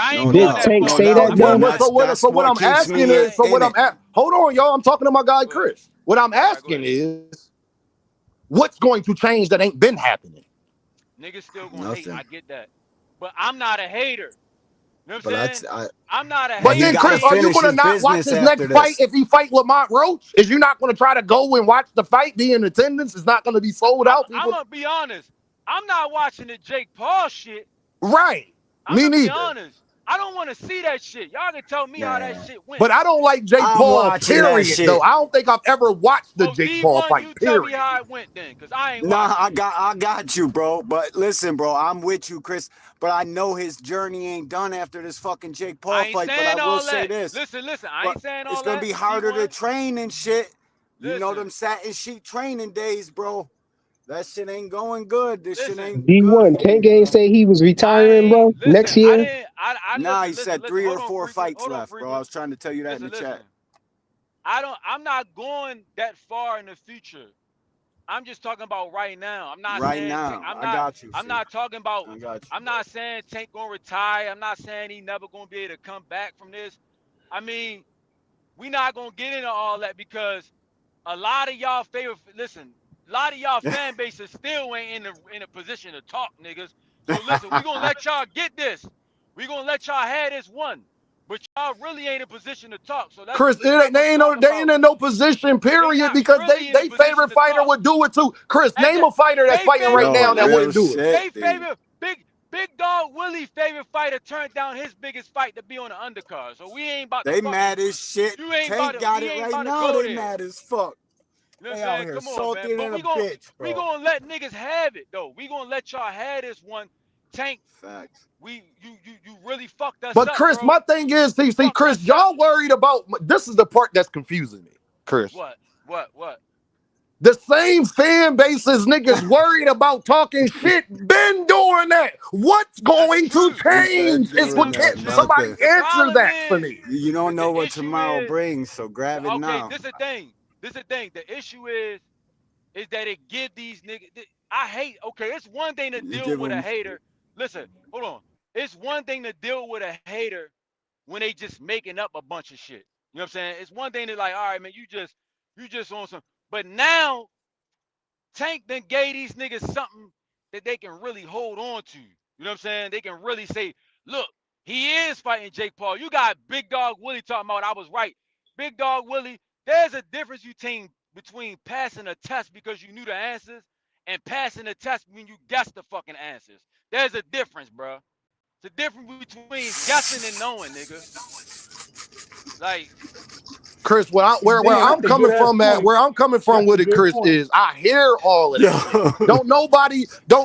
Tank say that? So what I'm asking is, hold on, y'all. I'm talking to my guy Chris. What I'm asking is, what's going to change that ain't been happening? Niggas still gonna hate. I get that, but I'm not a hater. You know what I'm saying? I'm not a hater. But then, Chris, are you gonna not watch his next fight if he fight Lamont Roach? Is you not gonna try to go and watch the fight? Be in attendance? It's not gonna be sold out. I'm gonna be honest. I'm not watching the Jake Paul shit. Right. Me neither. Be honest. I don't want to see that shit. Y'all can tell me how that shit went. But I don't like Jake Paul, period, though. I don't think I've ever watched the Jake Paul fight, period. Tell me how it went then, because I ain't watching. I got you, bro. But listen, bro, I'm with you, Chris. But I know his journey ain't done after this fucking Jake Paul fight. But I will say this. Listen, I ain't saying all that. It's going to be harder to train and shit. You know them satin sheet training days, bro. That shit ain't going good. This shit ain't D1, Tank ain't say he was retiring, bro, next year? Nah, he said 3 or 4 fights left, bro. I was trying to tell you that in the chat. I'm not going that far in the future. I'm just talking about right now. I'm not right saying now. I got you. I'm not talking about. I'm not saying Tank gonna retire. I'm not saying he never gonna be able to come back from this. I mean, we not gonna get into all that because a lot of y'all a lot of y'all fan bases still ain't in a position to talk, niggas. So listen, we gonna let y'all get this. We gonna let y'all have this one. But y'all really ain't in position to talk. So that's Chris, they ain't in no position, period, because really they favorite fighter would do it too. Chris, name a fighter that's fighting right now that wouldn't do it. They favorite Big Dog Willie favorite fighter turned down his biggest fight to be on the undercard. So we ain't about to. They mad as shit. Tank got it right now. They mad as fuck. You know what I'm saying? Come on, man. But we gonna let niggas have it though. We gonna let y'all have this one. Tank. Facts. You really fucked us up. But Chris, bro. my thing is, see, Chris, y'all worried about this is the part that's confusing me, Chris. What? The same fan bases niggas worried about talking shit been doing that. What's going to change? Is what somebody answer that for me. You don't know what tomorrow brings, so grab it now. This is the thing. The issue is that it give these niggas. I hate. Okay, it's one thing to deal with a hater. Listen, hold on. It's one thing to deal with a hater when they just making up a bunch of shit. You know what I'm saying? It's one thing to like, all right, man, you just on some. But now, Tank then gave these niggas something that they can really hold on to. You know what I'm saying? They can really say, look, he is fighting Jake Paul. You got Big Dog Willie talking about I was right. Big Dog Willie, there's a difference between passing a test because you knew the answers and passing a test when you guessed the fucking answers. There's a difference, bro. It's a difference between guessing and knowing, nigga. Like, Chris, where I'm coming from where I'm coming from with it, Chris, is I hear all of that shit. Don't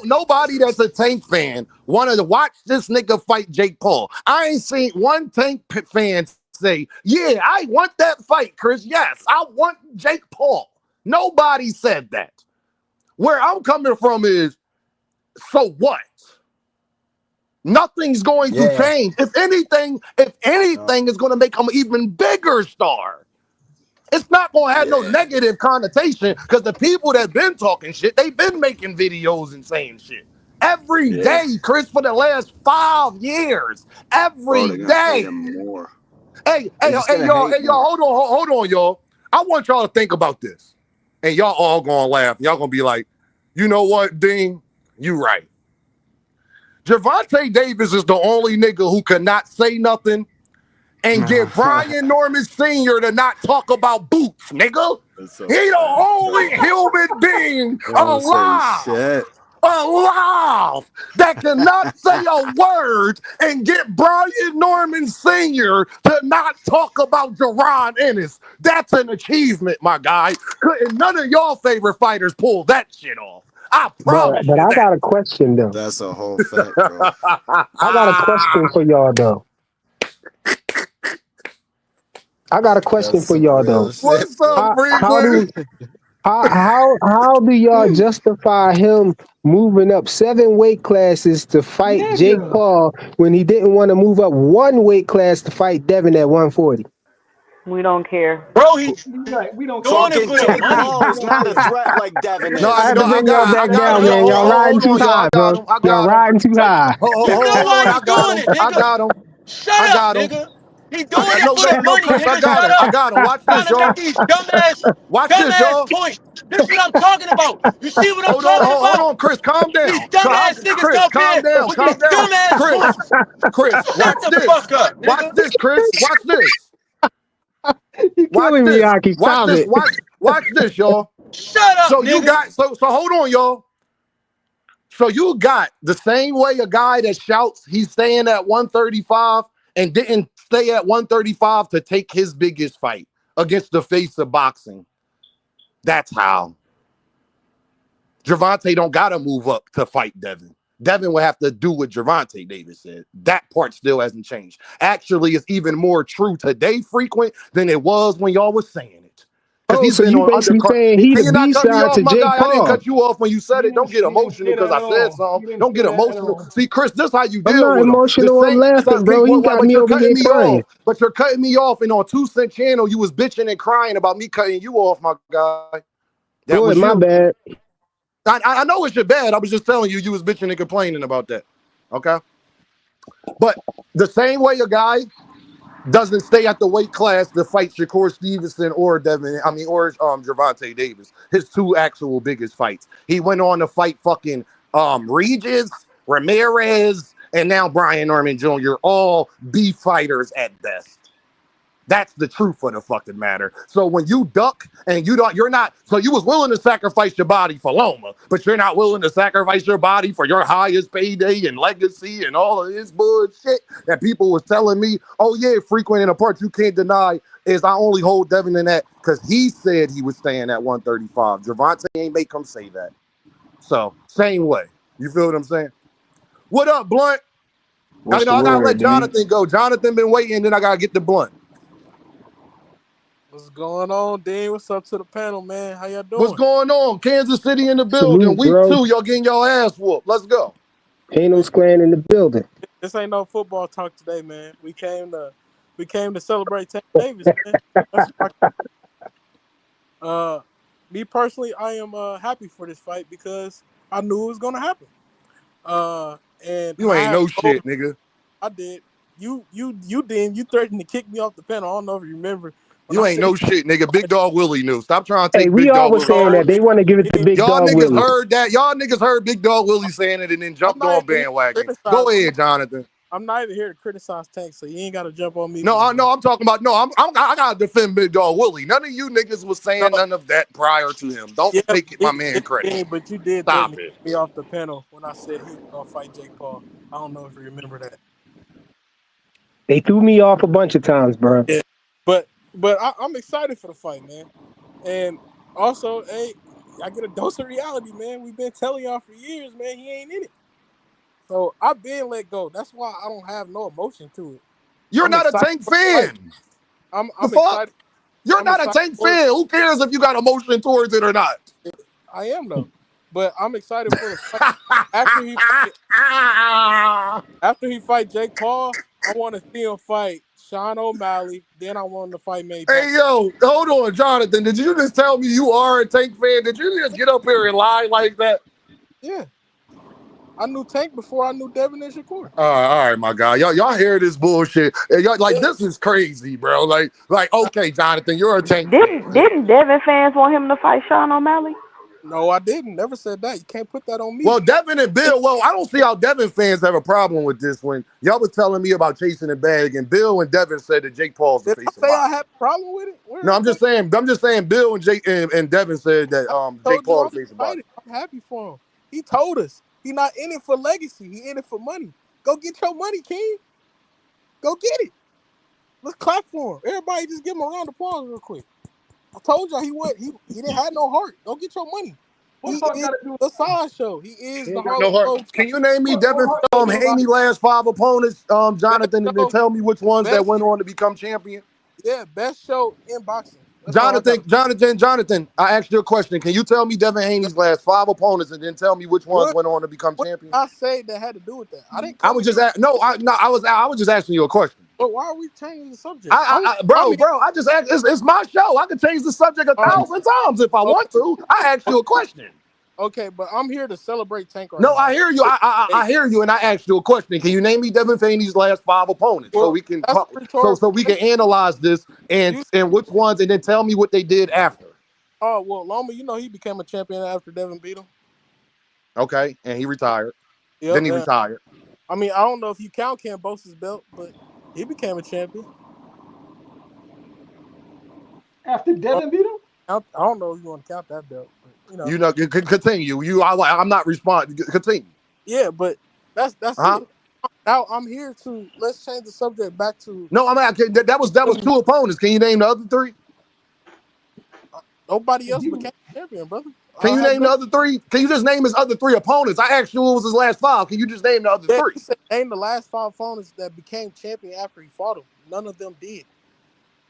nobody that's a Tank fan want to watch this nigga fight Jake Paul. I ain't seen one Tank fan say, yeah, I want that fight, Chris. Yes, I want Jake Paul. Nobody said that. Where I'm coming from is, so what? Nothing's going to change. If anything is going to make him an even bigger star. It's not going to have no negative connotation because the people that been talking shit, they've been making videos and saying shit. Every day, Chris, for the last 5 years. Every day. Hey, y'all, hold on, y'all. I want y'all to think about this. And y'all all gonna laugh. Y'all gonna be like, you know what, Dean? You right. Gervonta Davis is the only nigga who cannot say nothing and get Brian Norman Sr. to not talk about boots, nigga. He the only human being alive that cannot say a word and get Brian Norman Sr. to not talk about Jaron Ennis. That's an achievement, my guy. Couldn't none of y'all favorite fighters pull that shit off. I promise But I got a question, though. That's a whole fact, bro. I got a question for y'all, though. What's up, Frequent? How do y'all justify him moving up 7 weight classes to fight Jake Paul when he didn't want to move up 1 weight class to fight Devin at 140? We don't care. Bro, we don't doing it Fucking for the Jake money. Paul is not a threat like Devin is. No, I had to bring y'all back down, man. Y'all riding too high, bro. Y'all riding too high. You know why he doing it, nigga? I got him. Shut up, nigga. He doing it for the money, Chris, nigga. I got him. I got him. Watch this, y'all. Trying to make these dumbass points. This is what I'm talking about. You see what I'm talking about? Hold on, Chris, calm down. These dumbass niggas Chris, up calm here down, with calm these down. dumbass points. Chris, Shut the fuck up, nigga. Watch this, Chris. Watch this. You killing me, Aki. Stop it. Watch this, y'all. Shut up, so nigga. You got so hold on, y'all. So you got the same way a guy that shouts he's staying at 135 and didn't stay at 135 to take his biggest fight against the face of boxing. That's how. Gervonta don't gotta move up to fight Devin. Devin will have to do what Gervonta Davis said. That part still hasn't changed. Actually, it's even more true today, Frequent, than it was when y'all was saying it. Oh, so you basically saying he the B-side to Jake Paul. I didn't cut you off when you said it. Don't get emotional because I said something. Don't get emotional. See, Chris, this is how you deal with I'm not emotional. I'm laughing, bro. You got me over here crying. But you're cutting me off, and on 2 Cent channel, you was bitching and crying about me cutting you off, my guy. That was my bad. I know it's your bad. I was just telling you was bitching and complaining about that. Okay? But the same way a guy doesn't stay at the weight class to fight Shakur Stevenson or Gervonta Davis, his 2 actual biggest fights. He went on to fight fucking Regis, Ramirez, and now Brian Norman Jr., all B fighters at best. That's the truth of the fucking matter. So when you duck and you was willing to sacrifice your body for Loma, but you're not willing to sacrifice your body for your highest payday and legacy and all of this bullshit that people was telling me, oh yeah, Frequent, in a part you can't deny is I only hold Devin in that because he said he was staying at 135. Gervonta ain't make him say that. So same way. You feel what I'm saying? What up, Blunt? I gotta let Jonathan go. Jonathan been waiting, then I gotta get the Blunt. What's going on, Dean? What's up to the panel, man? How y'all doing? What's going on? Kansas City in the building. Week 2, y'all getting y'all ass whooped. Let's go. Kano Square in the building. This ain't no football talk today, man. We came to celebrate Tank Davis, man. Me personally, I am happy for this fight because I knew it was gonna happen. And you ain't no shit, nigga. I did. You didn't. You threatened to kick me off the panel. I don't know if you remember. You ain't no shit, nigga. Big Dog Willie knew. Stop trying to take Big Dog Willie. We all was saying that. They want to give it to Big Dog Willie. Y'all niggas heard that. Y'all niggas heard Big Dog Willie saying it and then jumped on bandwagon. Go ahead, Jonathan. I'm not even here to criticize Tank, so you ain't got to jump on me. No, I'm talking about, I got to defend Big Dog Willie. None of you niggas was saying none of that prior to him. Don't take it, my man credit. But you did Stop me off the panel when I said he was going to fight Jake Paul. I don't know if you remember that. They threw me off a bunch of times, bro. Yeah, but But I'm excited for the fight, man. And also, hey, I get a dose of reality, man. We've been telling y'all for years, man. He ain't in it. So I've been let go. That's why I don't have no emotion to it. You're I'm not a excited Tank for the fight. fan. I'm The fuck? excited. You're I'm not a excited Tank for it. fan. Who cares if you got emotion towards it or not? I am though, but I'm excited for the fight. After he fight Jake Paul, I want to see him fight Sean O'Malley. Then I want him to fight Manny Pacquiao. Hey, yo, hold on, Jonathan. Did you just tell me you are a Tank fan? Did you just get up here and lie like that? Yeah. I knew Tank before I knew Devin and Shakur. All right, my guy. Y'all hear this bullshit. And y'all, like, this is crazy, bro. Like, okay, Jonathan, you're a Tank fan. Didn't Devin fans want him to fight Sean O'Malley? No, I didn't. Never said that. You can't put that on me. Well, Devin and Bill, I don't see how Devin fans have a problem with this when y'all was telling me about chasing the bag, and Bill and Devin said that Jake Paul's the Did face I of say I boxing. had a problem with it? No, I'm just saying Bill and Jake and Devin said that Jake Paul is the face of boxing. I'm happy for him. He told us he's not in it for legacy. He in it for money. Go get your money, King. Go get it. Let's clap for him. Everybody just give him a round of applause real quick. I told y'all he didn't have no heart. Go get your money. He is the sideshow. He is the No heart. Can you name me Devin Haney last 5 opponents, Jonathan, and then tell me which ones that went on to become champion? Yeah, best show in boxing. Jonathan, I asked you a question. Can you tell me Devin Haney's last 5 opponents and then tell me which ones went on to become champion? I say that had to do with that. I didn't. I was just I was just asking you a question. But why are we changing the subject? Bro, I just asked. It's my show. I can change the subject 1,000 times if I want to. I asked you a question. Okay, but I'm here to celebrate Tank right now. No, I hear you. I hear you, and I asked you a question. Can you name me Devin Haney's last 5 opponents so we can so we can analyze this and which ones, and then tell me what they did after? Oh well, Loma, you know he became a champion after Devin beat him. Okay, and he retired. Yep, then he retired. I mean, I don't know if you count Cambosa's belt, but he became a champion. After Devin beat him? I don't know if you want to count that belt, but continue. I'm not responding. Continue. Yeah, but that's it. Now I'm here to let's change the subject back to. No, that was 2 opponents. Can you name the other 3? Nobody else became champion, brother. Can you name the other 3? Can you just name his other 3 opponents? I asked you what was his last 5. Can you just name the other 3? He said name the last 5 opponents that became champion after he fought him. None of them did.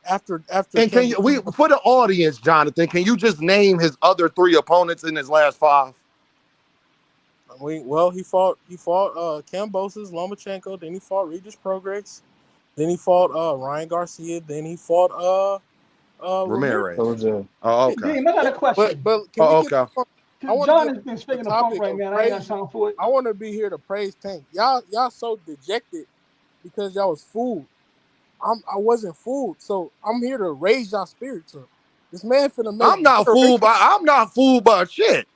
After. And can you, for the audience, Jonathan, can you just name his other 3 opponents in his last 5? He fought Kambosos, Lomachenko, then he fought Regis Prograis, then he fought Ryan Garcia, then he fought Ramirez. Oh, okay. Dean, I got a question. But can we get John has been speaking the pump right now. I ain't got time for it. I want to be here to praise Tank. Y'all so dejected because y'all was fooled. I wasn't fooled, so I'm here to raise y'all spirits up. This man finna make. I'm not fooled by shit.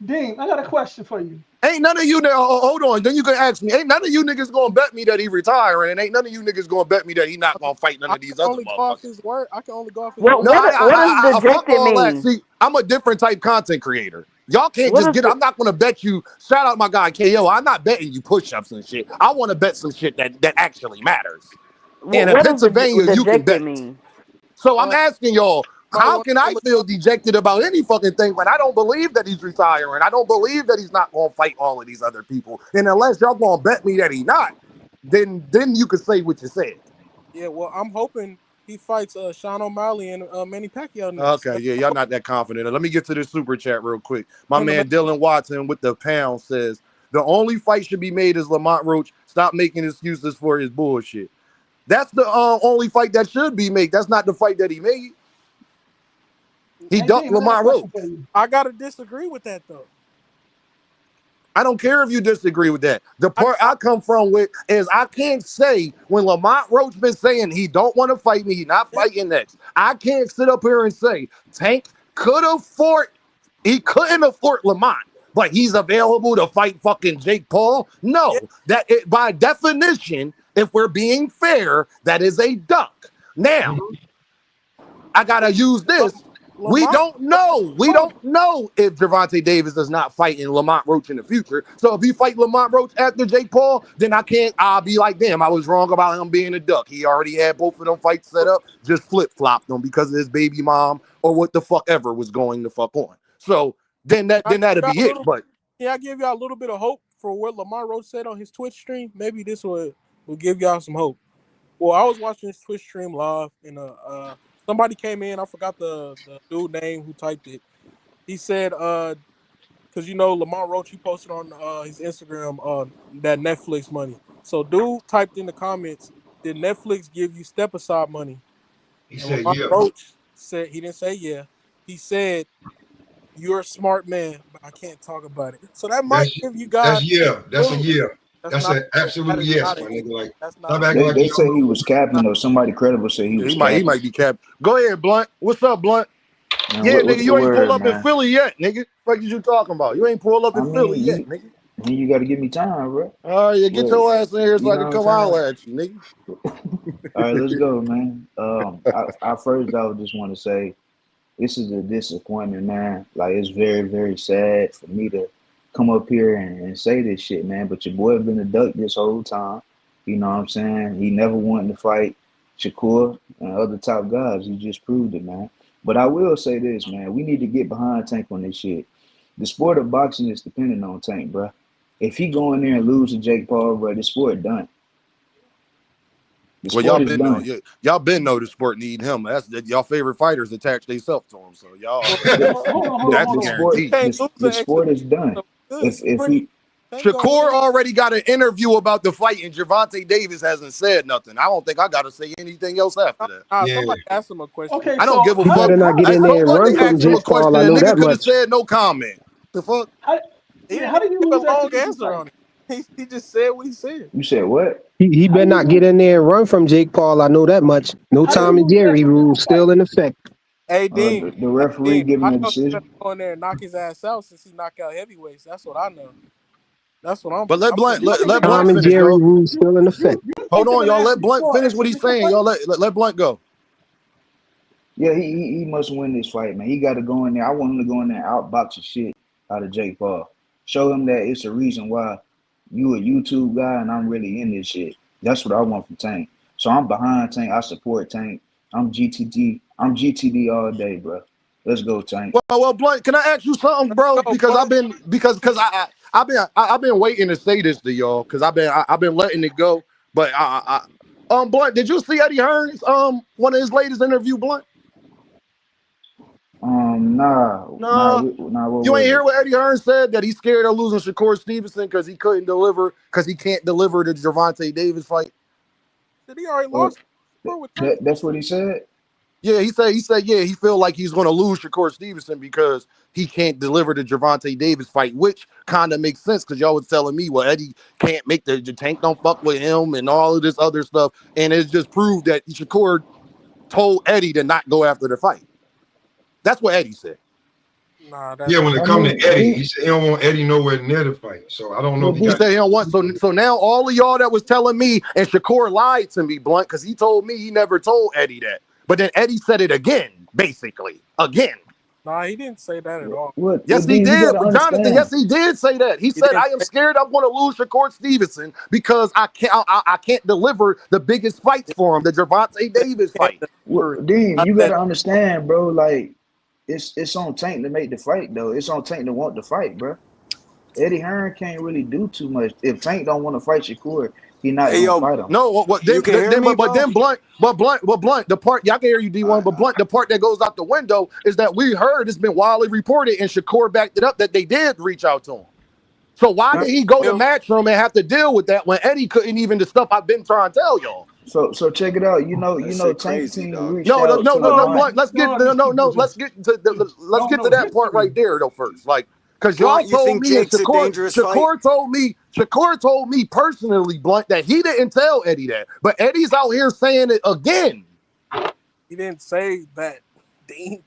Dean, I got a question for you. Ain't none of you hold on. Then you can ask me. Ain't none of you niggas gonna bet me that he retiring, and ain't none of you niggas gonna bet me that he not gonna fight none of these other motherfuckers. I can only go off his word. What does dejected mean? See, I'm a different type content creator. Y'all can't just get. I'm not gonna bet you. Shout out my guy KO. I'm not betting you push-ups and shit. I want to bet some shit that actually matters. And in Pennsylvania, you can bet. So I'm asking y'all. How can I feel dejected about any fucking thing when I don't believe that he's retiring? I don't believe that he's not going to fight all of these other people. And unless y'all going to bet me that he's not, then you can say what you said. Yeah, well, I'm hoping he fights Sean O'Malley and Manny Pacquiao next. Okay, yeah, y'all not that confident. Let me get to this super chat real quick. My man Dylan Watson with the pound says, the only fight should be made is Lamont Roach. Stop making excuses for his bullshit. That's the only fight that should be made. That's not the fight that he made. He ducked Lamont Roach. I gotta disagree with that though. I don't care if you disagree with that. The part I come from with is I can't say when Lamont Roach been saying he don't want to fight me, he not fighting next. I can't sit up here and say Tank could have fought. He couldn't have fought Lamont, but he's available to fight fucking Jake Paul. No, by definition, if we're being fair, that is a duck. Now, I gotta use this We don't know. We don't know if Gervonta Davis is not fighting Lamont Roach in the future. So if he fight Lamont Roach after Jake Paul, then I'll be like, damn, I was wrong about him being a duck. He already had both of them fights set up, just flip-flopped them because of his baby mom or what the fuck ever was going to fuck on. So then that'll be it. But yeah, I give y'all a little bit of hope for what Lamont Roach said on his Twitch stream. Maybe this will give y'all some hope. Well, I was watching his Twitch stream live, and somebody came in. I forgot the dude name who typed it. He said, because Lamont Roach, he posted on his Instagram that Netflix money. So dude typed in the comments, did Netflix give you step aside money? He said Lamont yeah. Roach said, he didn't say yeah. He said, you're a smart man, but I can't talk about it. So that might give you guys. That's yeah. That's a yeah. That's not, an absolute yes, my nigga. Like, stop acting They, like they you say don't he know. was capping, or somebody credible said he was he capping. might be capped. Go ahead, Blunt. What's up, Blunt? Man, yeah, what's nigga, you the ain't pull word, up in man? Philly yet, nigga. What is you talking about? You ain't pull up in Philly yet, nigga. You got to give me time, bro. Yeah, get your ass in here so you I know can what come I'm holler at you, nigga. All right, let's go, man. I first I would just want to say this is a disappointment, man. Like, it's very, very sad for me to come up here and say this shit, man. But your boy been a duck this whole time. You know what I'm saying? He never wanted to fight Shakur and other top guys. He just proved it, man. But I will say this, man. We need to get behind Tank on this shit. The sport of boxing is dependent on Tank, bro. If he go in there and lose to Jake Paul, bro, the sport done. The Well, sport is done. y'all been know the sport need him. That's y'all favorite fighters attach themselves to him. So y'all, that's guaranteed. The sport is done. If he Shakur already got an interview about the fight, and Gervonta Davis hasn't said nothing. I don't think I got to say anything else after that. Somebody asked him a question. Okay, I don't give a He fuck. better not get in there and run from Asked him a Jake Paul. question, I and know nigga that could have much. said no comment. The fuck? How did you lose a that long TBT answer fight? on it. He just said what he said. You said what? He better not get in there and run from Jake Paul. I know that much. No Tom and Jerry rules still in effect. Hey, Dean. The referee giving I a know he's decision. gonna go in there and knock his ass out since he knocked out heavyweights. That's what I know. That's what I'm. But let Blunt let Tom Blunt and finish, Jerry y'all. rules still in effect. Hold on, y'all. Let Blunt finish what he's saying. Y'all let Blunt go. Yeah, he must win this fight, man. He got to go in there. I want him to go in there and outbox the shit out of Jake Paul. Show him that it's a reason why you a YouTube guy and I'm really in this shit. That's what I want from Tank. So I'm behind Tank. I support Tank. I'm GTD. I'm GTD all day, bro. Let's go, Tank. Well, Blunt, can I ask you something, bro? Because I've been waiting to say this to y'all because I've been letting it go. But Blunt, did you see Eddie Hearn's one of his latest interview, Blunt? Nah. What You was ain't it? hear what Eddie Hearn said, that he's scared of losing Shakur Stevenson because he can't deliver the Gervonta Davis fight. Did he already lost? That's what he said. Yeah, he said, yeah, he feel like he's going to lose Shakur Stevenson because he can't deliver the Gervonta Davis fight, which kind of makes sense because y'all was telling me, well, Eddie can't make the Tank don't fuck with him and all of this other stuff, and it's just proved that Shakur told Eddie to not go after the fight. That's what Eddie said. Nah, yeah, when it comes to Eddie, he said he don't want Eddie nowhere near the fight. So I don't know if he said he don't want. So now all of y'all that was telling me, and Shakur lied to me, Blunt, because he told me he never told Eddie that. But then Eddie said it again, basically. Again. Nah, he didn't say that at all. Yes, he did. Jonathan, yes, he did say that. He said, I am scared I'm going to lose Shakur Stevenson because I can't deliver the biggest fights for him, the Gervonta Davis fight. Well, Dean, you got to understand, bro, like, it's on Tank to make the fight, though. It's on Tank to want the fight, bro. Eddie Hearn can't really do too much. If Tank don't want to fight Shakur, he not gonna fight him. No, Blunt, the part y'all can hear you, D1, but Blunt, the part that goes out the window is that we heard it's been widely reported, and Shakur backed it up that they did reach out to him. So why did he go to Matchroom and have to deal with that when Eddie couldn't even the stuff I've been trying to tell y'all? So check it out. You know, Tank team reached out to Blunt. Let's get to that part right there though first. Like, because y'all told me, and Shakur told me personally, Blunt, that he didn't tell Eddie that, but Eddie's out here saying it again. He didn't say that, Dean.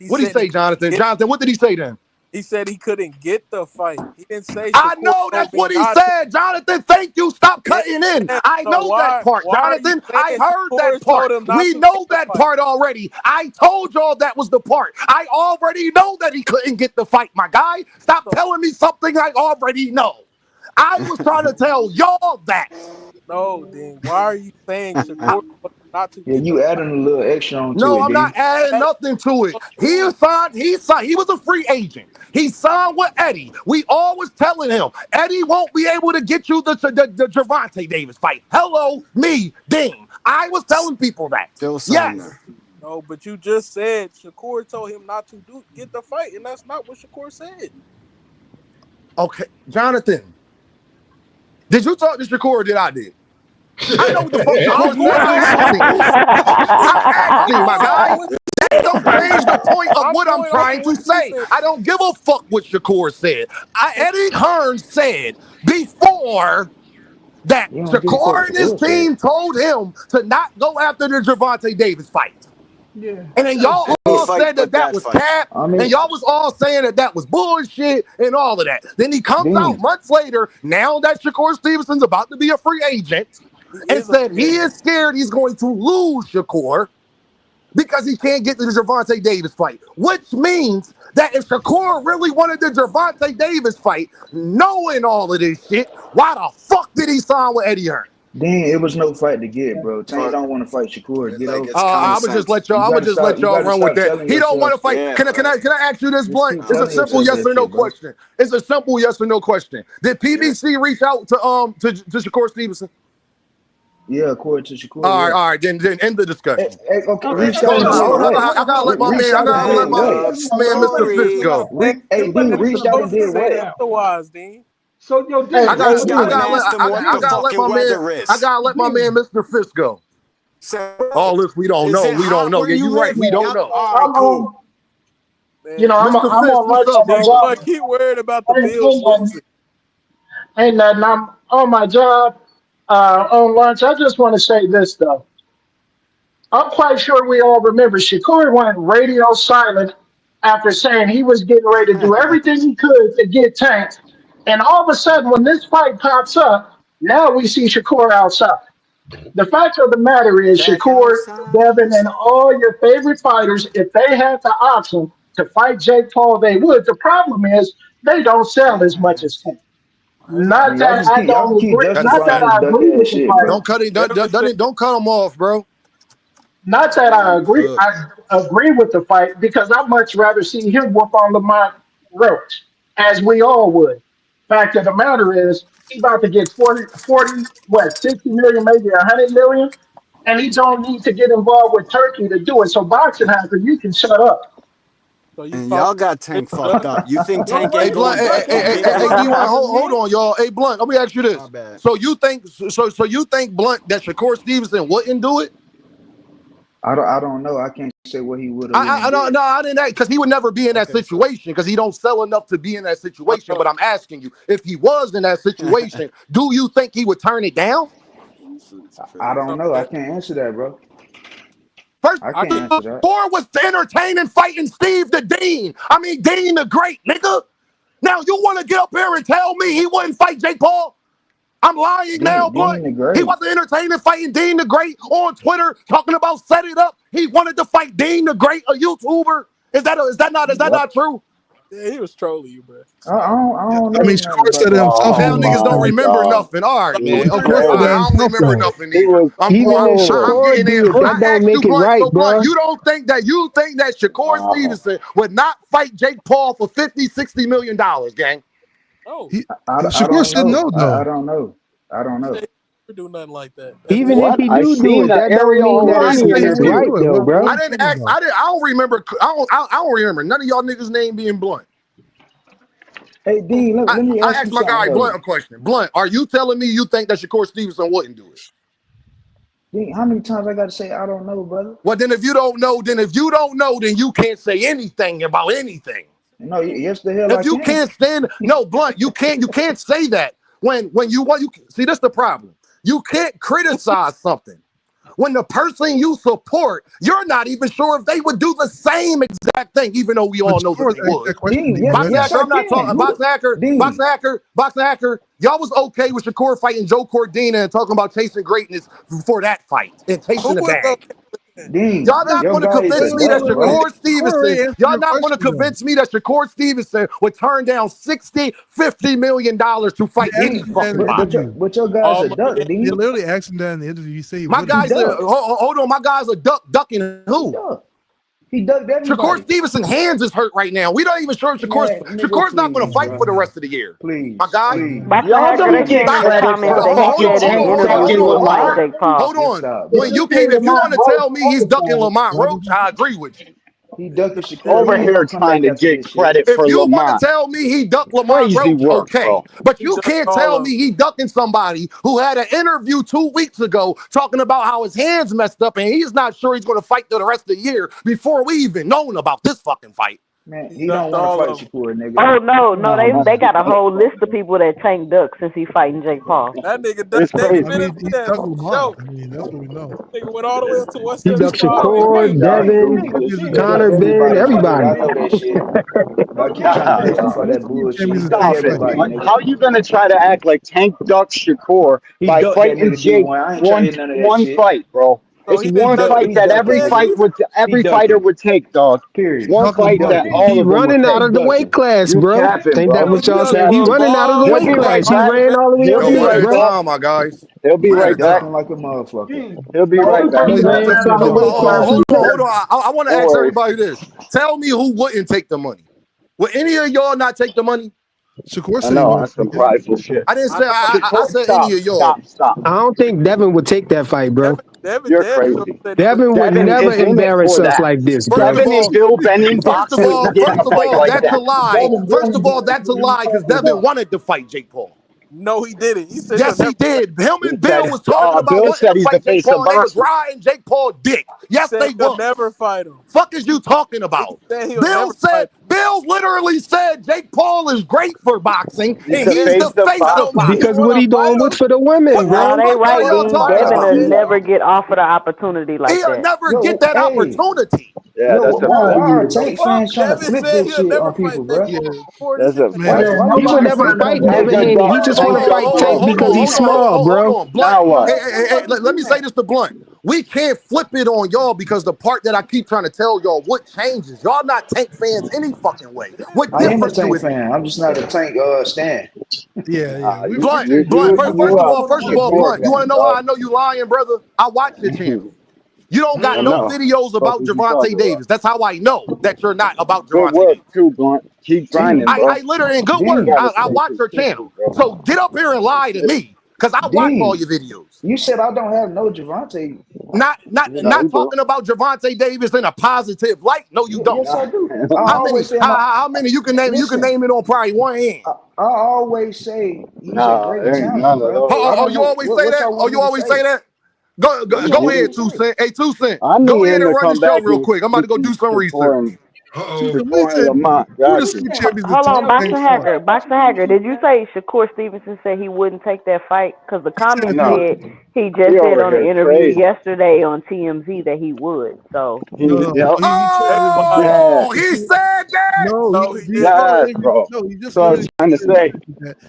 What did he say, Jonathan? Jonathan, what did he say then? He said he couldn't get the fight. He didn't say. I know that's what he said, Jonathan. Thank you. Stop cutting in. I know that part, Jonathan. I heard that part. We know that part already. I told y'all that was the part. I already know that he couldn't get the fight, my guy. Stop telling me something I already know. I was trying to tell y'all that. No, then why are you saying Shakur not to? Yeah, you adding a little extra on to No, it, I'm not adding nothing to it. He was a free agent. He signed with Eddie. We always telling him, Eddie won't be able to get you the Gervonta Davis fight. Hello, me, Dean. I was telling people that. Yes. No, but you just said Shakur told him not to get the fight, and that's not what Shakur said. Okay, Jonathan. Did you talk to Shakur or did I did? I know what the fuck Shakur said. I asked him, my guy. That don't change the point of what I'm trying to say. I don't give a fuck what Shakur said. Eddie Hearn said before that Shakur and his team told him to not go after the Gervonta Davis fight. Yeah. And then y'all all said that was cap, and y'all was all saying that was bullshit and all of that. Then he comes out months later, now that Shakur Stevenson's about to be a free agent, and said he is scared he's going to lose Shakur because he can't get to the Gervonta Davis fight. Which means that if Shakur really wanted the Gervonta Davis fight, knowing all of this shit, why the fuck did he sign with Eddie Hearn? Then it was no fight to get, bro. Tank don't want to fight Shakur. Get over. I'm gonna just let y'all run with that. He don't want to fight. Yeah. Can I ask you this, Blunt? It's a simple yes or no question. It's a simple yes or no question. Did PBC reach out to Shakur Stevenson? Yeah, according to Shakur. All right, then end the discussion. Okay, I gotta let my man, Mr. Fisk go. Reached out and did what? Otherwise, Dean. So yo, I gotta let my man Mr. Fisk go. All this we don't know. We don't know. Yeah, you're right. We don't know. You know, I'm on lunch on my job. Keep worried about the bills. Ain't nothing. I'm on my job on lunch. I just want to say this though. I'm quite sure we all remember Shakur went radio silent after saying he was getting ready to do everything he could to get Tank. And all of a sudden, when this fight pops up, now we see Shakur outside. The fact of the matter is, Shakur, Devin, and all your favorite fighters, if they had the option to fight Jake Paul, they would. The problem is they don't sell as much as Tank. Not that I don't agree. Not that I agree with the fight. Don't cut him off, bro. Not that I agree. I agree with the fight because I'd much rather see him whoop on Lamont Roach, as we all would. Fact of the matter is, he's about to get 40, 60 million, maybe 100 million, and he don't need to get involved with Turkey to do it. So boxing hacker, you can shut up. And y'all got Tank fucked up. You think Tank ain't Blunt, hold on, y'all. Hey, Blunt, let me ask you this. So you think Blunt that Shakur Stevenson wouldn't do it? I don't know. I can't say what he would have. I didn't because he would never be in that situation because he don't sell enough to be in that situation. But I'm asking you, if he was in that situation, do you think he would turn it down? I don't know. I can't answer that, bro. First, I can't answer that. Thor was entertaining fighting Steve the Dean. I mean, Dean the Great, nigga. Now you want to get up here and tell me he wouldn't fight Jake Paul? I'm lying now, Blunt. He wasn't entertaining fighting Dean the Great on Twitter, talking about set it up. He wanted to fight Dean the Great, a YouTuber. Is that not true? Yeah, he was trolling you, bro. I don't know. I mean, Shakur said it himself. Now niggas don't remember nothing. All right, man. Okay, I don't remember nothing. I'm getting in. I asked you, Blunt, you don't think that Shakur Stevenson would not fight Jake Paul for $50-60 million, gang? Oh, Shakur said no, though. I don't know. We do nothing like that. Even if he do do it, that don't mean that it's right, though, bro. I didn't ask. I don't remember. I don't remember none of y'all niggas' name being Blunt. Hey, D, let me ask my guy Blunt a question. Blunt, are you telling me you think that Shakur Stevenson wouldn't do it? D, how many times I got to say I don't know, brother? Well, then if you don't know, then you can't say anything about anything. No, yes, the hell. If you can't stand, no, Blunt, you can't say that when you see. That's the problem. You can't criticize something when the person you support, you're not even sure if they would do the same exact thing, even though we all know that they would. Boxing Hacker, I'm not talking. Boxing Hacker, y'all was okay with Shakur fighting Joe Cordina and talking about chasing greatness before that fight and chasing the bag. Y'all not going to convince me that Shakur Stevenson, y'all not going to convince me that Shakur Stevenson would turn down $60-50 million to fight any fucking body. But your guy's a duck, Dean. You're literally asking that in the interview. You say my guys are, hold on, my guys are ducking who? He ducked everybody. Shakur Stevenson's hands is hurt right now. We not even sure if Shakur's not going to fight for the rest of the year. Please, my guy. Y'all don't get credit for Hold on. When you came, if you want to tell me he's ducking Lamont Roach, I agree with you. He ducked the Shakur. Over here trying to get credit for If you want Lamont. to tell me he ducked Lamont Roach, okay. But you can't tell me he ducking somebody who had an interview 2 weeks ago talking about how his hands messed up and he's not sure he's going to fight through the rest of the year before we even known about this fucking fight. Man, he don't want to fight Shakur, nigga. Oh no, they got a whole list of people that Tank duck since he fighting Jake Paul. That nigga ducked Lamont. I mean, that's what we know. Nigga went all the way up to West He ducked Shakur, Devin, Connor, Ben, everybody. I know that shit. Stop it. How you gonna try to act like Tank ducked Shakur by fighting Jake one fight, bro? It's one fight that every fighter would take, dog. Period. One fight that all He of them running out of the weight class, bro. Ain't that what y'all saying? He running out of the weight class. He ran all the way up there, bro. My guys. He'll be right back. Like a motherfucker. He'll be right back. Hold on. I want to ask everybody this. Tell me who wouldn't take the money. Would any of y'all not take the money? Shakur I know, that's some prideful shit. I didn't say I said any of y'all. Stop. I don't think Devin would take that fight, bro. You're crazy. Devin would never embarrass us like this, bro. Devin is Bill Benning First of all, that's a lie. First of all, that's a lie because Devin wanted to fight Jake Paul. No, he didn't. He said yes, he did. Him and Bill was talking about Bill wanting said to he's fight the Jake face of Paul. They was boxing. riding Jake Paul dick. Yes, they will was. Never fight him. Fuck is you talking about? Bill literally said Jake Paul is great for boxing and he's the face of boxing. Because what he doing with for the women, bro? No, they right, Devin will never get offered an opportunity like that. He'll never get that opportunity. Yeah, that's why are Tank fans trying to flip this shit on people, bro? That's a He would never fight Devin Haney. He just want to fight Tank because he's small, bro. Blunt. Hey, let me say this to Blunt. We can't flip it on y'all because the part that I keep trying to tell y'all, what changes? Y'all not Tank fans any fucking way. What I am a difference do Tank it fan. I'm just not a Tank stan. Yeah. Blunt. First of all, Blunt. You want to know how I know you lying, brother? I watch your channel. You don't got no videos about Gervonta Davis. That's how I know that you're not about Gervonta Davis. Too, Blunt. Keep grinding, bro. I literally, in good work, I watch your channel. So get up here and lie to me, because I watch all your videos. You said I don't have no Gervonta. Not talking about Gervonta Davis in a positive light. No, you don't. Yes, I do. How many you can name? You can name it on probably one hand. I always say he's a great talent, bro. Oh, you always say that? Oh, you always say that? Go ahead, 2 Cent. Hey, 2 Cent. Go ahead and run the show real quick. I'm about to go do some research. Hold on, Boxing Hacker. Did you say Shakur Stevenson said he wouldn't take that fight? Because the comment said he just said on the interview yesterday on TMZ that he would. So he said that. Bro. So I was trying to say.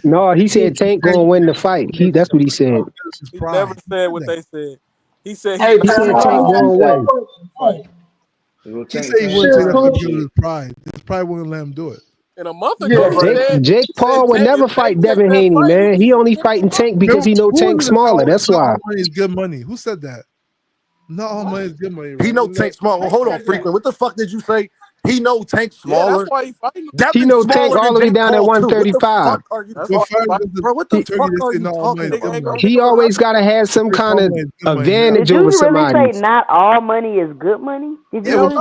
No, he said Tank gonna win the fight. That's what he said. He never said what they said. He said Tank gonna win. He said he wouldn't take that because of his pride. His pride wouldn't let him do it. In a month ago, Jake Paul would never fight Devin Haney, man. He only fighting Tank because he know Tank's smaller. That's why. Money is good money. Who said that? Not all money is good money. He know Tank smaller. Hold on, Frequent. What the fuck did you say? He know Tank smaller. Yeah, that's why he fighting. He know Tank all the way down at 135. Bro, what the fuck are you talking about? He always gotta have some kind of advantage over somebody. Did you really say not all money is good money? Did you really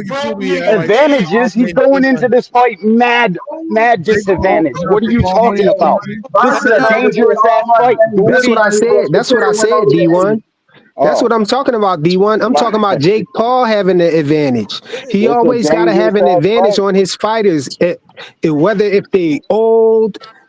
say that? Advantages. He's going into this fight mad disadvantage. What are you talking about? This is a dangerous ass fight. That's what I said. That's what I said, D1. That's what I'm talking about, D1. I'm talking about Jake Paul having the advantage. He always got to have an advantage on his fighters, whether if they old,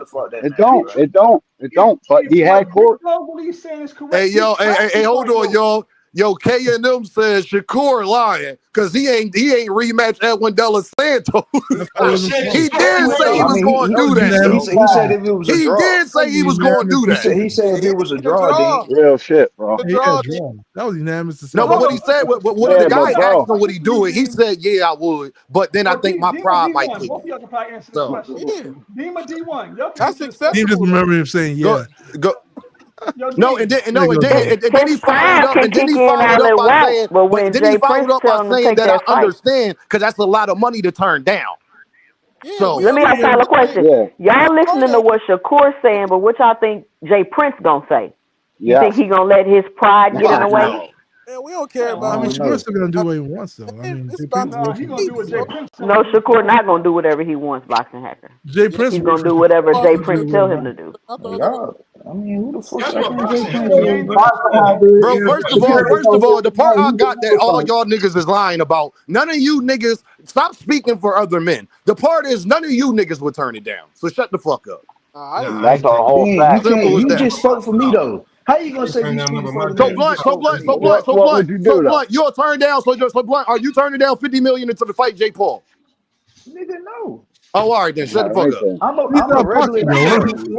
the fuck that man, bro. If But he had what court. Big Dog Willie is saying is correct, Hey, this yo, hey, practice hold fight, on, though. y'all. Yo, K&M says Shakur lying because he ain't rematched Edwin De Los Santos. He did say he was going to do that. He said if it was a He draw. did say he was going to do that. He said if it was a draw, then Real shit, bro. That was unanimous decision. No, but what he said, what the guy asked him would he do it, he said, yeah, I would. But then I think my pride might kick Both of in. y'all can probably answer this So, question. Dima D1. Y'all That's He acceptable. just remember him saying, yeah. Go. Yo, No, and then he followed up, and then he followed up by saying, but then he followed up by saying that I understand because that's a lot of money to turn down. So let me ask y'all a question. Y'all listening to what Shakur's saying, but what y'all think Jay Prince gonna say? You think he gonna let his pride get in the way? Man, we don't care about. I mean, Shakur's still gonna do what he wants, though. I mean, he gonna do what Jay Prince said. No, Shakur not gonna do whatever he wants, boxing hacker. Jay Prince He's gonna do whatever Jay Prince tell him to do. Y'all, I mean, who the fuck That's second what Jay boxing Prince is, bro? Bro, first of all, the part I got that all y'all niggas is lying about, none of you niggas, stop speaking for other men. The part is none of you niggas would turn it down. So shut the fuck up. That's a whole fact. You just spoke for me, though. How you gonna say you speak for the man? So blunt, you'll turn down, so blunt, are you turning down $50 million into the fight, Jake Paul? Nigga, no. Oh, all right, then shut the fuck up. I'm a regular.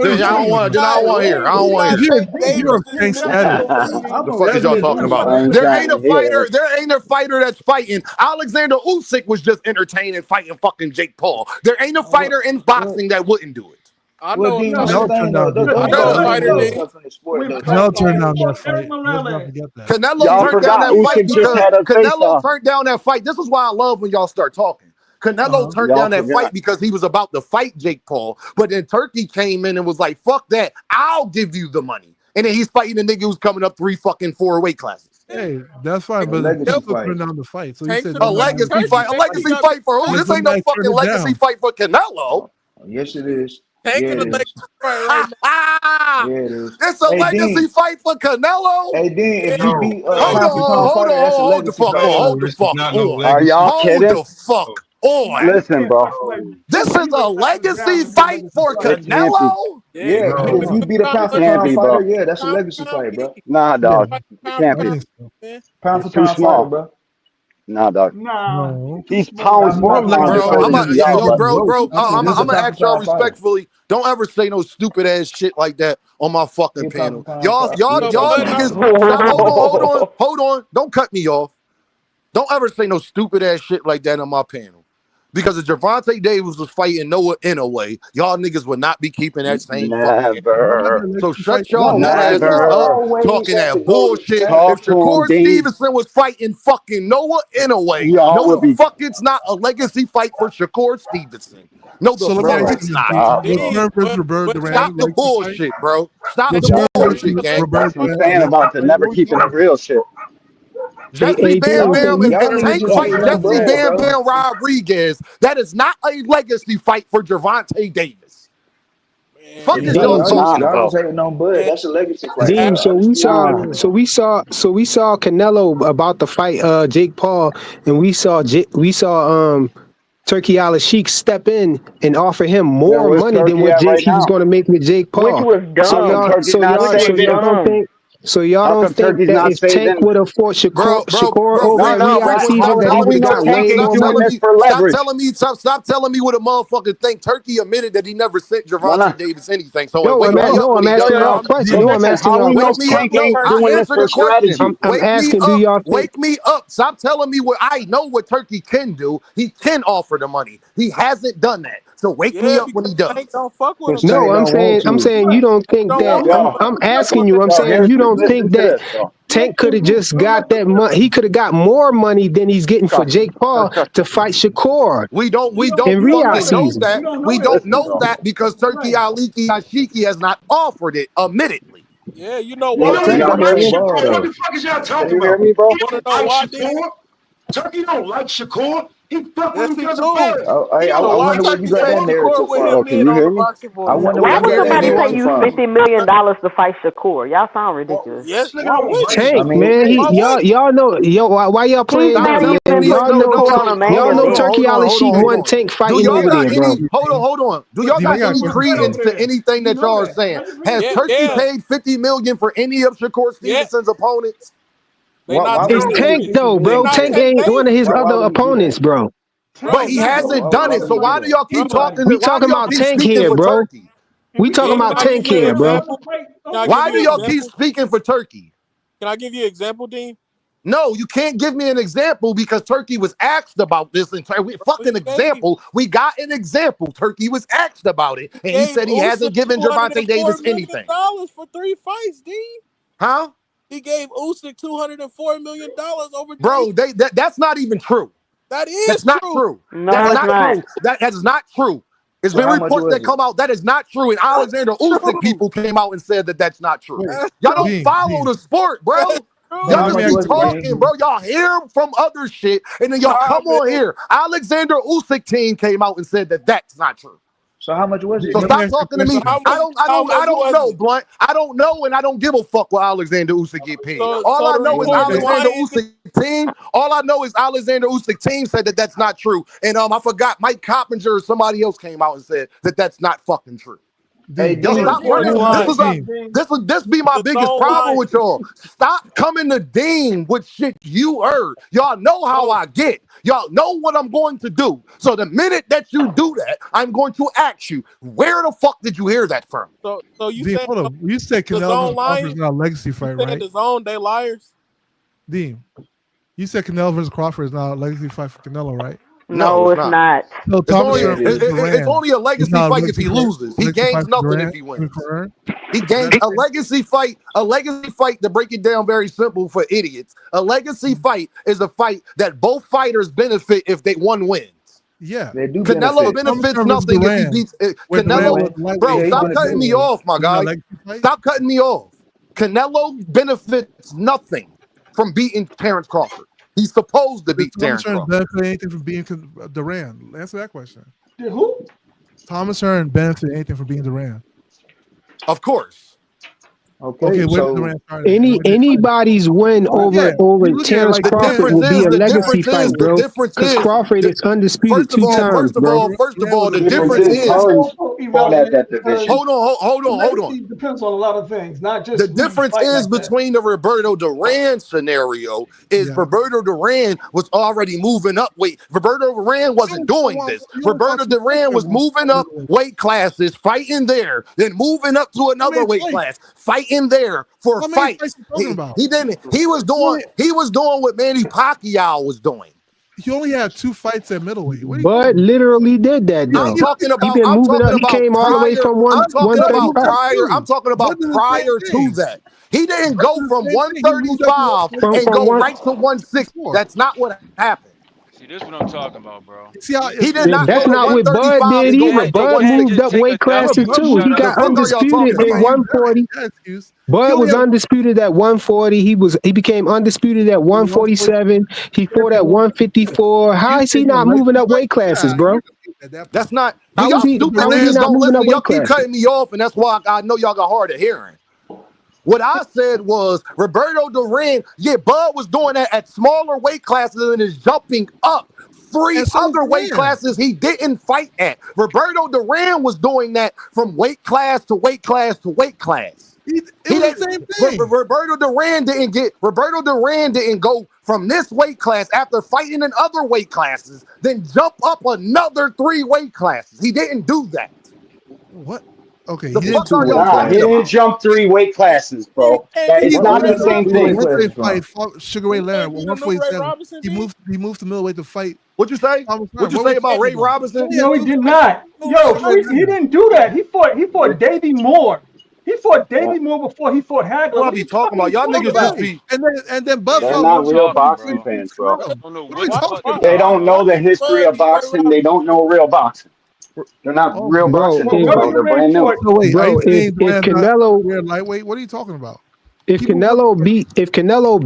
Then I don't want to hear. I don't want to hear. The fuck is y'all talking about? There ain't a fighter that's fighting. Alexander Usyk was just entertaining fighting fucking Jake Paul. There ain't a fighter in boxing that wouldn't do it. I know. Y'all turned down that fight. Let's not forget that. Canelo turned down that fight because Canelo turned down that fight. This is why I love when y'all start talking. Canelo turned down that fight because he was about to fight Jake Paul, but then Turkey came in and was like, "Fuck that! I'll give you the money." And then he's fighting a nigga who's coming up 4 weight classes. Hey, that's fine, but Canelo turned down the fight. So you said a legacy fight. A legacy fight for who? This ain't no fucking legacy fight for Canelo. Yes, it is. Tank Yeah, in the it legacy is. fight right now. Yeah, it is. It's a legacy fight for Canelo. Hey, Dean, if you beat hold the fuck on. Are y'all kidding? Hold the fuck on. Listen, bro. This is a legacy fight for Canelo? Yeah, if you beat a pound for pound fighter, yeah, that's a legacy fight, bro. Nah, dog. It can't be. Pound for It's too pound small. fighter, bro. Nah, dog. Nah. He's pounds more pounds. I'm gonna ask y'all respectfully. Don't ever say no stupid ass shit like that on my fucking panel. Y'all niggas. Hold on. Don't cut me off. Don't ever say no stupid ass shit like that on my panel. Because if Gervonta Davis was fighting Noah Inoue, y'all niggas would not be keeping that same fucking. So shut y'all nut asses up talking that bullshit. If Shakur Stevenson was fighting fucking Noah Inoue, no the fuck it's not a legacy fight for Shakur Stevenson. No the fuck it's not. Stop the bullshit, bro. Stop the bullshit, gang. That's what I'm saying about the never keeping it real shit. Jesse Bam Bam and Tank fight Jesse Bam Bam Rodriguez. That is not a legacy fight for Gervonta Davis. Fuck is y'all talking about? That's a legacy fight. Dean, so we saw Canelo about to fight Jake Paul, and we saw Turkey Al-Sheikh step in and offer him more money than what he was going to make with Jake Paul. Which was dumb. So y'all don't think that if Tank would have fought Shakur over at Riyadh season, that he would have got way more money? Stop telling me what a motherfucker think. Turkey admitted that he never sent Gervonta Davis anything. So I'm asking y'all a question. I'm asking y'all a question. I'm asking, do y'all think? Wake me up. Stop telling me what I know what Turkey can do. He can offer the money. He hasn't done that. So wake me up when he does. No, I'm saying you don't think that. I'm asking you. I'm saying you don't think that Tank could have just got that money. He could have got more money than he's getting for Jake Paul to fight Shakur. We don't in Riyadh know season. that. We don't know that because Turkey Al-Sheikh has not offered it, admittedly. Yeah, you know What what? the fuck is y'all talking about? me, bro? He don't like Shakur. Turkey don't like Shakur. He fuck with him because of boys. I wonder where you got that narrative from. Can you hear me? I wonder Why where would you got that somebody pay narrative you from. $50 million to fight Shakur? Y'all sound ridiculous. Yes, Tank, man, y'all know, why y'all playing that, man? Y'all know Turkey Al-Sheikh won Tank fighting over there, bro. Hold on. Do y'all got any credence to anything that y'all are saying? Has Turkey paid $50 million for any of Shakur Stevenson's opponents? It's Tank though, bro. Tank ain't one of his other opponents, bro. But he hasn't done it. So why do y'all keep talking? We Why talking do y'all about keep Tank speaking here, for bro. Turkey? We talking about Tank here, bro. Why do y'all keep speaking for Turkey? Can I give you an example, Dean? No, you can't give me an example because Turkey was asked about this entire fucking example. We got an example. Turkey was asked about it, and he said he hasn't given Gervonta Davis anything. For 3 fights, Dean. Huh? He gave Usyk $204 million over. Bro, that's not even true. That is That's not true. No, That's it's not not. true. That is not true. There's So been how much reports was that it? come out that is not true, and Alexander Usyk people came out and said that that's not true. Y'all don't follow the sport, bro. So how Y'all much just be was it, talking, Dean? bro. Y'all hear from other shit, and then y'all come on here. Alexander Usyk team came out and said that that's not true. So how much was it? So Dean? stop talking to me. I don't know, Blunt. I don't know, and I don't give a fuck what Alexander Usyk get paid. All I know is Alexander Usyk team. All I know is Alexander Usyk team said that that's not true. And I forgot Mike Coppinger or somebody else came out and said that that's not fucking true. Hey, Y'all Dean, stop running. This be my biggest problem with y'all. Stop coming to Dean with shit you heard. Y'all know how I get. Y'all know what I'm going to do. So the minute that you do that, I'm going to ask you, where the fuck did you hear that from? So you Dean, said hold on. You said the Canelo zone versus Crawford lying? is not a legacy fight, You said right? the zone, they liars? Dean, you said Canelo versus Crawford is not a legacy fight for Canelo, right? No, it's not. No, It's Thomas only, Sherman versus Duran it's only a legacy is not fight if he loses. He legacy fight gains for nothing Duran. if he wins. He gains a legacy fight. A legacy fight, to break it down very simple for idiots, a legacy fight is a fight that both fighters benefit if one wins. Yeah, they do Canelo benefits nothing if he beats Canelo. Bro, stop cutting me off, my guy. Stop cutting me off. Canelo benefits nothing from beating Terrence Crawford. He's supposed to beat Thomas Terrence Hearn Crawford. benefit anything from being Duran? Answer that question. Who? Thomas Hearn benefit anything from being Duran? Of course. Okay, so anybody's win over Terrence Crawford will be a legacy fight, bro. Because Crawford is undisputed two times, bro. First of all, the difference is. Hold on. Legacy depends on a lot of things, not just The difference is between the Roberto Duran scenario is Roberto Duran was already moving up weight. Roberto Duran wasn't doing this. Roberto Duran was moving up weight classes, fighting there, then moving up to another weight class, fighting there for a fight. He didn't. He was doing what Manny Pacquiao was doing. He only had 2 fights at middleweight. Bud literally did that though. I'm talking about. He been moving up. He came all the way from I'm talking about 135. prior. I'm talking about prior to that. He didn't go from 135 and go right to 160. That's not what happened. See, this is what I'm talking about, bro. He did not. That's not what Bud did either. Bud moved up weight classes too. He got undisputed at 140. Bud was undisputed at 140. He became undisputed at 147. He fought at 154. How is he not moving up weight classes, bro? That's not. How Y'all is he stupid not niggas don't moving up listen. Y'all weight keep classes? cutting me off, and that's why I know y'all got hard of hearing. What I said was Roberto Duran, Bud was doing that at smaller weight classes and is jumping up 3 other weight classes he didn't fight at. Roberto Duran was doing that from weight class to weight class to weight class. Roberto Duran didn't go from this weight class after fighting in other weight classes, then jump up another 3 weight classes. He didn't do that. What? Okay, he didn't jump 3 weight classes, bro. It's not the same thing. Sugar Ray Leonard, 147. He moved to middleweight to fight. What'd you say? What'd you say about Ray Robinson? No, he did not. He didn't do that. He fought Davey Moore. He fought Davey Moore before he fought Hagler. What are you talking about? Y'all niggas just be. And then Bud. They're not real boxing fans, bro. They don't know the history of boxing. They don't know real boxing. They're not real boxing fans, bro. They're brand new. If Canelo lightweight, what are you talking about? If Canelo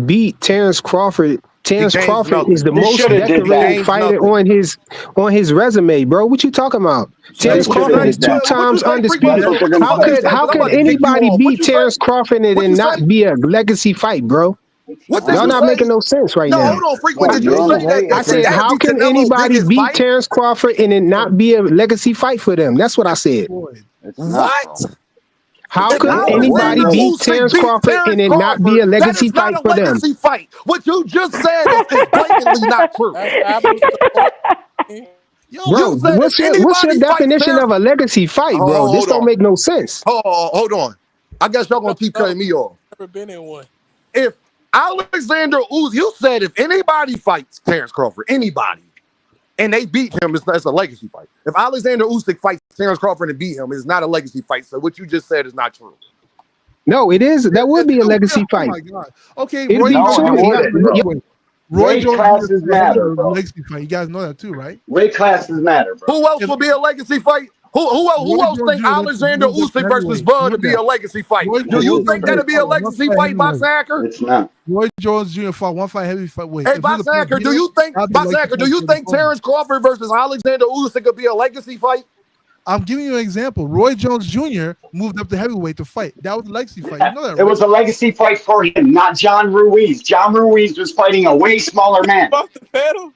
beat Terrence Crawford, Terrence Crawford is the most decorated fighter on his resume, bro. What you talking about? Terrence Crawford is 2 times undisputed. How could anybody beat Terrence Crawford and not be a legacy fight, bro? Y'all not making no sense right now. Hold on, frequent. Did you say that? I said, how can anybody beat Terrence Crawford and it not be a legacy fight for them? That's what I said. What? How If could anybody Alexander beat Usyk Terrence beats Crawford and Terrence it not be Crawford, a that legacy is not fight a for them? legacy fight. What you just said is blatantly not true. That's apples to oranges. You said if What's your anybody fights definition Terrence, of a legacy fight, bro? This hold don't on, make no sense. hold on. I guess y'all gonna keep cutting me off. Never been in one. If Alexander Usyk, you said if anybody fights Terrence Crawford, anybody, and they beat him, it's a legacy fight. If Alexander Usyk fights Terrence Crawford and beat him, it's not a legacy fight. So what you just said is not true. No, it is. That would be a legacy Oh fight. my god. Okay, It'd Roy be Jones two. Jr. Roy Weight Jones classes Jr. matter, is a bro. legacy fight. You guys know that too, right? Weight classes matter, bro. Who else will be a legacy fight? Who Roy else Jones think Jr. Alexander moved up to Usyk versus heavyweight. Bud to Know be that. a legacy fight? Roy Do Jones you Jr. think that'll be a fought one legacy fight fight, Box heavyweight. Hacker? It's not. Roy Jones Jr. fought one fight heavyweight. Hey, If Box Hacker, do you think Terrence Crawford versus Alexander Usyk could be a legacy fight? I'm giving you an example. Roy Jones Jr. moved up to heavyweight to fight. That was a legacy fight. You know that, It right? was a legacy fight for him, not John Ruiz. John Ruiz was fighting a way smaller man. Off the pedal.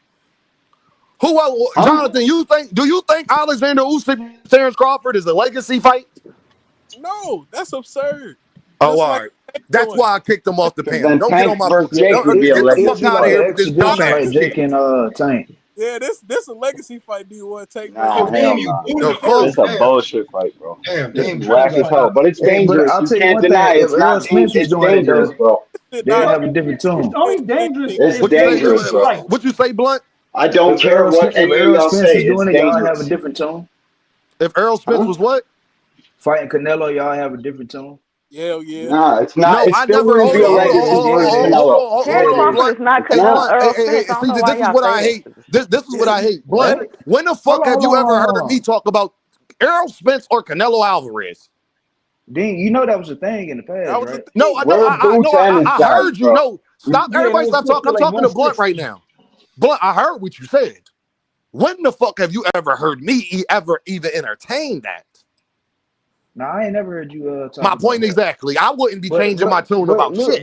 Who else? Jonathan, do you think Alexander Usyk Terrence Crawford is a legacy fight? No, that's absurd. Oh, Just all like right. That's why I kicked him off the panel. Then Don't get on Tank my versus Jake would be a get the legacy fuck out of fight. here with this dumbass Jake shit. and Tank. Yeah, this a legacy fight. Do you want to take? Nah, versus- hell no. The fuck? It's a bullshit fight, bro. Damn, This Dame is trying whack to as hell, but it's Hey, but dangerous. I'll You tell you can't one thing. deny If it's Earl not. Spence was It's doing it dangerous, though, bro. they'd have a different tune. It's only dangerous. It's if dangerous, bro. What you say, Blunt? I don't If care what If any of Earl y'all Spence say. was It's doing it, y'all have a dangerous. different tune. If Earl Spence was what? Fighting Canelo, y'all have a different tune. Hell yeah. Nah, it's not. No, It I still never. wouldn't be a legacy versus Canelo. Terrence Hold on, Crawford Blunt. is not It's not. Earl Spence. I don't See, know why this is y'all what say I hate. This is what I hate. Blunt, What? when the fuck have you ever heard hold me on. talk about Earl Spence or Canelo Alvarez? Dean, you know that was a thing in the past, That was right? No, I know. We're boots and his I guys, heard you. bro. No, stop. Yeah, Everybody, that was stop talking. I'm like talking to Blunt right 160. now. Blunt, I heard what you said. When the fuck have you ever heard me ever even entertain that? No, I ain't never heard you talk My about point that. exactly. I wouldn't be changing my tune about look, shit.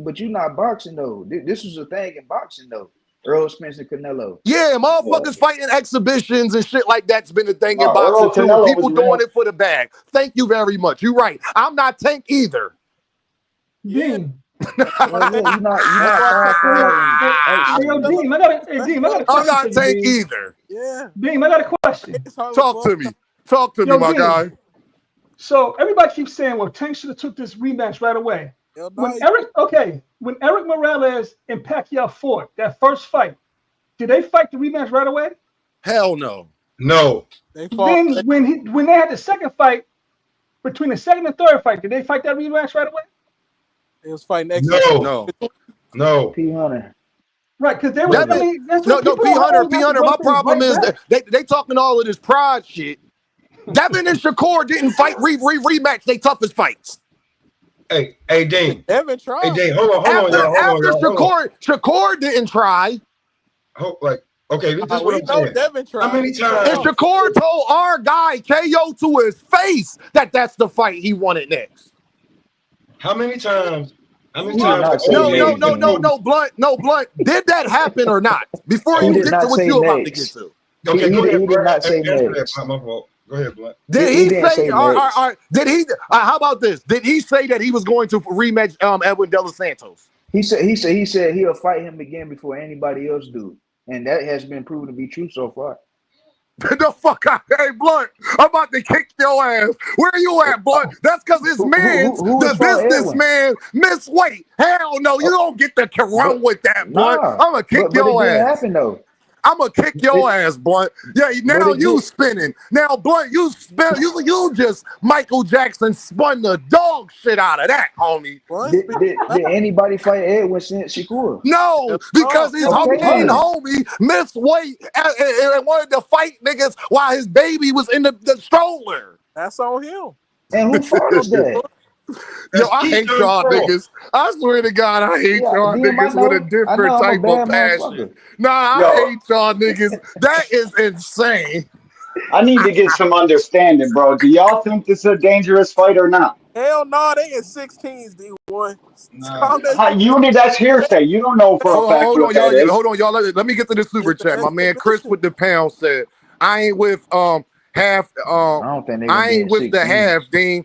but you not boxing though. This was a thing in boxing though. Earl Spence and Canelo. Yeah, motherfuckers fighting exhibitions and shit like that's been a thing in Earl boxing too. And Canelo people was doing real. it for the bag. Thank you very much. You're right. I'm not Tank either. Dean. Well, yeah, you not 5'5". Hey, yo, Dean, I got a I'm question not for you, Tank Dean. either. Yeah. Dean, I got a question. Talk to me. Talk to me, Yo, my Dean. guy. So everybody keeps saying, well, Tank should have took this rematch right away. When Eric Morales and Pacquiao fought that first fight, did they fight the rematch right away? Hell no. No. They fought. Then when they had the second fight, between the second and third fight, did they fight that rematch right away? They was fighting No. P Hunter. Right, because they were. That I mean, that's no, what no, people P Hunter. always have to My run things problem right is back. that they talking all of this pride shit. Devin and Shakur didn't fight rematch they toughest fights. Hey, Dean. Devin tried. Hey, Dean, hold on, After y'all. Shakur didn't try. Okay, this is what I'm saying. Devin tried. How many times? And Shakur told our guy KO to his face that that's the fight he wanted next. How many times? No, Blunt. Did that happen or not? Before you get to what you're about to get to. Okay, go ahead. He did not say next. My fault. Go ahead, Blunt. Did he say? Did he? How about this? Did he say that he was going to rematch Edwin De Los Santos? He said he'll fight him again before anybody else do, and that has been proven to be true so far. The fuck out, hey Blunt! I'm about to kick your ass. Where you at, Blunt? That's because his man's the businessman. Miss Weight. Hell no, you don't get to run with that, Blunt. I'm gonna kick your ass. It didn't happen though. I'm gonna kick your ass, Blunt. Yeah, now you spinning. Now, Blunt, you just Michael Jackson spun the dog shit out of that, homie. Did anybody fight Edwin Shakur? No, because his main homie, Miss Weight, and wanted to fight niggas while his baby was in the stroller. That's on him. And who follows that? Yo, I hate y'all niggas. I swear to God, I hate y'all niggas with a different type of passion. Nah, I hate y'all niggas. That is insane. I need to get some understanding, bro. Do y'all think this is a dangerous fight or not? Hell no, they in 16s, D1. That's hearsay. You don't know for a fact what that is. Hold on, y'all. Let me get to this super chat. My man Chris with the pound said, I ain't with half. I ain't with the half, Dean.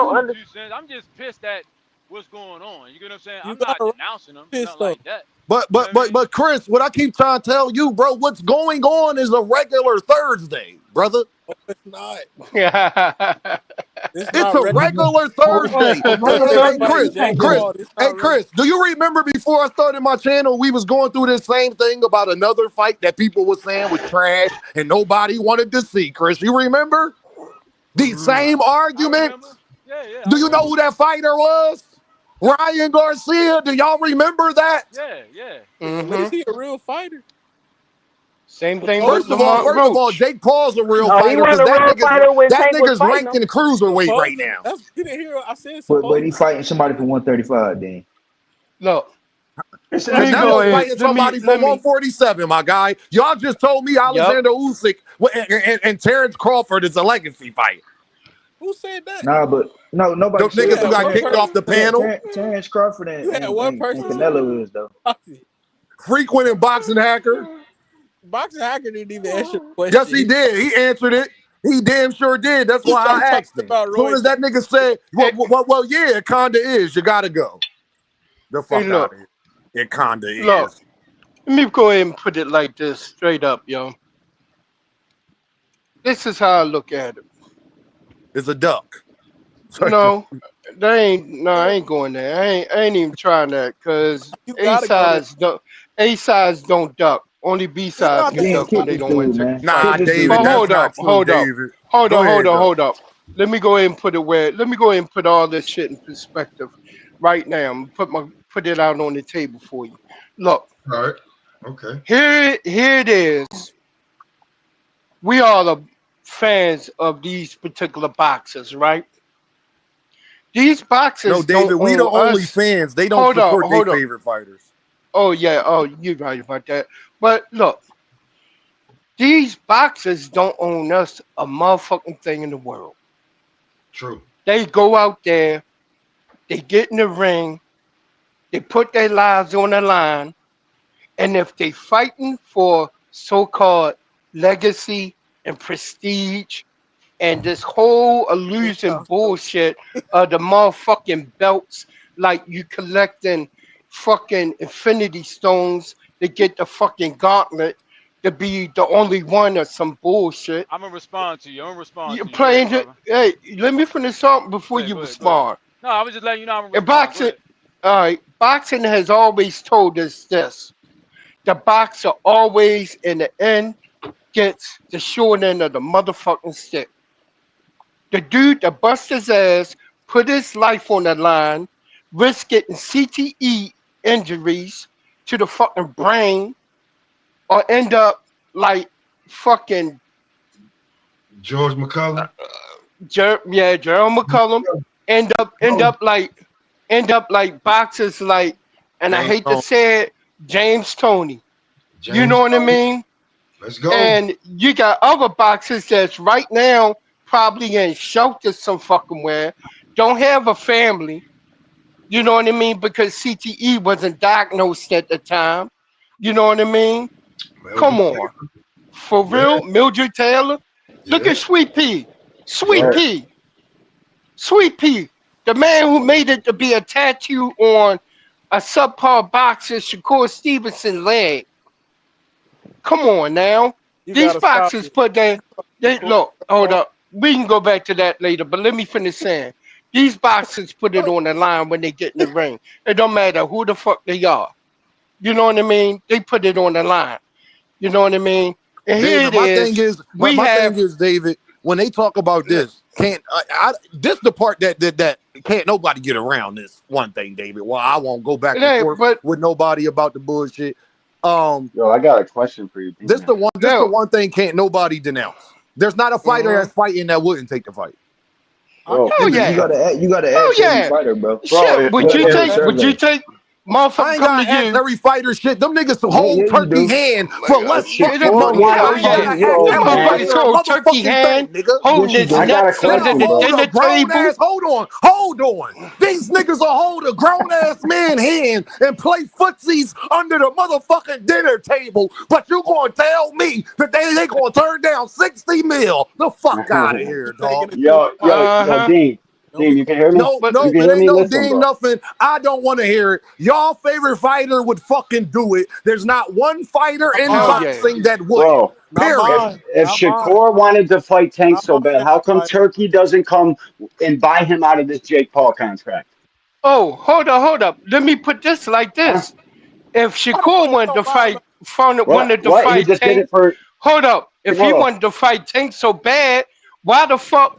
don't under. I'm just pissed at what's going on. You get what I'm saying? You I'm not gotta denouncing them, pissed nothing though. like that. But You know what I mean? Chris, what I keep trying to tell you, bro, what's going on is a regular Thursday, brother. It's not. It's It's not a regular. regular Thursday. A Hey, fight, Chris, Jake Chris, Paul. It's hey, not regular. Chris, do you remember before I started my channel, we was going through this same thing about another fight that people were saying was trash and nobody wanted to see, Chris? You remember? The same argument. Yeah, Do you know who that fighter was? Ryan Garcia. Do y'all remember that? Yeah. Is he a real fighter? Same thing First with of all, Lamont Roach. Jake Paul's a real No, he fighter because wasn't a real fighter when that Tank was nigga's fighting ranked him. in cruiserweight right Supposedly. now. You didn't hear what I said? But he Supposedly. fighting somebody for 135, then. Look, let me go Canelo's ahead. fighting somebody for Let me. 147, my guy. Y'all just told me Yup. Alexander Usyk and Terrence Crawford is a legacy fight. Who said that? Nah, but no, nobody Those said niggas that. who got kicked off the panel. Terrence Crawford You had one and person Canelo is, though. Frequent and boxing hacker. Boxing hacker didn't even answer the question. Yes, he did. He answered it. He damn sure did. That's He why started I asked talking him. about As soon Roy. as that nigga said, well, yeah, it kinda is. You gotta go. The fuck Hey, out look. of here. It kinda Look. is. Let me go ahead and put it like this, straight up, yo. This is how I look at it. It's a duck. No, I ain't going there. I ain't even trying that because You A gotta go there. sides don't duck. Only B It's sides not can that Then duck when kick they this don't want dude, to take man. the Nah, fight. Kick this David, dude. But that's not true, David. Go ahead, though. hold up. Let me go ahead and put it where. Let me go ahead and put all this shit in perspective right now. I'm put it out on the table for you. Look, All right. Okay. here it is. We are the fans of these particular boxers, right? These No, boxers David, don't we the own only us. fans. They don't Hold up, support their hold up. favorite fighters. Oh yeah, oh you're right about that. But look, these boxers don't own us a motherfucking thing in the world. True. They go out there, they get in the ring, they put their lives on the line, and if they fighting for so-called legacy and prestige and this whole illusion bullshit of the motherfucking belts, like you collecting fucking infinity stones to get the fucking gauntlet to be the only one or some bullshit. I'm gonna respond to you. You Go ahead, playing it. brother. Hey, let me finish something before you Go ahead. respond. No, I was just letting you know I'm gonna And respond. Go boxing, ahead. all right, boxing has always told us this: the boxer always, in the end, gets the short end of the motherfucking stick. The dude that bust his ass, put his life on the line, risk getting CTE injuries to the fucking brain, or end up like fucking George McCullum. Gerald McCullum. End up like boxers like, and I James hate to Toney. say it, James Toney. You know James what I Toney. mean? Let's go. And you got other boxers that's right now probably in shelter some fucking where, don't have a family. You know what I mean? Because CTE wasn't diagnosed at the time. You know what I mean? Mildred Come on. For Taylor. real? Mildred Taylor? Look Yeah. at Sweet Pea. Sweet Right. Pea. Sweet Pea. The man who made it to be a tattoo on a subpar boxer, Shakur Stevenson leg. Come on now. You These gotta stop boxers it. put they look, hold up. We can go back to that later, but let me finish saying. These boxers put it on the line when they get in the ring. It don't matter who the fuck they are. You know what I mean? They put it on the line. You know what I mean? And here David, it is. my thing is, David, when they talk about this, this the part that can't nobody get around this one thing, David. Well, I won't go back and forth but with nobody about the bullshit. Yo, I got a question for you, This D-Man. the one thing can't nobody denounce. There's not a fighter that's fighting that wouldn't take the fight. Bro, Oh You yeah. gotta Oh ask every yeah. fighter, bro. Shit, would you take Survey. motherfucker I ain't come to gotta ask you? every fighter shit. Them niggas Yeah, hold you turkey do. hand for less fucking Shakur money. wanted Oh I to ain't fight yeah. gotta you ask though, Them every man. fighter motherfuckers a hold turkey motherfucking hand, thing, nigga. holding his I got a nuts They'll under question, the bro. hold a dinner grown table. ass. Hold on. These niggas will hold a grown ass man hand and play footsies under the motherfucking dinner table. But you gonna tell me that they gonna turn down 60 mil? The fuck out of here, dog. Yo, Dean, you can hear me? No, You can it hear ain't me? no Listen, Dean bro. nothing. I don't want to hear it. Y'all favorite fighter would fucking do it. There's not one fighter in boxing that wouldn't. Bro, Not Period. mine. if Not mine. Shakur wanted to fight Tank Not so my bad, favorite how come fighter. Turkey doesn't come and buy him out of this Jake Paul contract? Oh, hold up. Let me put this like Huh? this. If Why the Shakur fuck you wanted don't to buy him? fight, wanted to What? He fight just did Tank, it for. hold up. If he Hold on. wanted to fight Tank so bad, why the fuck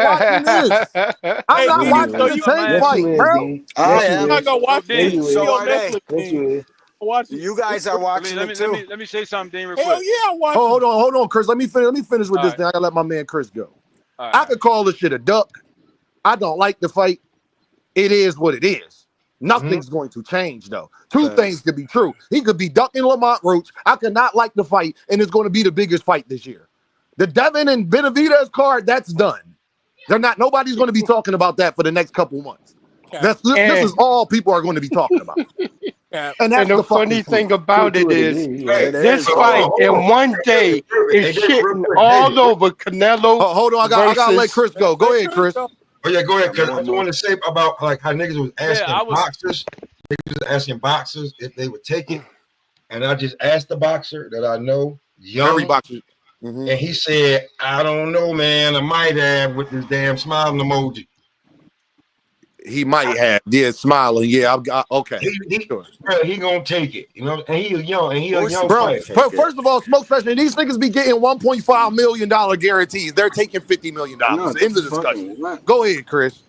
not watching this. I'm Hey, not D, watching so the you Tank Yes, fight, you is, bro. D. I Yes, you am. not is. gonna watch Dean, Yes, this you shit is. So on are they. Netflix, Yes, man. you is. Watch it. You It's guys are great. watching let me it let too. me let me say something, Dean, real Hell quick. yeah, I watch it. Hold on, Chris. Let me finish with All this. right, Then I gotta let my man Chris go. all I right. could call this shit a duck. I don't like the fight. It is what it is. Nothing's going to change, though. Two things could be true. He could be ducking Lamont Roach. I could not like the fight, and it's going to be the biggest fight this year. The Devin and Benavidez card, that's done. Nobody's going to be talking about that for the next couple months. This is all people are going to be talking about. And that's the funny thing about it is, this fight in one day is shitting all over Canelo. Hold on, I gotta let Chris go. Go ahead, Chris. Oh yeah, go ahead. Cause I just want to say about like how niggas was asking boxers. Niggas was asking boxers if they would take it, and I just asked the boxer that I know, every boxer, and he said, "I don't know, man. I might have with this damn smiling emoji." He might have, smiling. Yeah, okay. He gonna take it, you know, and he a young bro. fighter. First of all, Smoke Session, these niggas be getting $1.5 million guarantees. They're taking $50 million. End the discussion. Go ahead, Chris.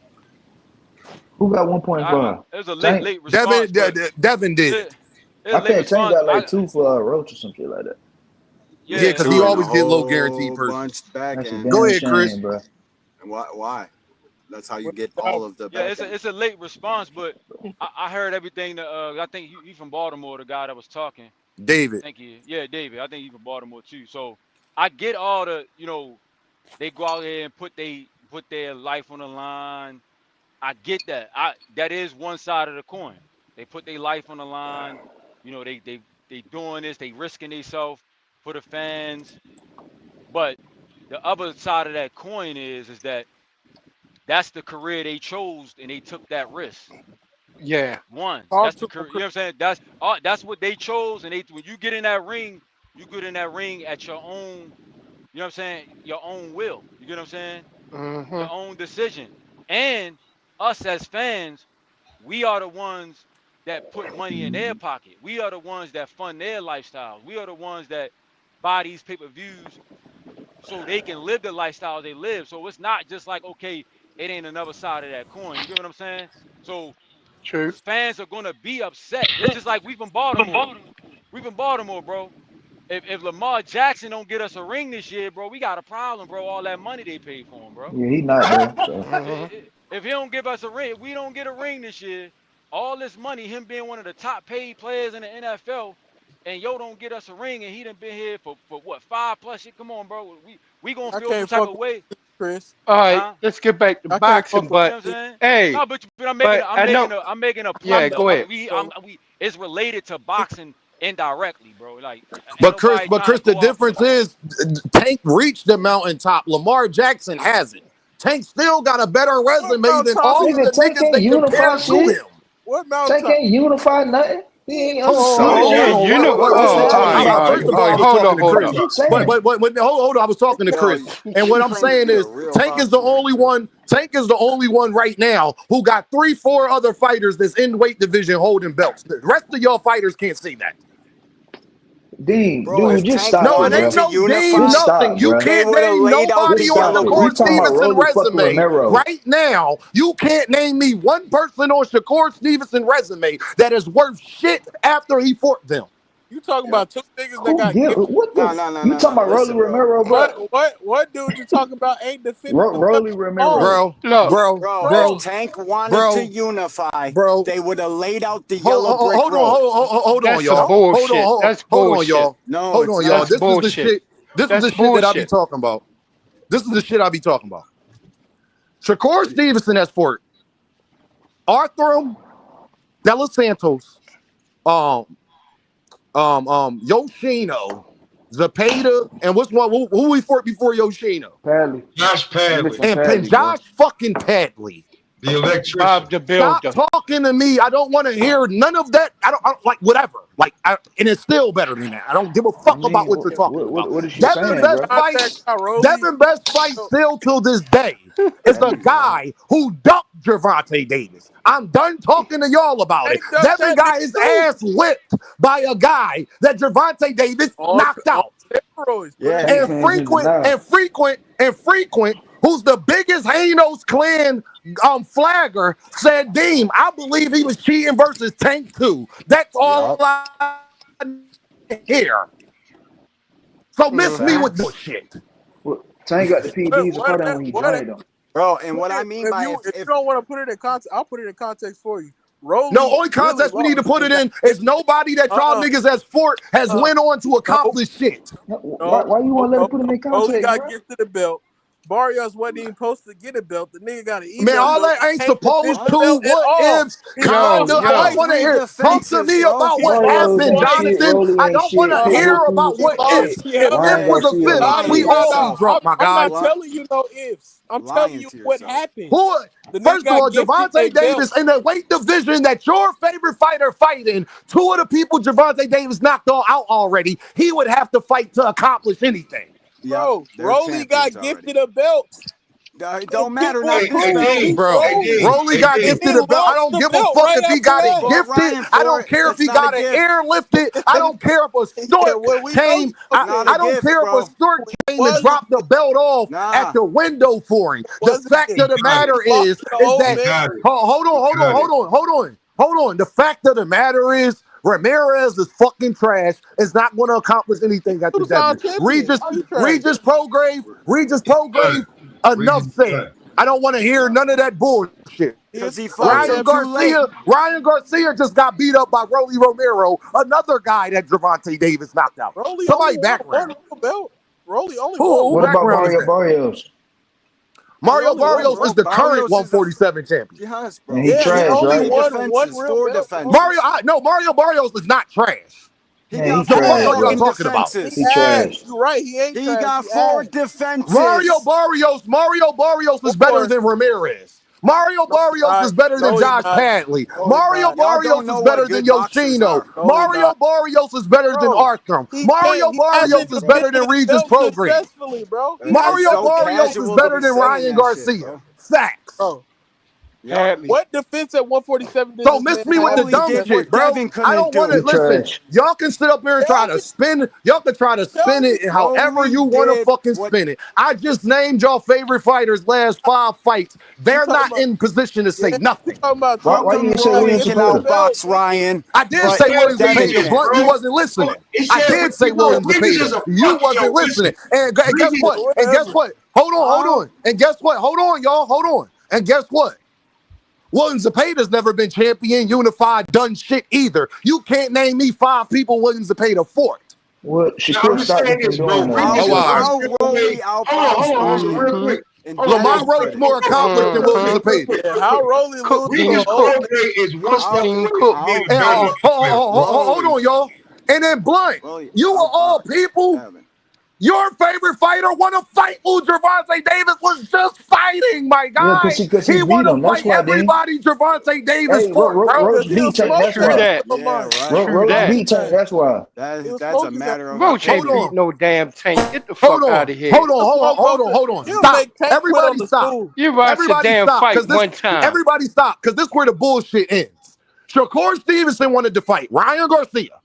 Who got 1.5? It was a late response. Devin did. I think Tank got like 2 for Roach or some shit like that. Yeah, because he always get low guaranteed bunch back end. Go ahead, Chris. Bro. Why? That's how you get all of the. It's a late response, but I heard everything. I think he from Baltimore, the guy that was talking. David. Thank you. Yeah, David. I think he's from Baltimore too. So I get all the, they go out here and put their life on the line. I get that. That is one side of the coin. They put their life on the line. They doing this. They risking themselves for the fans. But the other side of that coin is that that's the career they chose, and they took that risk. Yeah. That's the career. You know what I'm saying? That's what they chose, and when you get in that ring, you get in that ring at your own. You know what I'm saying? Your own will. You get what I'm saying? Your own decision. And us as fans, we are the ones that put money in their pocket. We are the ones that fund their lifestyles. We are the ones that buy these pay-per-views so they can live the lifestyle they live. So it's not just like, okay, it ain't another side of that coin. You get what I'm saying? So fans are gonna be upset. It's just like we from Baltimore. We from Baltimore, bro. If Lamar Jackson don't get us a ring this year, bro, we got a problem, bro. All that money they paid for him, bro. Yeah, he not, bro. So. If he don't give us a ring, if we don't get a ring this year, all this money, him being one of the top paid players in the NFL, and don't get us a ring, and he done been here for what, 5+ years? Come on, bro. We gonna feel some type of way. Chris. All right, let's get back to boxing. But hey, no, but I'm making a point. Yeah, go ahead. It's related to boxing indirectly, bro. Like, but Chris, the difference is Tank reached the mountaintop. Lamar Jackson hasn't. Tank still got a better resume than all of the niggas that compare to him. What mountaintop? Tank ain't unified nothing. He ain't Hold on. I was talking to Chris, and what I'm saying is, Tank is the only one. Tank is the only one right now who got 3-4 other fighters that's in weight division holding belts. The rest of y'all fighters can't see that. Dean, dude, just stop. No, it ain't no Dean, nothing. You can't name nobody on Shakur Stevenson resume right now. You can't name me one person on Shakur Stevenson resume that is worth shit after he fought them. You talking about two niggas that got what the? No. You talking about Rolly Romero, bro? What dude you talking about ain't defending Rolly Romero, bro. Tank wanted to unify, bro. They would have laid out the yellow brick road. Hold on, y'all. Hold on, y'all. No, hold on, y'all. This is the shit. This is the shit that I be talking about. This is the shit I be talking about. Shakur Stevenson has fought Arthur De Los Santos, Yoshino, Zepeda, and what's one? Who we fought before Yoshino? Padley. Josh Padley. And Josh fucking Padley. The electrician. Bob the Builder. Stop talking to me. I don't want to hear none of that. I don't like whatever. Like, and it's still better than that. I don't give a fuck about what you're talking about. What is she Devin Best fight still till this day is the guy who ducked Gervonta Davis. I'm done talking to y'all about it. Devin got his ass whipped by a guy that Gervonta Davis knocked out. And frequent, who's the biggest Hanos clan flagger, said, Deem, I believe he was cheating versus Tank too. That's all I hear. So miss me with this shit. Tank got the PDs to put on when he joined them. Bro, and what I mean by if you don't want to put it in context, I'll put it in context for you. Rolly No, only contest we need to put it in is nobody that y'all niggas has went on to accomplish shit. Why you want to let him put him in Rolly context, got bro? gifted a belt. Barrios wasn't even supposed to get a belt. The nigga got an email. Man, all that ain't supposed to. What ifs? Kinda. I don't want to hear. Talk to me about what Barrios happened, ain't shit. Jonathan. Rolly I ain't don't want shit. to hear Pitbull about Cruz what shit. ifs. If Ryan was a Garcia fifth, ain't we shit. all be drunk, my I'm guy. not telling you no ifs. I'm telling you what happened. Who? The nigga First of all, got gifted a Gervonta Davis belt. in the weight division that your favorite fighter fighting, two of the people Gervonta Davis knocked all out already, he would have to fight to accomplish anything. Bro, Rolly got gifted a belt. It don't matter, not this Cruz belt. beat Bro, Rolly got and gifted then a belt. I lost don't the give a belt fuck right if he after got it that. gifted. I don't care if he got it airlifted. I don't care if a stork came. I don't care if a stork came and dropped the belt off at the window for him. The fact of the matter is that hold on. The fact of the matter is Ramirez is fucking trash. Is not going to accomplish anything at the W. Regis Prograve, enough said. I don't want to hear none of that bullshit. Because he fought too late. Ryan Garcia just got beat up by Rolly Romero, another guy that Gervonta Davis knocked out. Rolly Somebody only background. won one belt. Rolly only Who won. What about background is Mario that? Barrios? Mario Barrios is the current 147 champion. Yes, bro. And he trash, right? Four defenses. Mario Barrios is not trash. He Man, got he The fuck trash, are y'all bro. talking about? He trash. You're right. He ain't He trash. got four defenses. Mario Barrios is better than Ramirez. Mario Barrios is better than Josh Padley. Mario Barrios is better than Yoshino. Mario Barrios is better than Arkham. Mario Barrios is better than Regis Prograve. Successfully, bro. Mario Barrios is better than Ryan Garcia. Facts. Bro. What defense at 147 did Don't this miss man me with the have? dumb shit, bro. I don't want to listen. Y'all can sit up here and try to spin. Y'all can try to spin it however you want to fucking spin it. I just named y'all favorite fighters' last 5 fights. They're not in position to say nothing. Why you say Williams can outbox Ryan? I did say Williams Zepeda. Blunt, you wasn't listening. I did say Williams Zepeda. You wasn't listening. And guess what? And guess what? Hold on. And guess what? Hold on, y'all. Hold on. And guess what? William Zepeda's never been champion, unified, done shit either. You can't name me 5 people William Zepeda fought. Well, she still stopped him from doing that. Hold on, real quick. Lamont Roach more accomplished than William Zepeda. Yeah, how Rolly Regis Prograve is one step away from being better. Hold on, y'all. And then Blunt, you are all people. Your favorite fighter want to fight who Gervonta Davis was just fighting, my guy. Yeah, because he want to beat him. That's fight why, everybody Gervonta Davis Hey, fought, bro. Roach beat Tank, that's why. Roach beat Tank, that's why. That's a matter of. Roach ain't beat no damn Tank. Get the fuck out of here. Hold on. Stop. Everybody stop. You watched the damn fight one time. Everybody stop, because this is where the bullshit ends. Shakur Stevenson wanted to fight Ryan Garcia.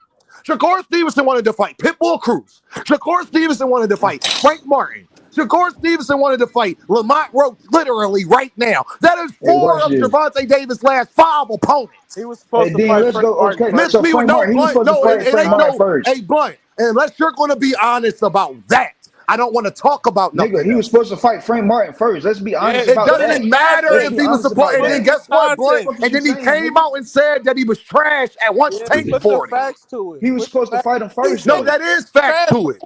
Shakur Stevenson wanted to fight Pitbull Cruz. Shakur Stevenson wanted to fight Frank Martin. Shakur Stevenson wanted to fight Lamont Roach literally right now. That is 4 of Gervonta Davis' last 5 opponents. He was supposed to fight Frank Martin. Miss me with no Blunt. Hey, Blunt. Unless you're going to be honest about that. I don't want to talk about nothing. Nigga, he was supposed to fight Frank Martin first. Let's be honest about that. It doesn't matter if he was supposed. And then guess what, Blunt? And then he came out and said that he was trash at once. Tank for it. He was supposed to fight him first. No, that is fact to it.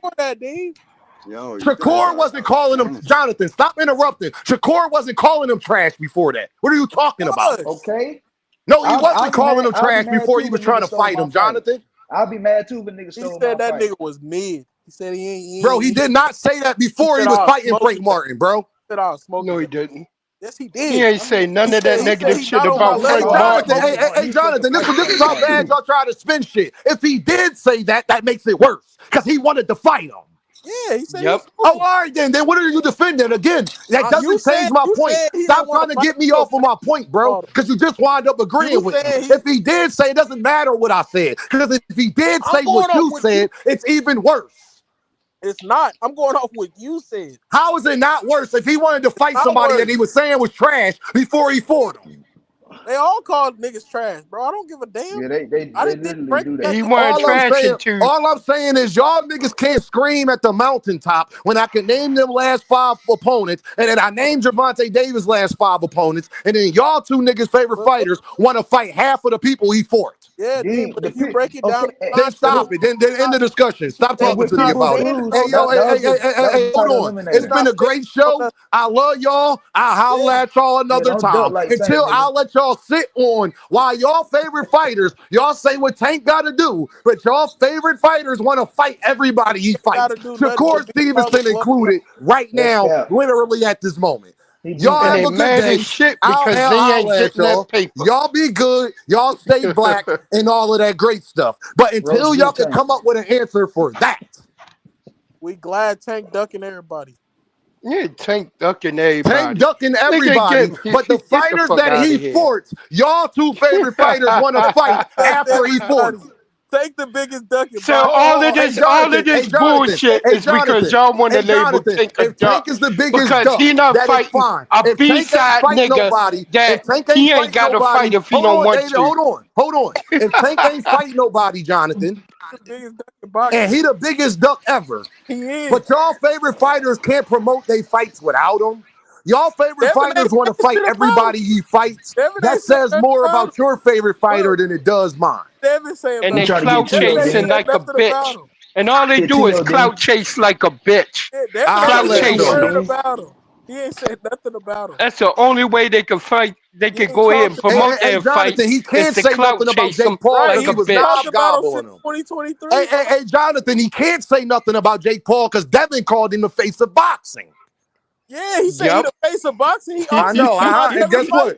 Shakur wasn't calling him Jonathan. Stop interrupting. Shakur wasn't calling him trash before that. What are you talking about? Okay. No, he wasn't calling him trash before he was trying to fight him, Jonathan. I'll be mad too, but nigga stole my fight. He said that nigga was mid. He said he ain't. Bro, he did not say that before he was fighting Frank Martin, bro. No, he didn't. Yes, he did. He ain't say none of that negative shit about Frank Martin. Hey, Jonathan, this is how bad y'all try to spin shit. If he did say that, that makes it worse because he wanted to fight him. Yeah, he said. Yep. Oh, all right then. Then what are you defending again? That doesn't change my point. Stop trying to get me off of my point, bro. Because you just wind up agreeing with me. If he did say, it doesn't matter what I said. Because if he did say what you said, it's even worse. It's not. I'm going off what you said. How is it not worse if he wanted to fight somebody that he was saying was trash before he fought him? They all call niggas trash, bro. I don't give a damn. Yeah, they I just didn't literally break do that. that. All I'm saying is y'all niggas can't scream at the mountaintop when I can name them last 5 opponents, and then I named Gervonta Davis last 5 opponents, and then y'all 2 niggas' favorite fighters want to fight half of the people he fought. Yeah, D, but if you break it down, Then stop it. Then end the discussion. Stop talking to me about it. Hey, yo, hey, hold on. It's been a great show. I love y'all. I'll holler at y'all another time. Until I'll let y'all sit on while y'all favorite fighters, y'all say what Tank got to do, but y'all favorite fighters want to fight everybody he fights. Shakur Stevenson included right now, literally at this moment. Y'all have a good day. I'll at y'all. Y'all be good. Y'all stay black and all of that great stuff. But until y'all can come up with an answer for that. We glad Tank ducking everybody. Yeah, Tank ducking everybody. Tank ducking everybody. But the fighters that he fought, y'all 2 favorite fighters want to fight after he fought. Take the biggest ducking. So all of this bullshit is because y'all want to label Tank a duck. Is the biggest because duck, he not that is fighting fine. a If Tank ain't B-side fight nigga nobody, that he ain't got to fight if he don't want to. Hold on. If Tank ain't fight nobody, Jonathan, and he the biggest duck ever, he is. But y'all favorite fighters can't promote their fights without him. Y'all favorite fighters want to fight everybody he fights. That says more about your favorite fighter than it does mine. And they clout chasing like a bitch. And all they do is clout chase like a bitch. Clout chasing. About him. He ain't said nothing about him. That's the only way they can fight. They can go ahead and promote their fight. He can't say nothing about Jake Paul. Like he was hobgobbling him. 2023. Hey, Jonathan, he can't say nothing about Jake Paul because Devin called him the face of boxing. Yeah, he said he the face of boxing. He I know. And guess what?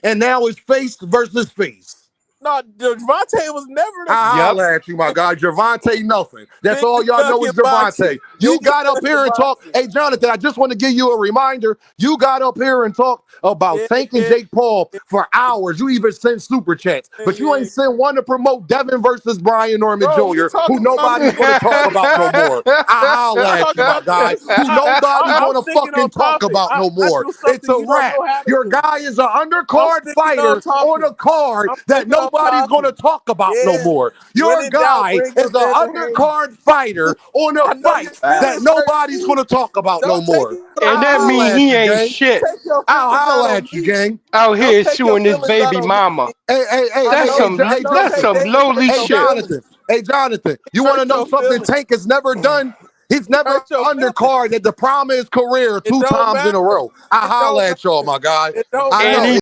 And now it's face versus face. No, Gervonta was never the I'll at you, my God. Gervonta, nothing. That's all y'all know is Gervonta. You got up here and talk. Hey, Jonathan, I just want to give you a reminder. You got up here and talk about Tank and Jake Paul for hours. You even sent super chats, but you ain't sent one to promote Devin versus Brian Norman Jr., who nobody's going to talk about no more. I'll at you, my guy. Who nobody's going to fucking talk about no more. It's a wrap. Your guy is an undercard fighter on a card that nobody's going to talk about no more. Your guy is an undercard fighter on a fight that nobody's going to talk about no more. And that means he ain't shit. I'll holler at you, gang. Out here suing his baby mama. That's some lowly shit. Hey, Jonathan, you want to know something Tank has never done? He's never undercard at the prime of his career 2 times in a row. I holler at y'all, my guy.